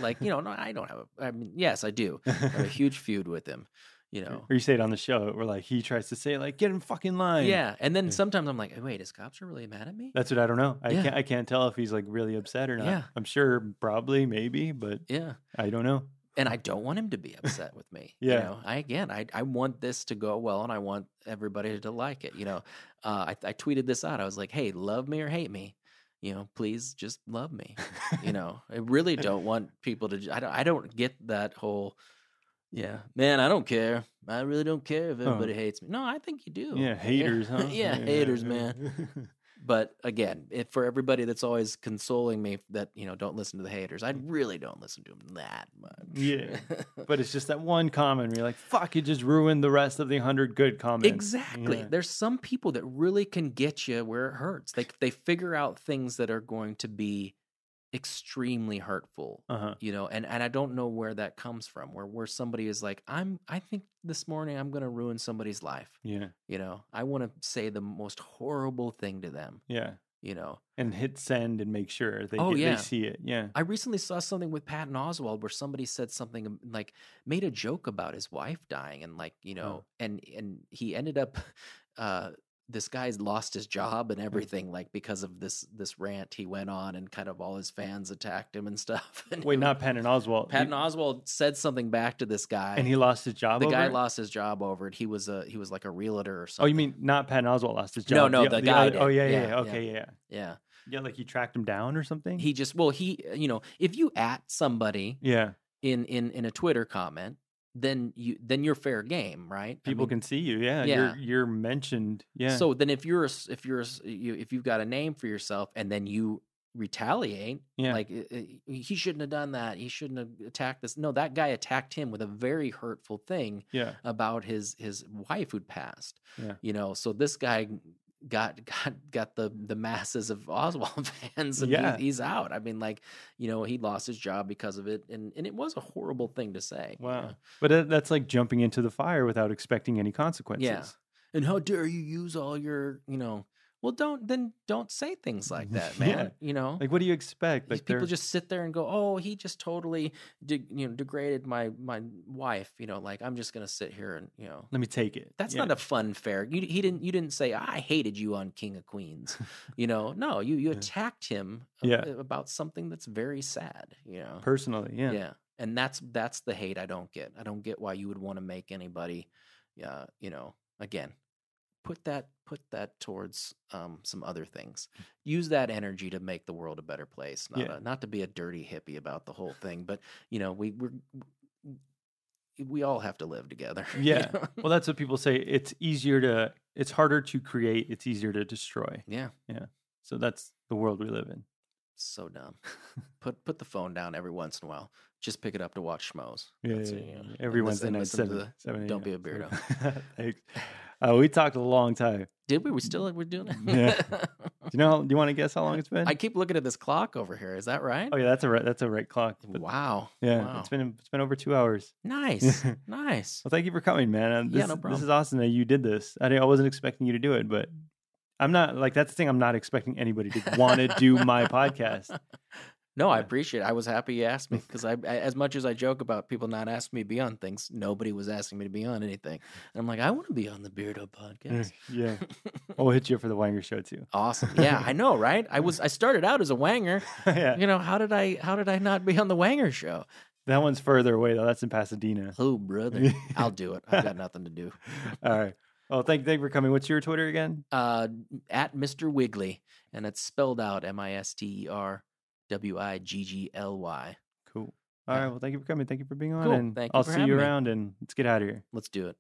Like, no, I don't have yes, I do. I have a huge feud with him. Or you say it on the show where like he tries to say like, get in fucking line. And then sometimes I'm like, wait, is Cobster really mad at me? That's what I don't know. I can't tell if he's like really upset or not. I'm sure, probably, maybe, but I don't know. And I don't want him to be upset with me. I want this to go well, and I want everybody to like it. I tweeted this out. I was like, hey, love me or hate me, please just love me. I really don't want people to. I don't get that whole. Yeah, man, I don't care. I really don't care if everybody hates me. No, I think you do. Yeah, haters, huh? Haters, man. But again, for everybody that's always consoling me that, don't listen to the haters, I really don't listen to them that much. Yeah. But it's just that one comment where you're like, fuck, it just ruined the rest of the 100 good comments. Exactly. There's some people that really can get you where it hurts. They figure out things that are going to be extremely hurtful, and I don't know where that comes from, where somebody is like, I think this morning I'm going to ruin somebody's life. I want to say the most horrible thing to them. And hit send and make sure they see it. I recently saw something with Patton Oswalt where somebody said something like, made a joke about his wife dying, and like, and he ended up this guy's lost his job and everything, like because of this rant he went on, and kind of all his fans attacked him and stuff. And wait, not Patton Oswalt. Patton Oswalt said something back to this guy, and he lost his job. The guy lost his job over it. He was like a realtor or something. Oh, you mean not Patton Oswalt lost his job? No, the guy did. Oh yeah. Okay, yeah. Yeah, like he tracked him down or something. He just if you at somebody in a Twitter comment, then you're fair game, right? People can see you. You're mentioned. So then if you've got a name for yourself and then you retaliate, like he shouldn't have done that, he shouldn't have attacked this. No, that guy attacked him with a very hurtful thing about his wife who'd passed. So this guy got the masses of Oswald fans, and he's out. I mean, like, he lost his job because of it, and it was a horrible thing to say. Wow. But that's like jumping into the fire without expecting any consequences. And how dare you use all your, well, don't say things like that, man. Like, what do you expect? Like, people just sit there and go, oh, he just totally degraded my wife. Like, I'm just gonna sit here and let me take it. That's not a fun fair. You didn't say, I hated you on King of Queens. No, you attacked him about something that's very sad. Personally, and that's the hate I don't get. I don't get why you would want to make anybody, again. Put that towards some other things. Use that energy to make the world a better place. Not to be a dirty hippie about the whole thing, but we all have to live together. Well, that's what people say. It's harder to create. It's easier to destroy. So that's the world we live in. So dumb. Put the phone down every once in a while. just pick it up to watch Schmoes. Yeah, That's yeah, it, yeah. Every Wednesday night, listen to 7 a.m. Don't Be a Beardo. Thanks. We talked a long time. Did we? We're doing it? Yeah. Do you want to guess how long it's been? I keep looking at this clock over here. Is that right? Oh yeah, that's a right clock. But Wow. yeah, Wow. it's been over 2 hours. Nice. Nice. Well, thank you for coming, man. Yeah, no This problem. is awesome that you did this. I wasn't expecting you to do it, but I'm not like that's the thing. I'm not expecting anybody to want to do my podcast. No, I appreciate it. I was happy you asked me because I, as much as I joke about people not asking me to be on things, nobody was asking me to be on anything. And I'm like, I want to be on the Beardo podcast. Yeah, we'll hit you up for the Wanger show too. Awesome. Yeah, I know, right? I started out as a wanger. Yeah, You know, how did I not be on the Wanger show? that one's further away though. That's in Pasadena. Oh, brother. I'll do it. I've got nothing to do. All right. Well, thank you for coming. What's your Twitter again? At Mr. Wiggly, and it's spelled out MisterWiggly. Cool. All right. Well, thank you for coming. Thank you for being on. Cool. And Thank you I'll for see you having me. around and let's get out of here. Let's do it.